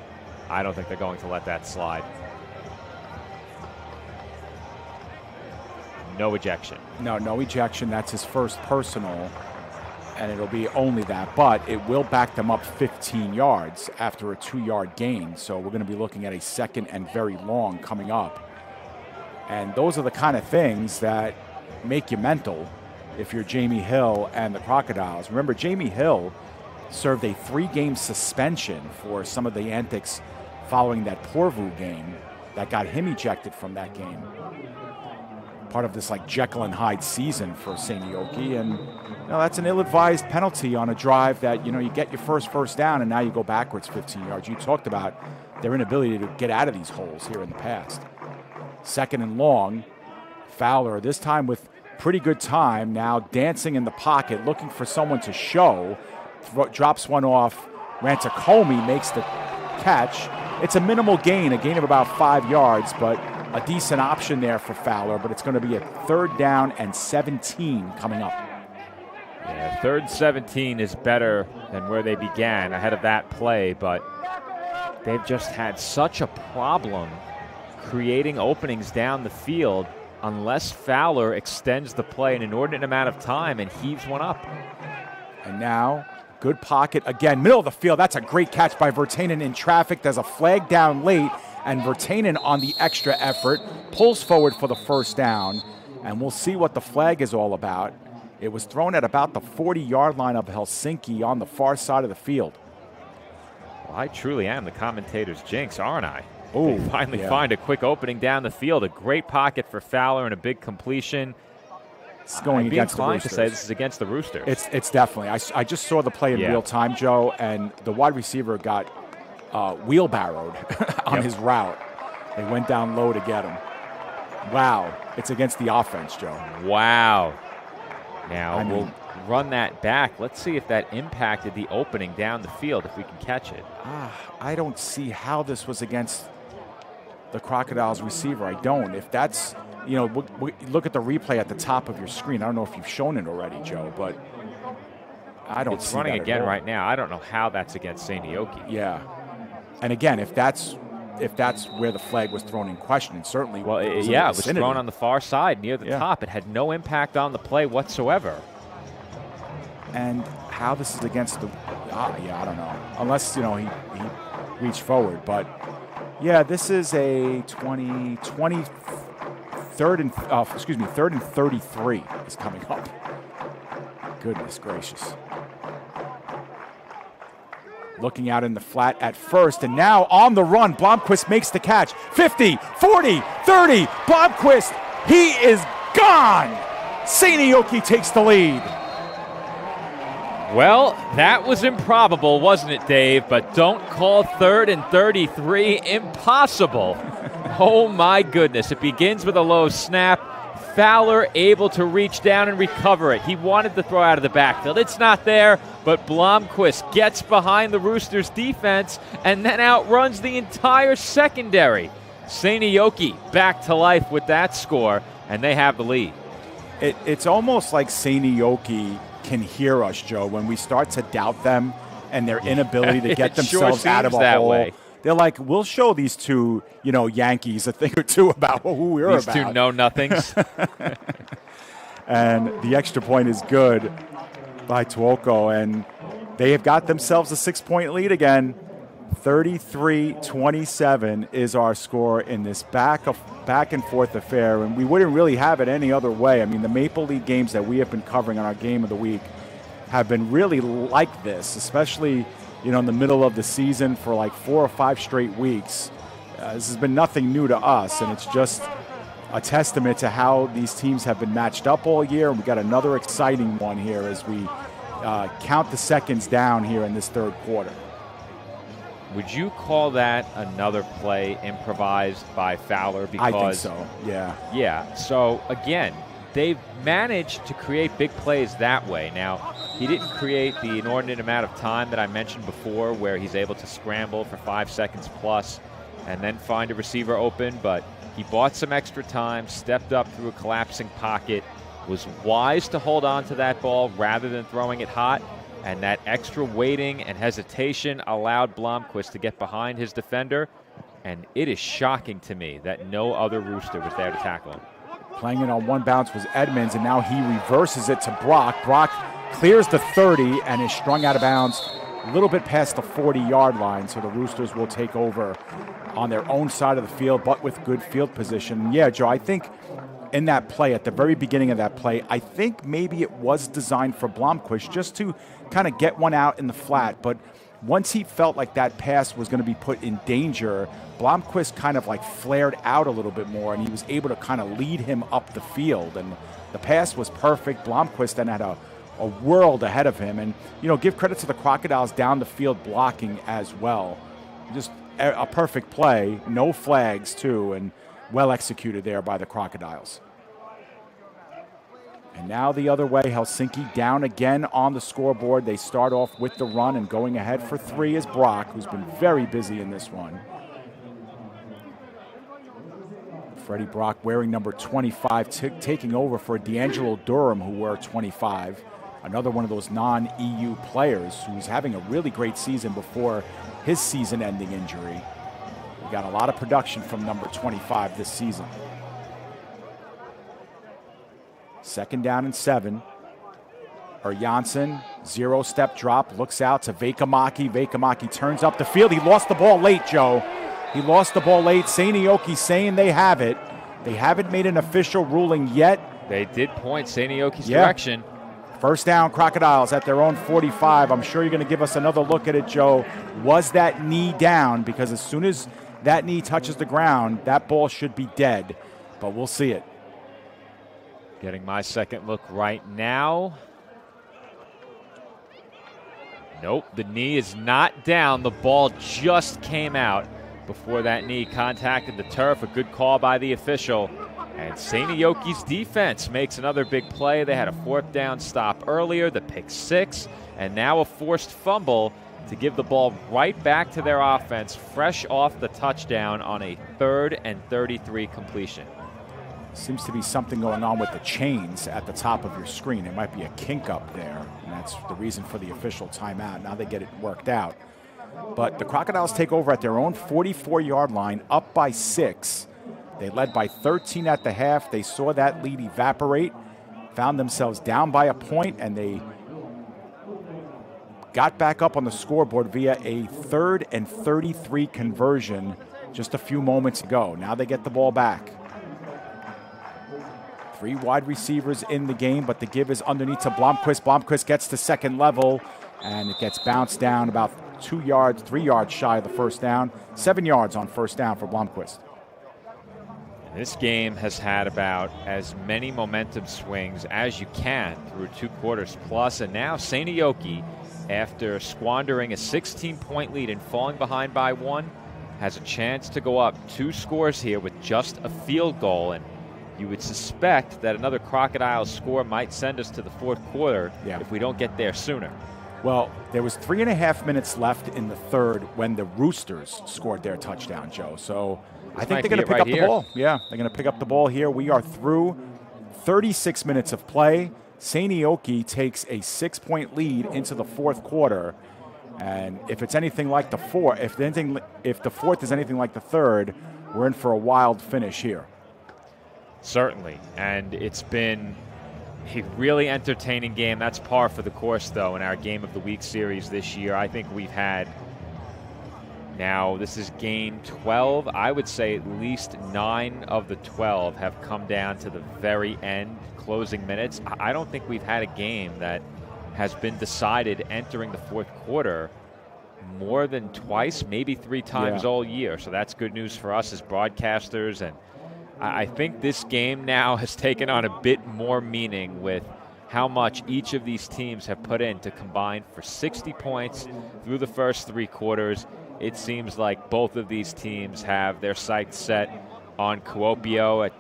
I don't think they're going to let that slide. No ejection. No ejection. That's his first personal, and it'll be only that. But it will back them up 15 yards after a 2-yard gain, so we're going to be looking at a second and very long coming up. And those are the kind of things that make you mental if you're Jamie Hill and the Crocodiles. Remember, Jamie Hill served a 3-game suspension for some of the antics following that Porvoo game that got him ejected from that game. Part of this like Jekyll and Hyde season for Seinäjoki, and that's an ill-advised penalty on a drive that you get your first down and now you go backwards 15 yards. You talked about their inability to get out of these holes here in the past. Second and long, Fowler, this time with pretty good time now, dancing in the pocket, looking for someone to show. Drops one off. Rantakomi makes the catch. It's a minimal gain, a gain of about 5 yards, but a decent option there for Fowler. But it's going to be a 3rd down and 17 coming up. Yeah, 3rd and 17 is better than where they began ahead of that play, but they've just had such a problem creating openings down the field unless Fowler extends the play an inordinate amount of time and heaves one up. And now, good pocket again, middle of the field. That's a great catch by Virtanen in traffic. There's a flag down late, and Virtanen on the extra effort pulls forward for the 1st down, and we'll see what the flag is all about. It was thrown at about the 40-yard line of Helsinki on the far side of the field. Well, I truly am the commentator's jinx, aren't I? Oh, they finally find a quick opening down the field, a great pocket for Fowler and a big completion. It's going against the Roosters. To say this is against the Roosters. It's definitely. I just saw the play in real time, Joe, and the wide receiver got wheelbarrowed on his route. They went down low to get him. Wow. It's against the offense, Joe. Wow. Now we'll run that back. Let's see if that impacted the opening down the field, if we can catch it. I don't see how this was against the Crocodiles receiver. I don't. If that's, look at the replay at the top of your screen. I don't know if you've shown it already, Joe, but I don't see that. It's running again right now. I don't know how that's against Seinäjoki. Yeah. And again, if that's where the flag was thrown in question, and certainly it was thrown on the far side near the top. It had no impact on the play whatsoever. And how this is against the, I don't know. Unless, he reached forward. But, this is a 3rd and 33 is coming up. Goodness gracious. Looking out in the flat at first, and now on the run, Blomqvist makes the catch. 50, 40, 30, Blomqvist, he is gone! Seinäjoki takes the lead. Well, that was improbable, wasn't it, Dave? But don't call 3rd and 33 impossible. Oh, my goodness. It begins with a low snap. Fowler able to reach down and recover it. He wanted to throw out of the backfield. It's not there, but Blomqvist gets behind the Roosters defense and then outruns the entire secondary. Seinäjoki back to life with that score, and they have the lead. It's almost like Seinäjoki can hear us, Joe, when we start to doubt them and their inability to get themselves out of a hole. Way. They're like, we'll show these two, Yankees a thing or two about who we're about. These two know-nothings. And the extra point is good by Tuoko, and they have got themselves a 6-point lead again. 33-27 is our score in this back and forth affair, and we wouldn't really have it any other way. I mean, the Maple League games that we have been covering on our Game of the Week have been really like this, especially in the middle of the season for like 4 or 5 straight weeks. This has been nothing new to us, and it's just a testament to how these teams have been matched up all year. And we got another exciting one here as we count the seconds down here in this 3rd quarter. Would you call that another play improvised by Fowler? Because I think so, yeah. Yeah, so again, they've managed to create big plays that way. Now, he didn't create the inordinate amount of time that I mentioned before where he's able to scramble for 5 seconds plus and then find a receiver open, but he bought some extra time, stepped up through a collapsing pocket, was wise to hold on to that ball rather than throwing it hot, and that extra waiting and hesitation allowed Blomqvist to get behind his defender, and it is shocking to me that no other Rooster was there to tackle him. Playing it on one bounce was Edmonds, and now he reverses it to Brock. Brock clears the 30 and is strung out of bounds a little bit past the 40-yard line, so the Roosters will take over on their own side of the field, but with good field position. Yeah, Joe, I think in that play, at the very beginning of that play, I think maybe it was designed for Blomqvist just to kind of get one out in the flat, but once he felt like that pass was going to be put in danger, Blomqvist kind of like flared out a little bit more, and he was able to kind of lead him up the field, and the pass was perfect. Blomqvist then had a world ahead of him, and give credit to the Crocodiles down the field blocking as well. Just a perfect play, no flags too, and well executed there by the Crocodiles. And now the other way, Helsinki down again on the scoreboard. They start off with the run, and going ahead for 3 is Brock, who's been very busy in this one. Freddie Brock wearing number 25, taking over for D'Angelo Durham, who wore 25. Another one of those non-EU players who's having a really great season before his season-ending injury. We got a lot of production from number 25 this season. 2nd down and 7. Janssen, 0-step drop, looks out to Veikkamaki. Veikkamaki turns up the field. He lost the ball late, Joe. He lost the ball late. Seinäjoki saying they have it. They haven't made an official ruling yet. They did point Seinäjoki's direction. 1st down, Crocodiles at their own 45. I'm sure you're going to give us another look at it, Joe. Was that knee down? Because as soon as that knee touches the ground, that ball should be dead. But we'll see it. Getting my second look right now. Nope, the knee is not down. The ball just came out before that knee contacted the turf. A good call by the official. And Seinäjoki's defense makes another big play. They had a 4th down stop earlier, the pick 6, and now a forced fumble to give the ball right back to their offense, fresh off the touchdown on a 3rd and 33 completion. Seems to be something going on with the chains at the top of your screen. There might be a kink up there, and that's the reason for the official timeout. Now they get it worked out. But the Crocodiles take over at their own 44-yard line, up by 6. They led by 13 at the half. They saw that lead evaporate, found themselves down by a point, and they got back up on the scoreboard via a 3rd and 33 conversion just a few moments ago. Now they get the ball back. 3 wide receivers in the game, but the give is underneath to Blomqvist. Blomqvist gets to 2nd level, and it gets bounced down about 2 yards, 3 yards shy of the 1st down. 7 yards on 1st down for Blomqvist. This game has had about as many momentum swings as you can through 2 quarters plus, and now Seinäjoki, after squandering a 16-point lead and falling behind by 1, has a chance to go up 2 scores here with just a field goal, and you would suspect that another Crocodiles score might send us to the 4th quarter if we don't get there sooner. Well, there was 3.5 minutes left in the 3rd when the Roosters scored their touchdown, Joe. So I think they're going to pick up the ball. Yeah, they're going to pick up the ball here. We are through 36 minutes of play. Seinäjoki takes a 6-point lead into the 4th quarter. And if it's anything like the 4th, if the 4th is anything like the 3rd, we're in for a wild finish here. Certainly, and it's been a really entertaining game. That's par for the course, though, in our Game of the Week series this year. I think we've had, now this is game 12. I would say at least 9 of the 12 have come down to the very end, closing minutes. I don't think we've had a game that has been decided entering the 4th quarter more than twice, maybe 3 times all year. So that's good news for us as broadcasters, and I think this game now has taken on a bit more meaning with how much each of these teams have put in to combine for 60 points through the first 3 quarters. It seems like both of these teams have their sights set on Kuopio.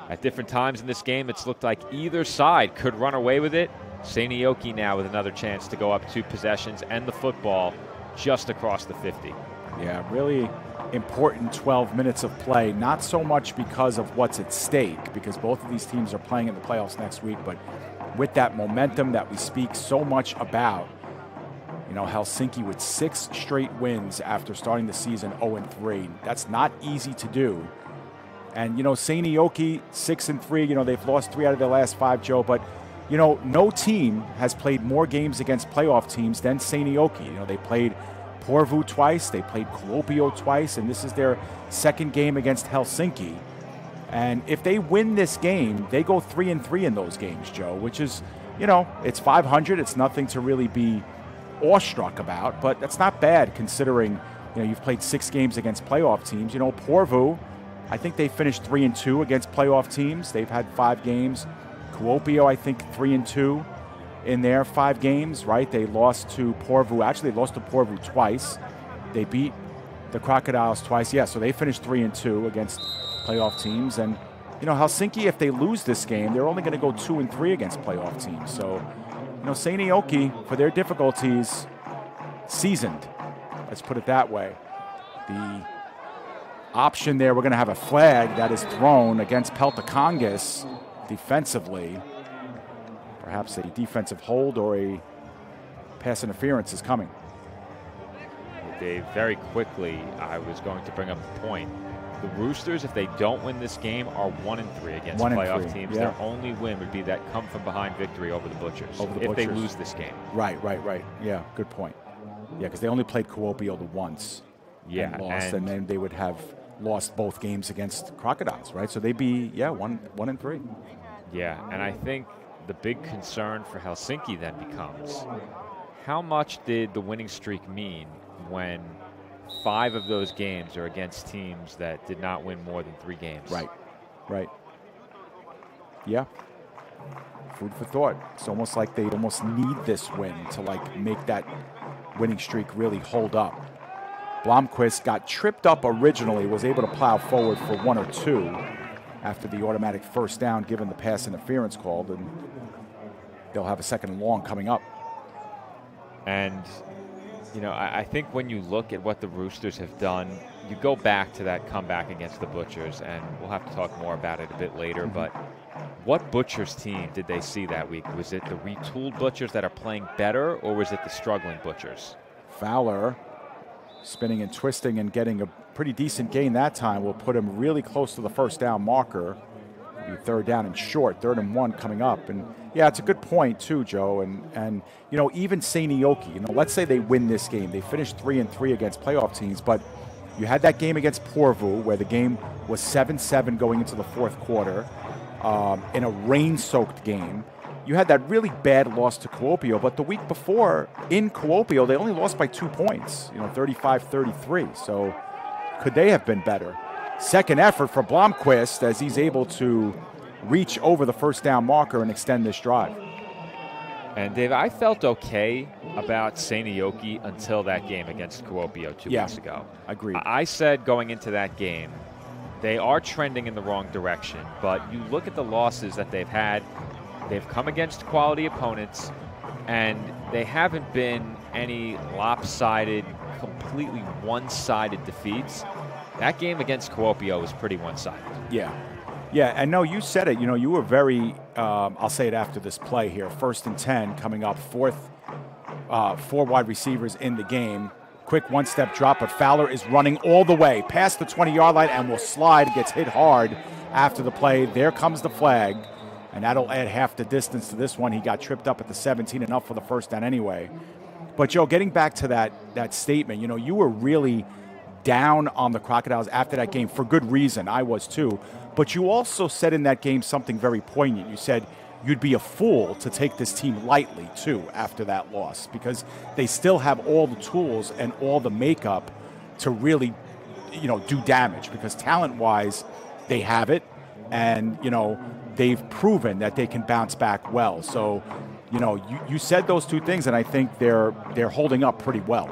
At different times in this game, it's looked like either side could run away with it. Seinäjoki now with another chance to go up 2 possessions and the football just across the 50. Yeah, really important 12 minutes of play, not so much because of what's at stake, because both of these teams are playing in the playoffs next week, but with that momentum that we speak so much about. You know, Helsinki with 6 straight wins after starting the season 0-3. That's not easy to do. And, you know, Seinäjoki 6-3, you know, they've lost 3 out of their last 5, Joe, but, you know, no team has played more games against playoff teams than Seinäjoki. You know, they played Porvoo twice, they played Kuopio twice, and this is their 2nd game against Helsinki. And if they win this game, they go 3-3 in those games, Joe, which is, you know, it's 500. It's nothing to really be awestruck about, but that's not bad considering, you know, you've played 6 games against playoff teams. You know, Porvoo, I think they finished 3-2 against playoff teams. They've had 5 games. Kuopio, I think 3-2 in their 5 games, right? They lost to Porvoo. Actually, they lost to Porvoo twice. They beat the Crocodiles twice. Yeah, so they finished 3-2 against playoff teams. And Helsinki, if they lose this game, they're only going to go 2-3 against playoff teams. So, Seinäjoki, for their difficulties, seasoned. Let's put it that way. The option there, we're going to have a flag that is thrown against Peltokangas defensively. Perhaps a defensive hold or a pass interference is coming. Dave, very quickly, I was going to bring up the point. The Roosters, if they don't win this game, are 1-3 against playoff teams. Yeah. Their only win would be that come-from-behind victory over the Butchers if they lose this game. Right. Yeah, good point. Yeah, because they only played Kuopio once. Yeah, and lost, and then they would have lost both games against Crocodiles, right? So they'd be 1-3. Yeah, and I think the big concern for Helsinki then becomes, how much did the winning streak mean when 5 of those games are against teams that did not win more than 3 games? Right. Yeah. Food for thought. It's almost like they almost need this win to make that winning streak really hold up. Blomqvist got tripped up originally, was able to plow forward for 1 or 2 after the automatic first down given the pass interference called, and they'll have a second and long coming up. And I think when you look at what the Roosters have done, you go back to that comeback against the Butchers, and we'll have to talk more about it a bit later, but what Butchers team did they see that week? Was it the retooled Butchers that are playing better, or was it the struggling Butchers? Fowler spinning and twisting and getting a pretty decent gain that time will put him really close to the first down marker. It'll be 3rd down and short, 3rd and 1 coming up. And yeah, it's a good point too, Joe. And even Seinäjoki, let's say they win this game. They finished 3-3 against playoff teams, but you had that game against Porvoo where the game was 7-7 going into the 4th quarter in a rain-soaked game. You had that really bad loss to Kuopio, but the week before in Kuopio, they only lost by 2 points, 35-33. So could they have been better? Second effort for Blomqvist as he's able to reach over the first down marker and extend this drive. And Dave, I felt okay about Seinäjoki until that game against Kuopio 2 weeks ago. Agreed. I said going into that game, they are trending in the wrong direction, but you look at the losses that they've had. They've come against quality opponents, and they haven't been any lopsided, completely one-sided defeats. That game against Kuopio was pretty one-sided. Yeah, and no, you said it. You were very, I'll say it after this play here, 1st and 10 coming up, 4 wide receivers in the game. Quick one-step drop, but Fowler is running all the way past the 20-yard line and will slide, gets hit hard after the play. There comes the flag. And that'll add half the distance to this one. He got tripped up at the 17 enough for the first down anyway. But, Joe, getting back to that statement, you were really down on the Crocodiles after that game for good reason. I was too. But you also said in that game something very poignant. You said you'd be a fool to take this team lightly, too, after that loss, because they still have all the tools and all the makeup to really, do damage, because talent-wise, they have it. And, they've proven that they can bounce back well. So, you said those 2 things, and I think they're holding up pretty well.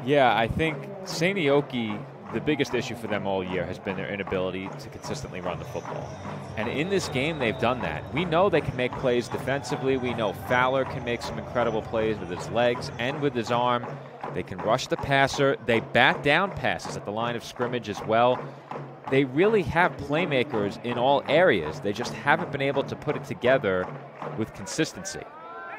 Yeah, I think Seinäjoki, the biggest issue for them all year has been their inability to consistently run the football. And in this game, they've done that. We know they can make plays defensively. We know Fowler can make some incredible plays with his legs and with his arm. They can rush the passer. They bat down passes at the line of scrimmage as well. They really have playmakers in all areas. They just haven't been able to put it together with consistency.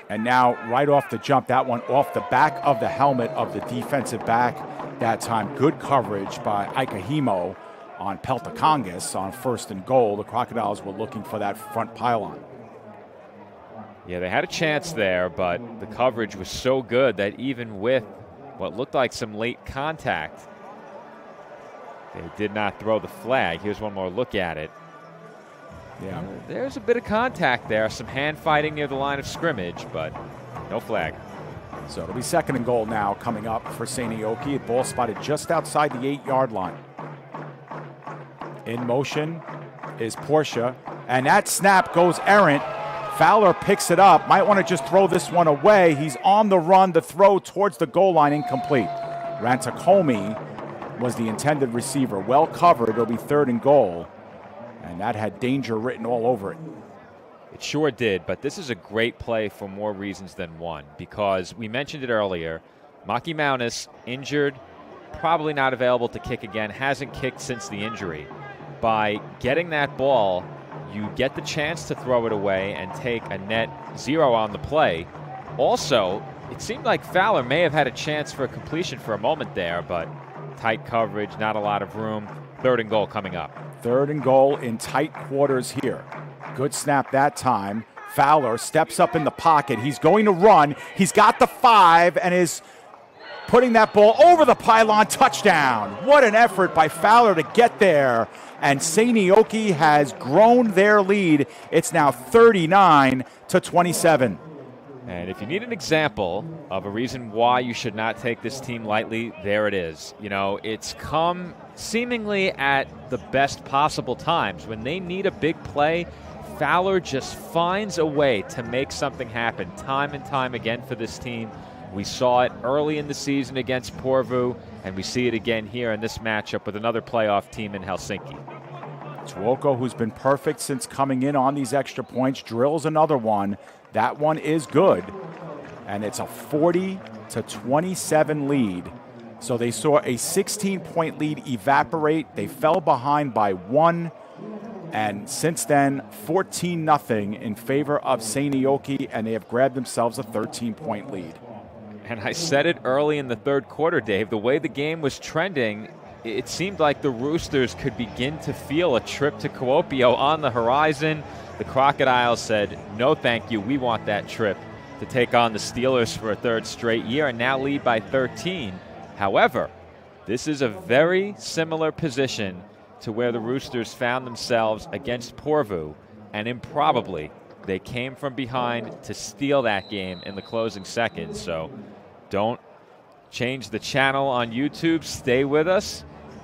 And now, right off the jump, that one off the back of the helmet of the defensive back that time. Good coverage by Ikahimo on Peltokangas on 1st and goal. The Crocodiles were looking for that front pylon. Yeah, they had a chance there, but the coverage was so good that even with what looked like some late contact, they did not throw the flag. Here's one more look at it. Yeah. There's a bit of contact there, some hand fighting near the line of scrimmage, but no flag. So it'll be 2nd and goal now coming up for Seinäjoki. Ball spotted just outside the 8-yard line. In motion is Portia, and that snap goes errant. Fowler picks it up. Might want to just throw this one away. He's on the run. The throw towards the goal line incomplete. Rantakomi was the intended receiver. Well covered. It'll be 3rd and goal. And that had danger written all over it. It sure did, but this is a great play for more reasons than one, because we mentioned it earlier. Maki Maunis, injured, probably not available to kick again, hasn't kicked since the injury. By getting that ball, you get the chance to throw it away and take a net 0 on the play. Also, it seemed like Fowler may have had a chance for a completion for a moment there, but tight coverage, not a lot of room. 3rd and goal coming up. 3rd and goal in tight quarters here. Good snap that time. Fowler steps up in the pocket. He's going to run. He's got the 5 and is putting that ball over the pylon. Touchdown. What an effort by Fowler to get there. And Seinäjoki has grown their lead. It's now 39-27. And if you need an example of a reason why you should not take this team lightly, there it is. You know, it's come seemingly at the best possible times. When they need a big play, Fowler just finds a way to make something happen time and time again for this team. We saw it early in the season against Porvoo, and we see it again here in this matchup with another playoff team in Helsinki. Tuoko, who's been perfect since coming in on these extra points, drills another one. That one is good, and it's a 40-27 lead. So they saw a 16-point lead evaporate. They fell behind by 1. And since then, 14-0 in favor of Seinäjoki, and they have grabbed themselves a 13-point lead. And I said it early in the 3rd quarter, Dave. The way the game was trending, it seemed like the Roosters could begin to feel a trip to Kuopio on the horizon. The Crocodiles said, no thank you, we want that trip to take on the Steelers for a 3rd straight year and now lead by 13. However, this is a very similar position to where the Roosters found themselves against Porvoo, and improbably they came from behind to steal that game in the closing seconds. So don't change the channel on YouTube. Stay with us.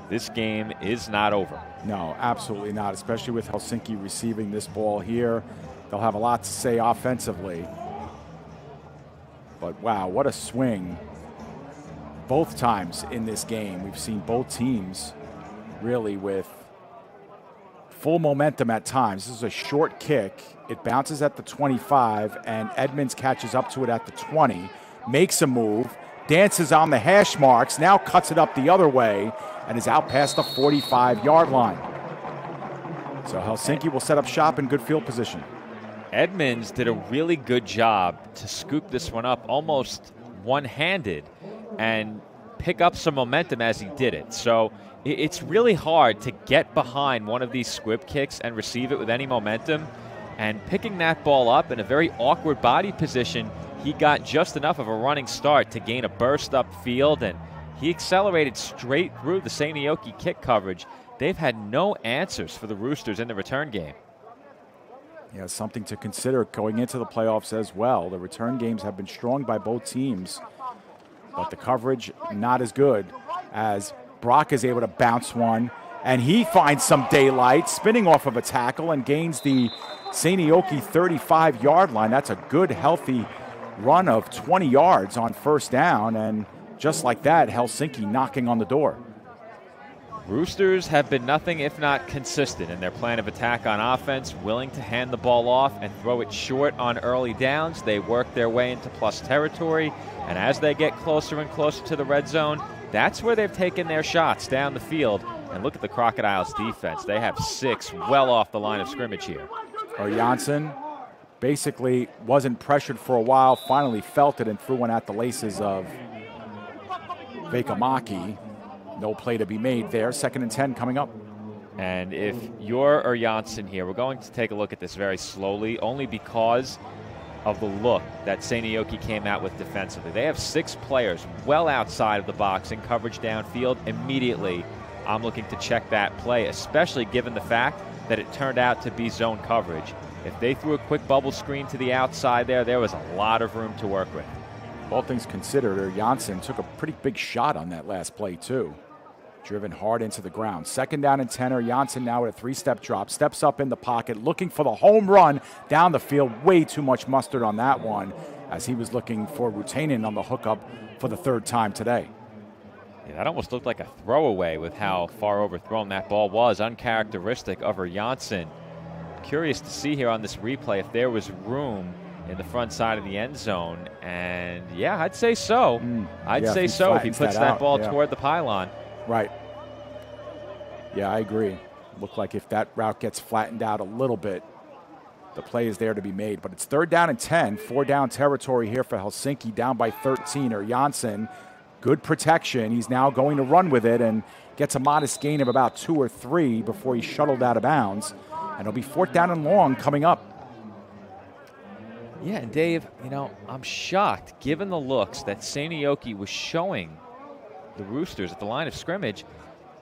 This game is not over. No, absolutely not, especially with Helsinki receiving this ball here. They'll have a lot to say offensively. But wow, what a swing. Both times in this game, we've seen both teams really with full momentum at times. This is a short kick. It bounces at the 25, and Edmonds catches up to it at the 20, makes a move, dances on the hash marks, now cuts it up the other way, and is out past the 45-yard line. So Helsinki will set up shop in good field position. Edmonds did a really good job to scoop this one up almost one-handed and pick up some momentum as he did it. So it's really hard to get behind one of these squib kicks and receive it with any momentum. And picking that ball up in a very awkward body position, he got just enough of a running start to gain a burst up field, and he accelerated straight through the Seinäjoki kick coverage. They've had no answers for the Roosters in the return game. Yeah, something to consider going into the playoffs as well. The return games have been strong by both teams, but the coverage not as good, as Brock is able to bounce one, and he finds some daylight, spinning off of a tackle and gains the Seinäjoki 35-yard line. That's a good, healthy run of 20 yards on 1st down, and just like that, Helsinki knocking on the door. Roosters have been nothing if not consistent in their plan of attack on offense, willing to hand the ball off and throw it short on early downs. They work their way into plus territory, and as they get closer and closer to the red zone, that's where they've taken their shots down the field. And look at the Crocodiles' defense. They have 6 well off the line of scrimmage here. Janssen basically wasn't pressured for a while, finally felt it and threw one at the laces of Vekamaki. No play to be made there. 2nd and 10 coming up. And if you're Janssen here, we're going to take a look at this very slowly, only because of the look that Seinäjoki came out with defensively. They have 6 players well outside of the box in coverage downfield. Immediately, I'm looking to check that play, especially given the fact that it turned out to be zone coverage. If they threw a quick bubble screen to the outside there was a lot of room to work with. All things considered, Janssen took a pretty big shot on that last play too. Driven hard into the ground. 2nd down and 10. Janssen now at a 3-step drop. Steps up in the pocket, looking for the home run down the field. Way too much mustard on that one, as he was looking for Rutanen on the hookup for the 3rd time today. Yeah, that almost looked like a throwaway with how far overthrown that ball was. Uncharacteristic of Janssen. Curious to see here on this replay if there was room in the front side of the end zone. And yeah, I'd say so. I'd say so if he puts that ball toward the pylon. Right. Yeah, I agree. Looked like if that route gets flattened out a little bit, the play is there to be made. But it's 3rd down and 10. 4-down territory here for Helsinki, down by 13. Janssen, good protection. He's now going to run with it and gets a modest gain of about 2 or 3 before he's shuttled out of bounds. And it'll be 4th down and long coming up. Yeah, and Dave, I'm shocked, given the looks that Seinäjoki was showing the Roosters at the line of scrimmage,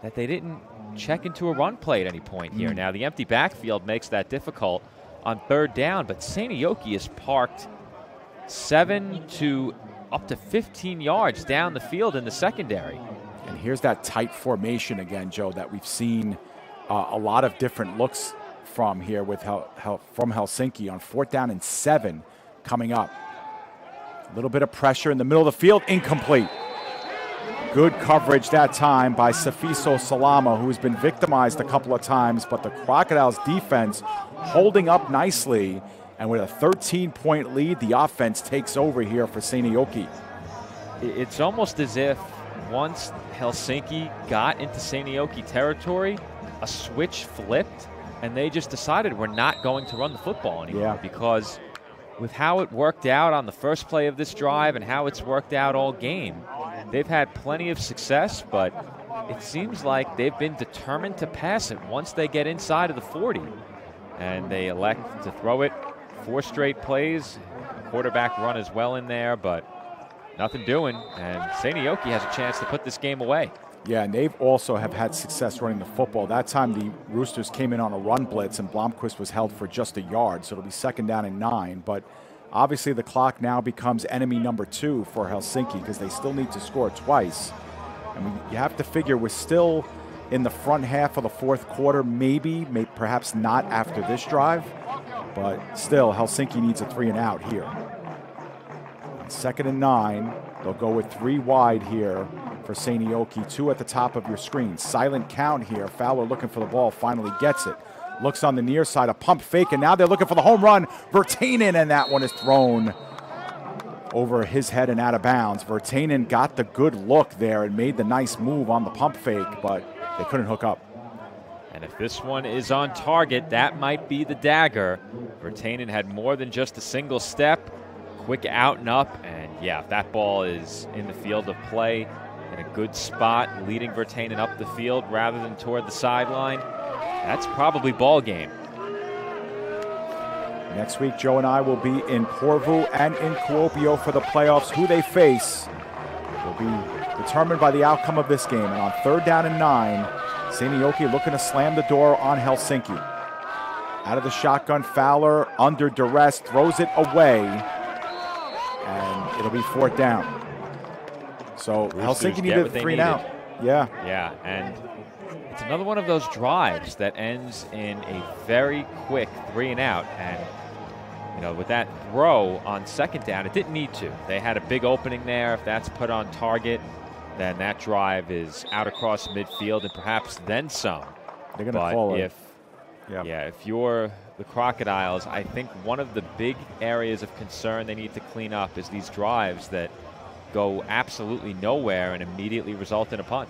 that they didn't check into a run play at any point here. Now, the empty backfield makes that difficult on 3rd down, but Seinäjoki is parked 7 to up to 15 yards down the field in the secondary. And here's that tight formation again, Joe, that we've seen a lot of different looks from here with from Helsinki on 4th down and 7 coming up. A little bit of pressure in the middle of the field, incomplete. Good coverage that time by Safiso Salama, who's been victimized a couple of times, but the Crocodiles defense holding up nicely. And with a 13-point lead, the offense takes over here for Seinäjoki. It's almost as if once Helsinki got into Seinäjoki territory, a switch flipped, and they just decided we're not going to run the football anymore because with how it worked out on the first play of this drive and how it's worked out all game, they've had plenty of success, but it seems like they've been determined to pass it once they get inside of the 40. And they elect to throw it 4 straight plays, quarterback run as well in there, but nothing doing. And Seinäjoki has a chance to put this game away. Yeah, and they've also have had success running the football. That time the Roosters came in on a run blitz and Blomqvist was held for just a yard, so it'll be 2nd down and 9. But obviously the clock now becomes enemy number 2 for Helsinki because they still need to score twice. And you have to figure we're still in the front half of the 4th quarter, maybe perhaps not after this drive, but still Helsinki needs a 3 and out here. 2nd and 9, they'll go with 3 wide here for Seinäjoki, 2 at the top of your screen. Silent count here. Fowler looking for the ball, finally gets it. Looks on the near side, a pump fake, and now they're looking for the home run. Virtanen, and that one is thrown over his head and out of bounds. Virtanen got the good look there and made the nice move on the pump fake, but they couldn't hook up. And if this one is on target, that might be the dagger. Virtanen had more than just a single step. Quick out and up, and yeah, if that ball is in the field of play, in a good spot, leading Virtanen up the field rather than toward the sideline, that's probably ball game. Next week, Joe and I will be in Porvoo and in Kuopio for the playoffs. Who they face will be determined by the outcome of this game. And on 3rd down and 9, Seinäjoki looking to slam the door on Helsinki. Out of the shotgun, Fowler under duress, throws it away, and it'll be 4th down. So Roosters Helsinki needed a 3 and out. Yeah. Yeah, and it's another one of those drives that ends in a very quick 3 and out. And, with that throw on 2nd down, it didn't need to. They had a big opening there. If that's put on target, then that drive is out across midfield and perhaps then some. They're going to call it. If you're the Crocodiles, I think one of the big areas of concern they need to clean up is these drives that go absolutely nowhere and immediately result in a punt.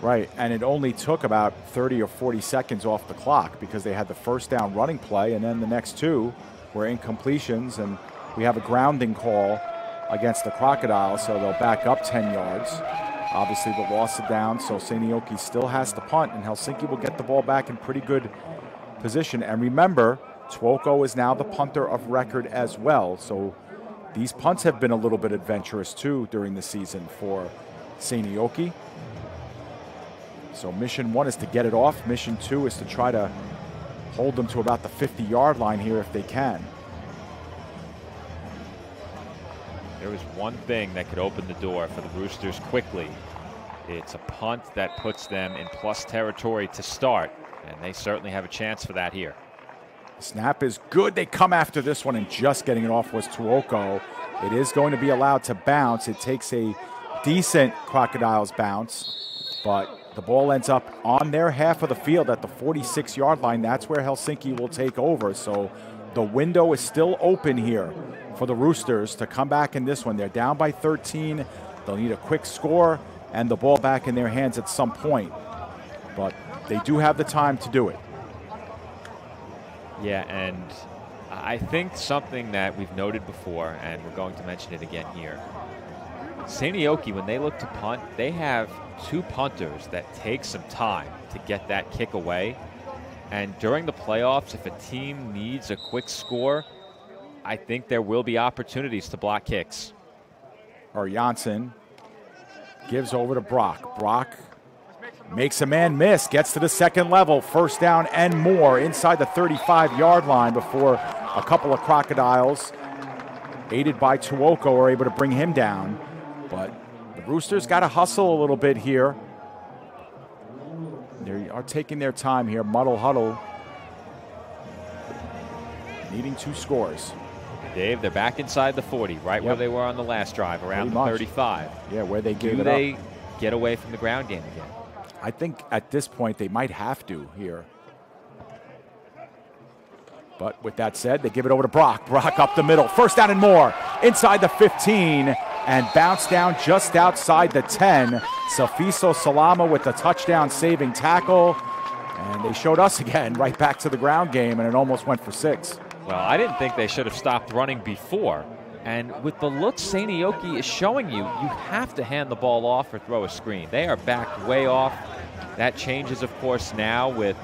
Right, and it only took about 30 or 40 seconds off the clock because they had the 1st down running play, and then the next 2 were incompletions, and we have a grounding call against the Crocodiles, so they'll back up 10 yards. Obviously, the loss of down, so Seinäjoki still has to punt, and Helsinki will get the ball back in pretty good position. And remember, Tuoko is now the punter of record as well, so these punts have been a little bit adventurous too during the season for Seinäjoki. So mission 1 is to get it off. Mission 2 is to try to hold them to about the 50-yard line here if they can. There was one thing that could open the door for the Roosters quickly. It's a punt that puts them in plus territory to start, and they certainly have a chance for that here. Snap is good. They come after this one, and just getting it off was Tuoko. It is going to be allowed to bounce. It takes a decent Crocodiles bounce, but the ball ends up on their half of the field at the 46-yard line. That's where Helsinki will take over. So the window is still open here for the Roosters to come back in this one. They're down by 13. They'll need a quick score and the ball back in their hands at some point. But they do have the time to do it. Yeah, and I think something that we've noted before, and we're going to mention it again here, Seinäjoki, when they look to punt, they have two punters that take some time to get that kick away. And during the playoffs, if a team needs a quick score, I think there will be opportunities to block kicks. Or Janssen gives over to Brock. Brock makes a man miss, gets to the second level, first down and more inside the 35-yard line before a couple of Crocodiles, aided by Tuoko, are able to bring him down. But the Roosters got to hustle a little bit here. They are taking their time here. Muddle huddle. Needing 2 scores. Dave, they're back inside the 40, right where they were on the last drive, around the 35. Yeah, where they gave it up. Do they get away from the ground game again? I think at this point they might have to here. But with that said, they give it over to Brock. Brock up the middle. First down and more. Inside the 15 and bounce down just outside the 10. Safiso Salama with the touchdown saving tackle. And they showed us again right back to the ground game, and it almost went for 6. Well, I didn't think they should have stopped running before. And with the look Seinäjoki is showing you, you have to hand the ball off or throw a screen. They are backed way off. That changes, of course, now with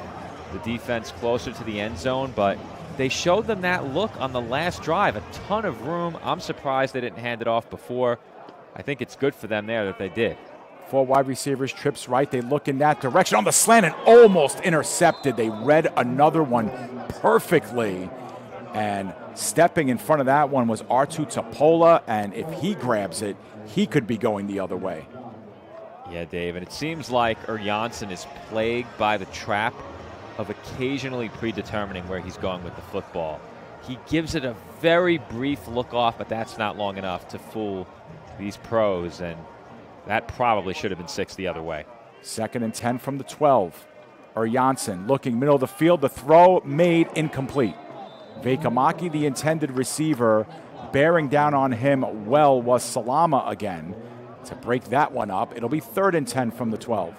the defense closer to the end zone, but they showed them that look on the last drive. A ton of room. I'm surprised they didn't hand it off before. I think it's good for them there that they did. 4 wide receivers, trips right. They look in that direction on the slant and almost intercepted. They read another one perfectly. And stepping in front of that one was Artu Tapola, and if he grabs it, he could be going the other way. Yeah, Dave, and it seems like Janssen is plagued by the trap of occasionally predetermining where he's going with the football. He gives it a very brief look off, but that's not long enough to fool these pros, and that probably should have been 6 the other way. 2nd and 10 from the 12. Janssen looking middle of the field. The throw made incomplete. Vekamaki, the intended receiver, bearing down on him well was Salama again to break that one up. It'll be 3rd and 10 from the 12.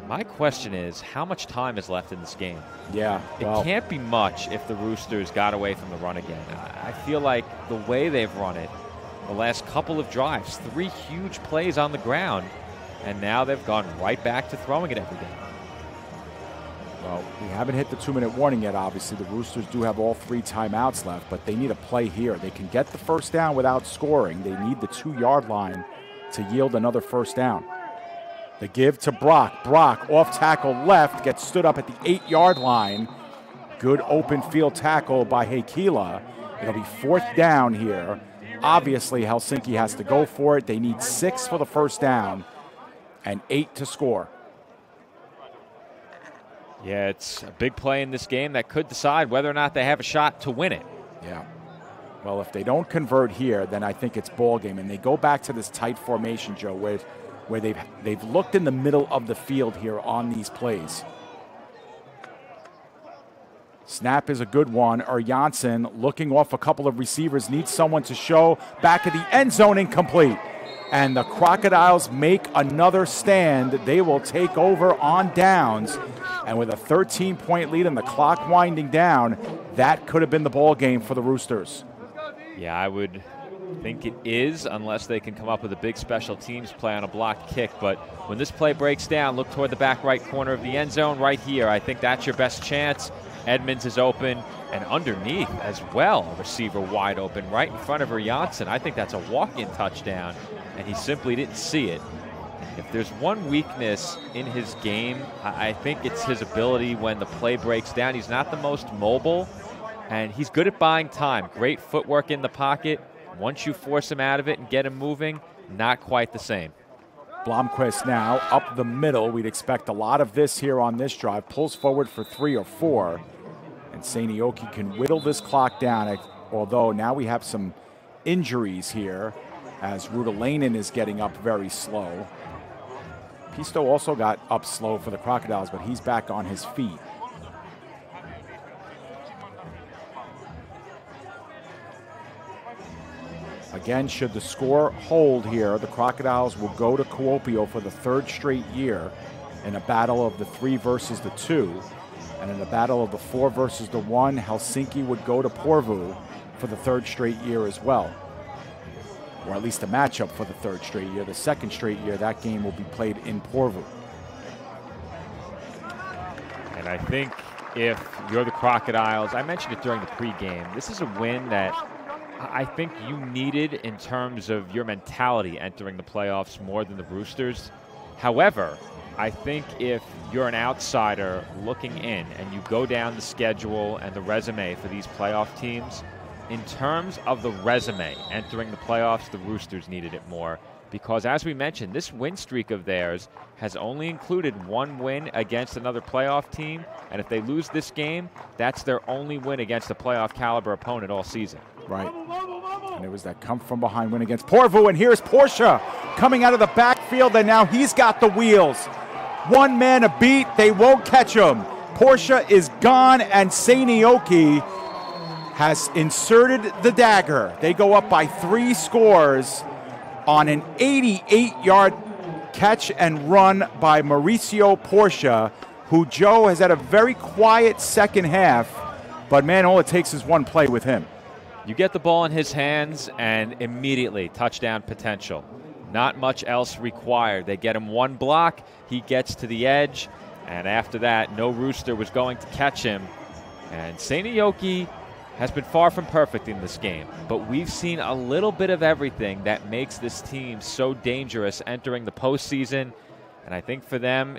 My question is, how much time is left in this game? Yeah, well, it can't be much if the Roosters got away from the run again. I feel like the way they've run it, the last couple of drives, 3 huge plays on the ground, and now they've gone right back to throwing it every day. Well, we haven't hit the 2-minute warning yet, obviously. The Roosters do have all 3 timeouts left, but they need a play here. They can get the first down without scoring. They need the 2-yard line to yield another first down. The give to Brock. Brock off tackle left, gets stood up at the 8-yard line. Good open field tackle by Heikkila. It'll be 4th down here. Obviously, Helsinki has to go for it. They need 6 for the first down and 8 to score. Yeah, it's a big play in this game that could decide whether or not they have a shot to win it. Yeah. Well, if they don't convert here, then I think it's ball game. And they go back to this tight formation, Joe, where they've looked in the middle of the field here on these plays. Snap is a good one. Janssen looking off a couple of receivers, needs someone to show. Back of the end zone, incomplete. And the Crocodiles make another stand. They will take over on downs. And with a 13-point lead and the clock winding down, that could have been the ball game for the Roosters. Yeah, I would think it is, unless they can come up with a big special teams play on a blocked kick. But when this play breaks down, look toward the back right corner of the end zone right here. I think that's your best chance. Edmonds is open, and underneath as well, a receiver wide open right in front of Janssen. I think that's a walk-in touchdown, and he simply didn't see it. If there's one weakness in his game, I think it's his ability when the play breaks down. He's not the most mobile, and he's good at buying time. Great footwork in the pocket. Once you force him out of it and get him moving, not quite the same. Blomqvist now up the middle. We'd expect a lot of this here on this drive. Pulls forward for 3 or 4. And Seinäjoki can whittle this clock down, although now we have some injuries here as Rudalainen is getting up very slow. Pisto also got up slow for the Crocodiles, but he's back on his feet. Again, should the score hold here, the Crocodiles will go to Kuopio for the 3rd straight year in a battle of the 3 versus the 2. And in a battle of the 4 versus the 1, Helsinki would go to Porvoo for the 3rd straight year as well. Or at least a matchup for the 3rd straight year. The 2nd straight year, that game will be played in Porvoo. And I think if you're the Crocodiles, I mentioned it during the pregame, this is a win that I think you needed in terms of your mentality entering the playoffs more than the Roosters. However, I think if you're an outsider looking in and you go down the schedule and the resume for these playoff teams, in terms of the resume entering the playoffs, the Roosters needed it more. Because as we mentioned, this win streak of theirs has only included 1 win against another playoff team. And if they lose this game, that's their only win against a playoff caliber opponent all season. Right. And it was that come from behind win against Porvoo. And here's Porsche coming out of the backfield, and now he's got the wheels. 1 man a beat. They won't catch him. Porsche is gone, and Seinäjoki has inserted the dagger. They go up by 3 scores on an 88-yard catch and run by Mauricio Porsche, who, Joe, has had a very quiet second half, but man, all it takes is 1 play with him. You get the ball in his hands and immediately touchdown potential. Not much else required. They get him 1 block, he gets to the edge, and after that, no Rooster was going to catch him. And Seinäjoki has been far from perfect in this game, but we've seen a little bit of everything that makes this team so dangerous entering the postseason. And I think for them,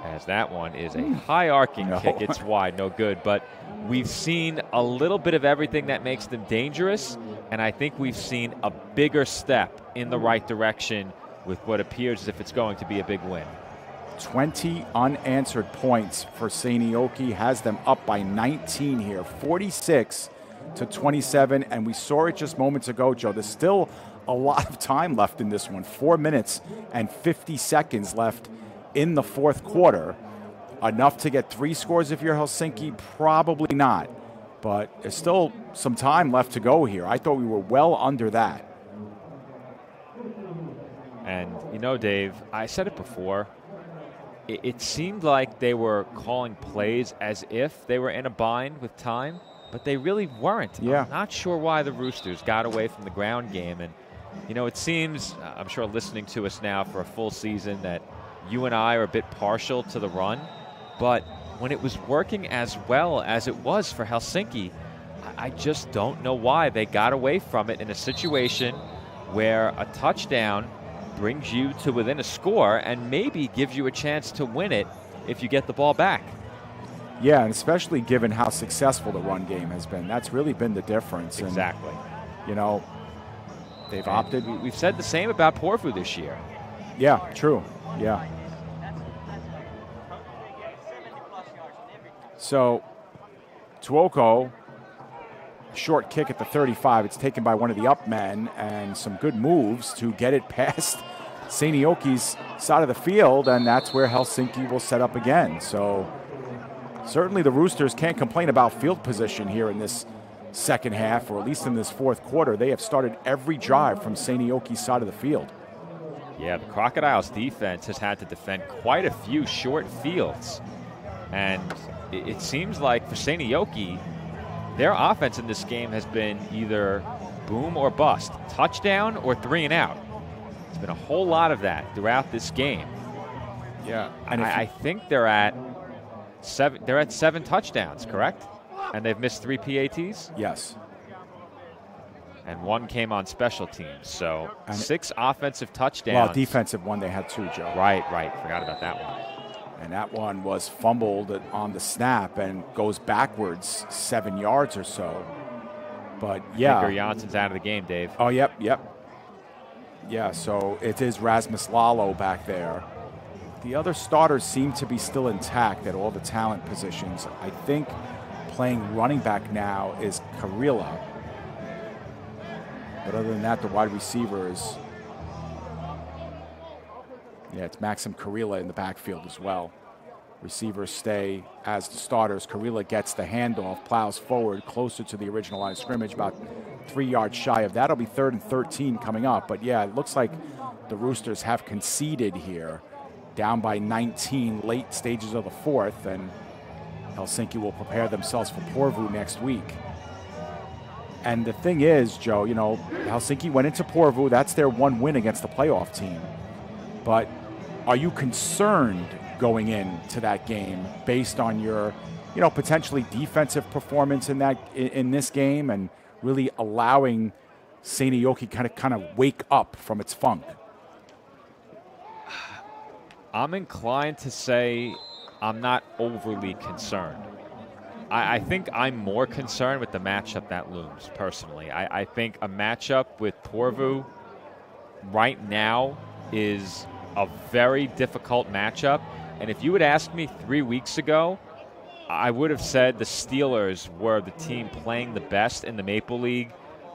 as that one is a high arcing kick, it's wide, no good. But we've seen a little bit of everything that makes them dangerous, and I think we've seen a bigger step in the right direction with what appears as if it's going to be a big win. 20 unanswered points for Seinäjoki, has them up by 19 here, 46-27, and we saw it just moments ago, Joe. There's still a lot of time left in this one, 4 minutes and 50 seconds left in the 4th quarter. Enough to get 3 scores if you're Helsinki? Probably not, but there's still some time left to go here. I thought we were well under that. And, you know, Dave, I said it before, it seemed like they were calling plays as if they were in a bind with time, but they really weren't. Yeah. I'm not sure why the Roosters got away from the ground game. And, you know, it seems, I'm sure listening to us now for a full season, that you and I are a bit partial to the run. But when it was working as well as it was for Helsinki, I just don't know why they got away from it in a situation where a touchdown brings you to within a score and maybe gives you a chance to win it if you get the ball back. Yeah, and especially given how successful the run game has been. That's really been the difference. Exactly. And, you know, they've opted. We've said the same about Porvoo this year. Yeah, true. Yeah. So, Tuoko, short kick at the 35. It's taken by one of the up men, and some good moves to get it past Seinäjoki's side of the field, and that's where Helsinki will set up again. So certainly the Roosters can't complain about field position here in this second half, or at least in this 4th quarter. They have started every drive from Seinäjoki's side of the field. Yeah, the Crocodiles defense has had to defend quite a few short fields. And it seems like for Seinäjoki, their offense in this game has been either boom or bust, touchdown or 3 and out. It's been a whole lot of that throughout this game. Yeah, and I think they're at 7. They're at 7 touchdowns, correct? And they've missed 3 PATs. Yes. And 1 came on special teams. So 6 offensive touchdowns. Well, defensive one they had 2, Joe. Right. Forgot about that one. And that one was fumbled on the snap and goes backwards 7 yards or so. But yeah. Victor Jansson's out of the game, Dave. Oh, yep. Yeah, so it is Rasmus Lalo back there. The other starters seem to be still intact at all the talent positions. I think playing running back now is Karila. But other than that, the wide receivers, it's Maxim Karila in the backfield as well. Receivers stay as the starters. Karila gets the handoff, plows forward closer to the original line of scrimmage, about 3 yards shy of that. It'll be 3rd and 13 coming up. But yeah, it looks like the Roosters have conceded here, down by 19 late stages of the fourth, and Helsinki will prepare themselves for Porvoo next week. And the thing is, Joe, Helsinki went into Porvoo. That's their one win against the playoff team. But are you concerned going into that game based on your, potentially defensive performance in this game and really allowing Seinäjoki kind of wake up from its funk? I'm inclined to say I'm not overly concerned. I think I'm more concerned with the matchup that looms, personally. I think a matchup with Porvoo right now is a very difficult matchup. And if you had asked me 3 weeks ago, I would have said the Steelers were the team playing the best in the Maple League.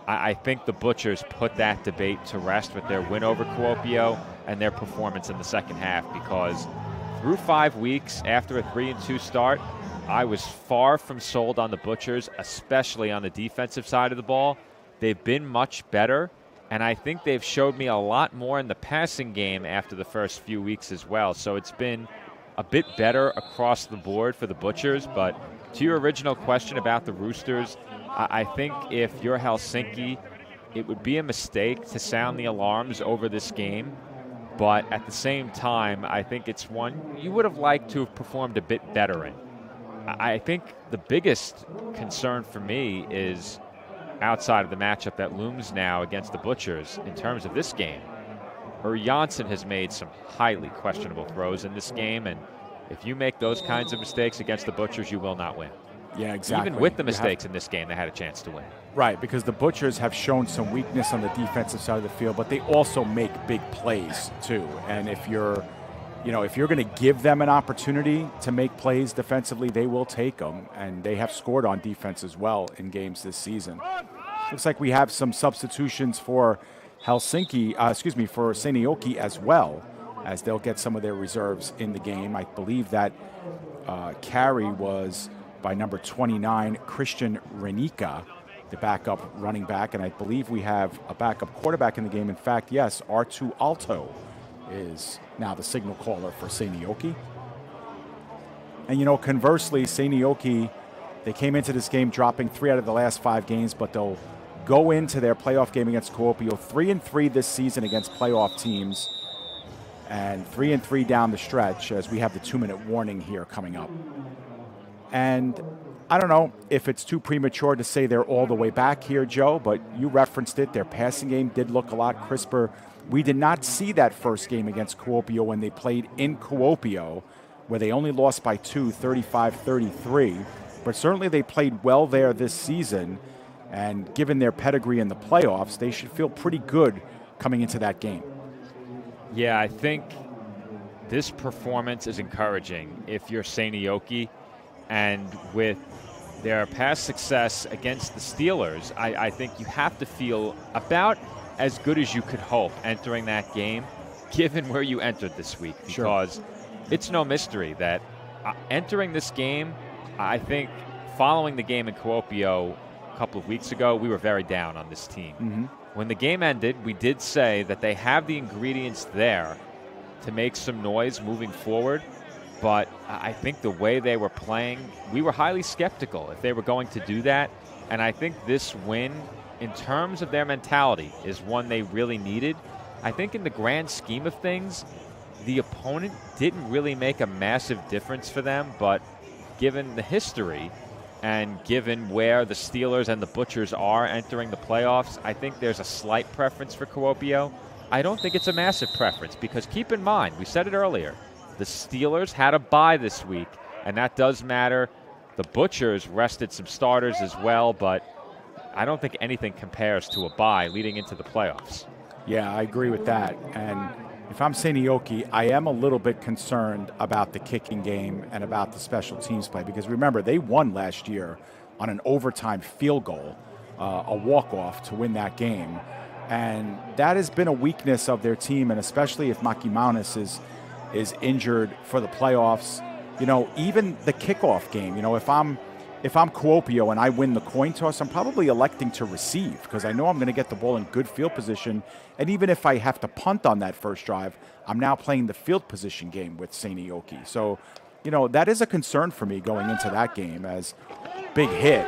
I think the Butchers put that debate to rest with their win over Kuopio and their performance in the second half, because through 5 weeks after a 3-2 start, I was far from sold on the Butchers, especially on the defensive side of the ball. They've been much better, and I think they've showed me a lot more in the passing game after the first few weeks as well. So it's been a bit better across the board for the Butchers. But to your original question about the Roosters, I think if you're Helsinki, it would be a mistake to sound the alarms over this game. But at the same time, I think it's one you would have liked to have performed a bit better in. I think the biggest concern for me is outside of the matchup that looms now against the Butchers in terms of this game. Janssen has made some highly questionable throws in this game, and if you make those kinds of mistakes against the Butchers, you will not win. Yeah, exactly. Even with the mistakes in this game, they had a chance to win. Right, because the Butchers have shown some weakness on the defensive side of the field, but they also make big plays too. And if you're going to give them an opportunity to make plays defensively, they will take them, and they have scored on defense as well in games this season. Looks like we have some substitutions for for Seinäjoki as well, as they'll get some of their reserves in the game. I believe that carry was by number 29, Christian Renica, the backup running back, and I believe we have a backup quarterback in the game. In fact, yes, R2 Alto is now the signal caller for Seinäjoki. And conversely, Seinäjoki, they came into this game dropping 3 out of the last 5 games, but they'll go into their playoff game against Kuopio 3-3 this season against playoff teams, and 3-3 down the stretch, as we have the 2-minute warning here coming up. And I don't know if it's too premature to say they're all the way back here, Joe, but you referenced it. Their passing game did look a lot crisper. We did not see that first game against Kuopio when they played in Kuopio, where they only lost by 2, 35-33. But certainly they played well there this season, and given their pedigree in the playoffs, they should feel pretty good coming into that game. Yeah, I think this performance is encouraging if you're Seinäjoki, and with their past success against the Steelers, I think you have to feel about as good as you could hope entering that game, given where you entered this week. Because it's no mystery that entering this game, I think following the game in Kuopio a couple of weeks ago, we were very down on this team. Mm-hmm. When the game ended, we did say that they have the ingredients there to make some noise moving forward. But I think the way they were playing, we were highly skeptical if they were going to do that. And I think this win, in terms of their mentality, is one they really needed. I think in the grand scheme of things, the opponent didn't really make a massive difference for them. But given the history and given where the Steelers and the Butchers are entering the playoffs, I think there's a slight preference for Kuopio. I don't think it's a massive preference, because keep in mind, we said it earlier, the Steelers had a bye this week, and that does matter. The Butchers rested some starters as well, but I don't think anything compares to a bye leading into the playoffs. Yeah, I agree with that. And if I'm Seinäjoki, I am a little bit concerned about the kicking game and about the special teams play, because remember, they won last year on an overtime field goal, a walk-off to win that game. And that has been a weakness of their team, and especially if Maki Maunis is injured for the playoffs. Even the kickoff game, if I'm Kuopio and I win the coin toss, I'm probably electing to receive because I know I'm going to get the ball in good field position. And even if I have to punt on that first drive, I'm now playing the field position game with Seinäjoki. So, that is a concern for me going into that game, as big hit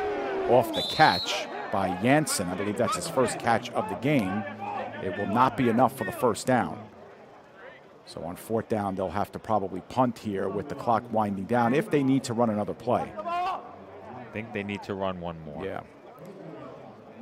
off the catch by Janssen. I believe that's his first catch of the game. It will not be enough for the first down. So on fourth down, they'll have to probably punt here with the clock winding down if they need to run another play. I think they need to run one more. Yeah.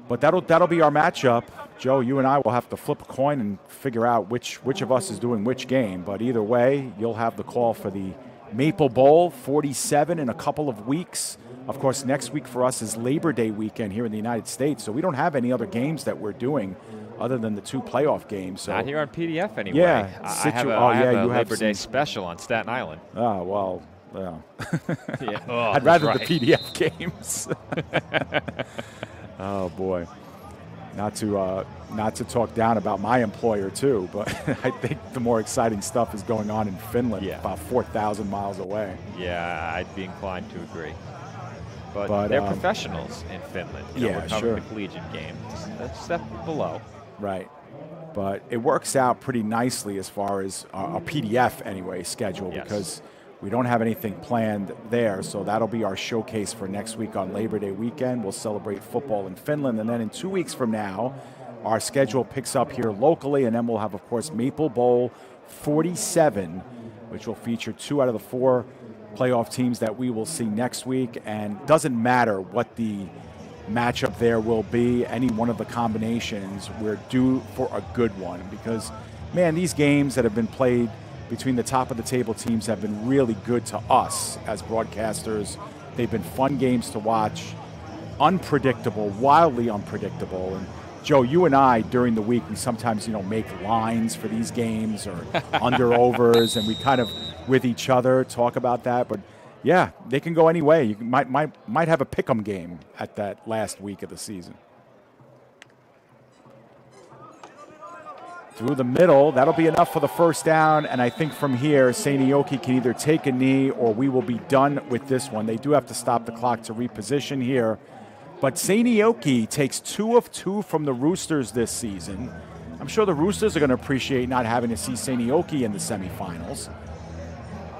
But that'll be our matchup. Joe, you and I will have to flip a coin and figure out which of us is doing which game. But either way, you'll have the call for the Maple Bowl 47 in a couple of weeks. Of course, next week for us is Labor Day weekend here in the United States, so we don't have any other games that we're doing other than the 2 playoff games. So. Not here on PDF anyway. Yeah. I have a Labor Day special on Staten Island. Oh, well, yeah. Yeah. Oh, I'd rather the PDF games. Oh, boy. Not to talk down about my employer, too, but I think the more exciting stuff is going on in Finland, about 4,000 miles away. Yeah, I'd be inclined to agree. But they're professionals in Finland. We're covering the collegiate game. That's a step below. Right. But it works out pretty nicely as far as a PDF, anyway, schedule, because we don't have anything planned there. So that'll be our showcase for next week on Labor Day weekend. We'll celebrate football in Finland. And then in 2 weeks from now, our schedule picks up here locally. And then we'll have, of course, Maple Bowl 47, which will feature 2 out of the 4 playoff teams that we will see next week. And doesn't matter what the matchup there will be, any one of the combinations, we're due for a good one because, man, these games that have been played between the top of the table teams have been really good to us as broadcasters. They've been fun games to watch, unpredictable, wildly unpredictable. And Joe, you and I during the week, we sometimes, make lines for these games or under-overs, and we kind of with each other talk about that. But yeah, they can go any way. You might have a pick'em game at that last week of the season. Through the middle, that'll be enough for the first down, and I think from here, Seinäjoki can either take a knee or we will be done with this one. They do have to stop the clock to reposition here, but Seinäjoki takes 2 of 2 from the Roosters this season. I'm sure the Roosters are going to appreciate not having to see Seinäjoki in the semifinals.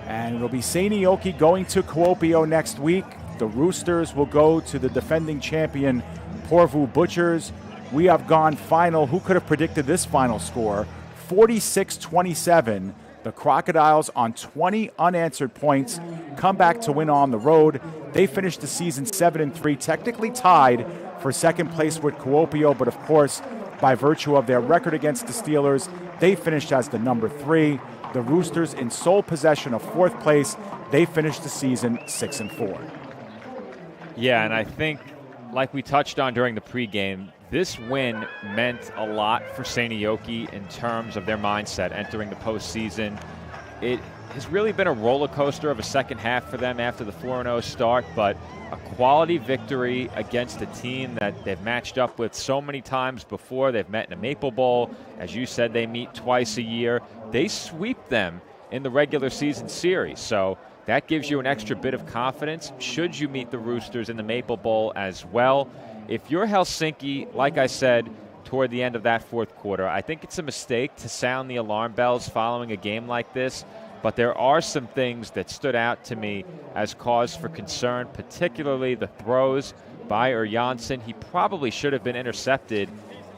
And it'll be Seinäjoki going to Kuopio next week. The Roosters will go to the defending champion, Porvoo Butchers. We have gone final. Who could have predicted this final score? 46-27. The Crocodiles on 20 unanswered points come back to win on the road. They finished the season 7-3, technically tied for second place with Kuopio, but of course, by virtue of their record against the Steelers, they finished as the number 3. The Roosters in sole possession of 4th place. They finished the season 6-4. Yeah, and I think, like we touched on during the pregame, this win meant a lot for Seinäjoki in terms of their mindset entering the postseason. It has really been a roller coaster of a second half for them after the 4-0 start, but a quality victory against a team that they've matched up with so many times before. They've met in a Maple Bowl. As you said, they meet twice a year. They sweep them in the regular season series, so that gives you an extra bit of confidence should you meet the Roosters in the Maple Bowl as well. If you're Helsinki, like I said, toward the end of that 4th quarter, I think it's a mistake to sound the alarm bells following a game like this, but there are some things that stood out to me as cause for concern, particularly the throws by Janssen. He probably should have been intercepted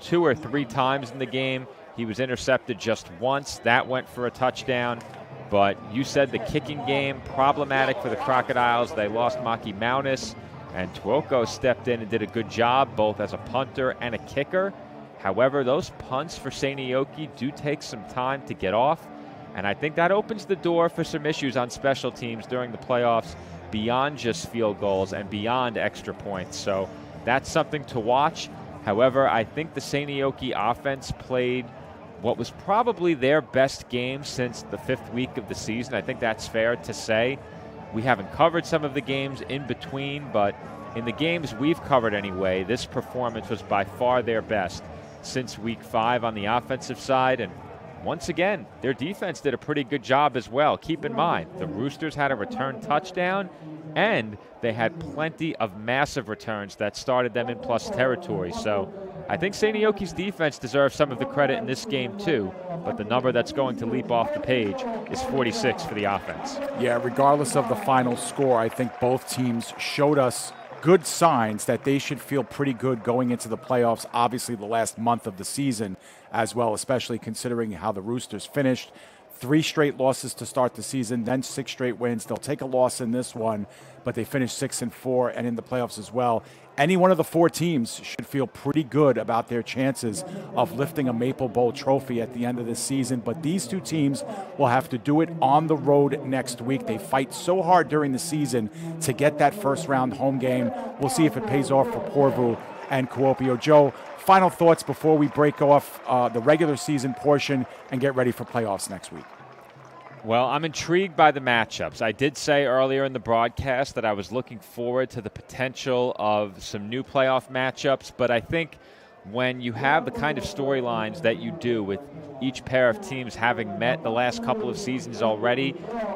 2 or 3 times in the game. He was intercepted just once. That went for a touchdown. But you said the kicking game, problematic for the Crocodiles. They lost Maki Maunis, and Tuoko stepped in and did a good job, both as a punter and a kicker. However, those punts for Seinäjoki do take some time to get off, and I think that opens the door for some issues on special teams during the playoffs beyond just field goals and beyond extra points. So that's something to watch. However, I think the Seinäjoki offense played what was probably their best game since the 5th week of the season. I think that's fair to say. We haven't covered some of the games in between, but in the games we've covered anyway, this performance was by far their best. since week 5 on the offensive side. And once again, their defense did a pretty good job as well. Keep in mind, the Roosters had a return touchdown, and they had plenty of massive returns that started them in plus territory. So I think Seinäjoki's defense deserves some of the credit in this game too, but the number that's going to leap off the page is 46 for the offense. Yeah, regardless of the final score, I think both teams showed us good signs that they should feel pretty good going into the playoffs, obviously the last month of the season as well, especially considering how the Roosters finished. 3 straight losses to start the season, then 6 straight wins. They'll take a loss in this one, but they finished 6-4 and in the playoffs as well. Any one of the 4 teams should feel pretty good about their chances of lifting a Maple Bowl trophy at the end of this season, but these 2 teams will have to do it on the road next week. They fight so hard during the season to get that first round home game. We'll see if it pays off for Porvoo and Kuopio. Joe, final thoughts before we break off the regular season portion and get ready for playoffs next week. Well, I'm intrigued by the matchups. I did say earlier in the broadcast that I was looking forward to the potential of some new playoff matchups, but I think when you have the kind of storylines that you do with each pair of teams having met the last couple of seasons already,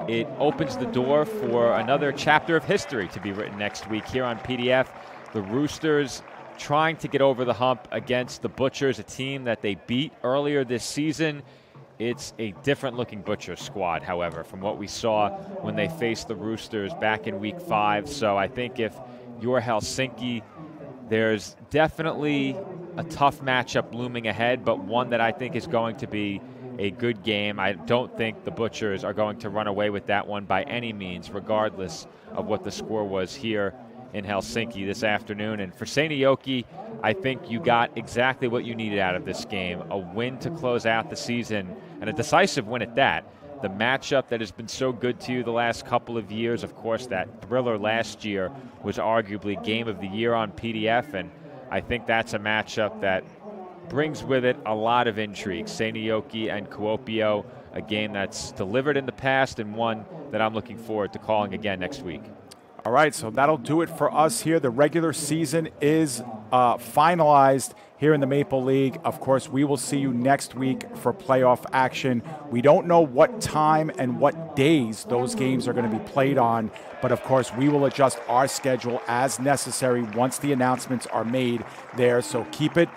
it opens the door for another chapter of history to be written next week here on PDF. The Roosters trying to get over the hump against the Butchers, a team that they beat earlier this season. It's a different-looking Butcher squad, however, from what we saw when they faced the Roosters back in Week 5. So I think if you're Helsinki, there's definitely a tough matchup looming ahead, but one that I think is going to be a good game. I don't think the Butchers are going to run away with that one by any means, regardless of what the score was here in Helsinki this afternoon. And for Seinäjoki, I think you got exactly what you needed out of this game, a win to close out the season, and a decisive win at that. The matchup that has been so good to you the last couple of years, of course, that thriller last year was arguably Game of the Year on PDF, and I think that's a matchup that brings with it a lot of intrigue. Seinäjoki and Kuopio, a game that's delivered in the past and one that I'm looking forward to calling again next week. All right, so that'll do it for us here. The regular season is finalized here in the Maple League. Of course, we will see you next week for playoff action. We don't know what time and what days those games are going to be played on, but of course, we will adjust our schedule as necessary once the announcements are made there. So keep it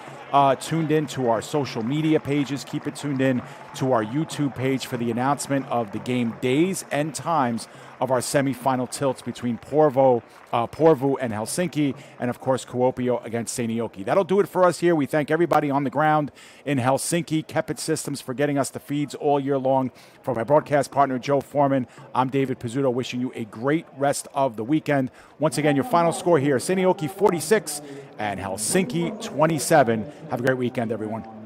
tuned in to our social media pages. Keep it tuned in to our YouTube page for the announcement of the game days and times of our semifinal tilts between Porvoo and Helsinki, and of course Kuopio against Seinäjoki. That'll do it for us here. We thank everybody on the ground in Helsinki, Kepit Systems for getting us the feeds all year long. For my broadcast partner Joe Foreman, I'm David Pizzuto, wishing you a great rest of the weekend. Once again, your final score here, Seinäjoki 46 and Helsinki 27. Have a great weekend, everyone.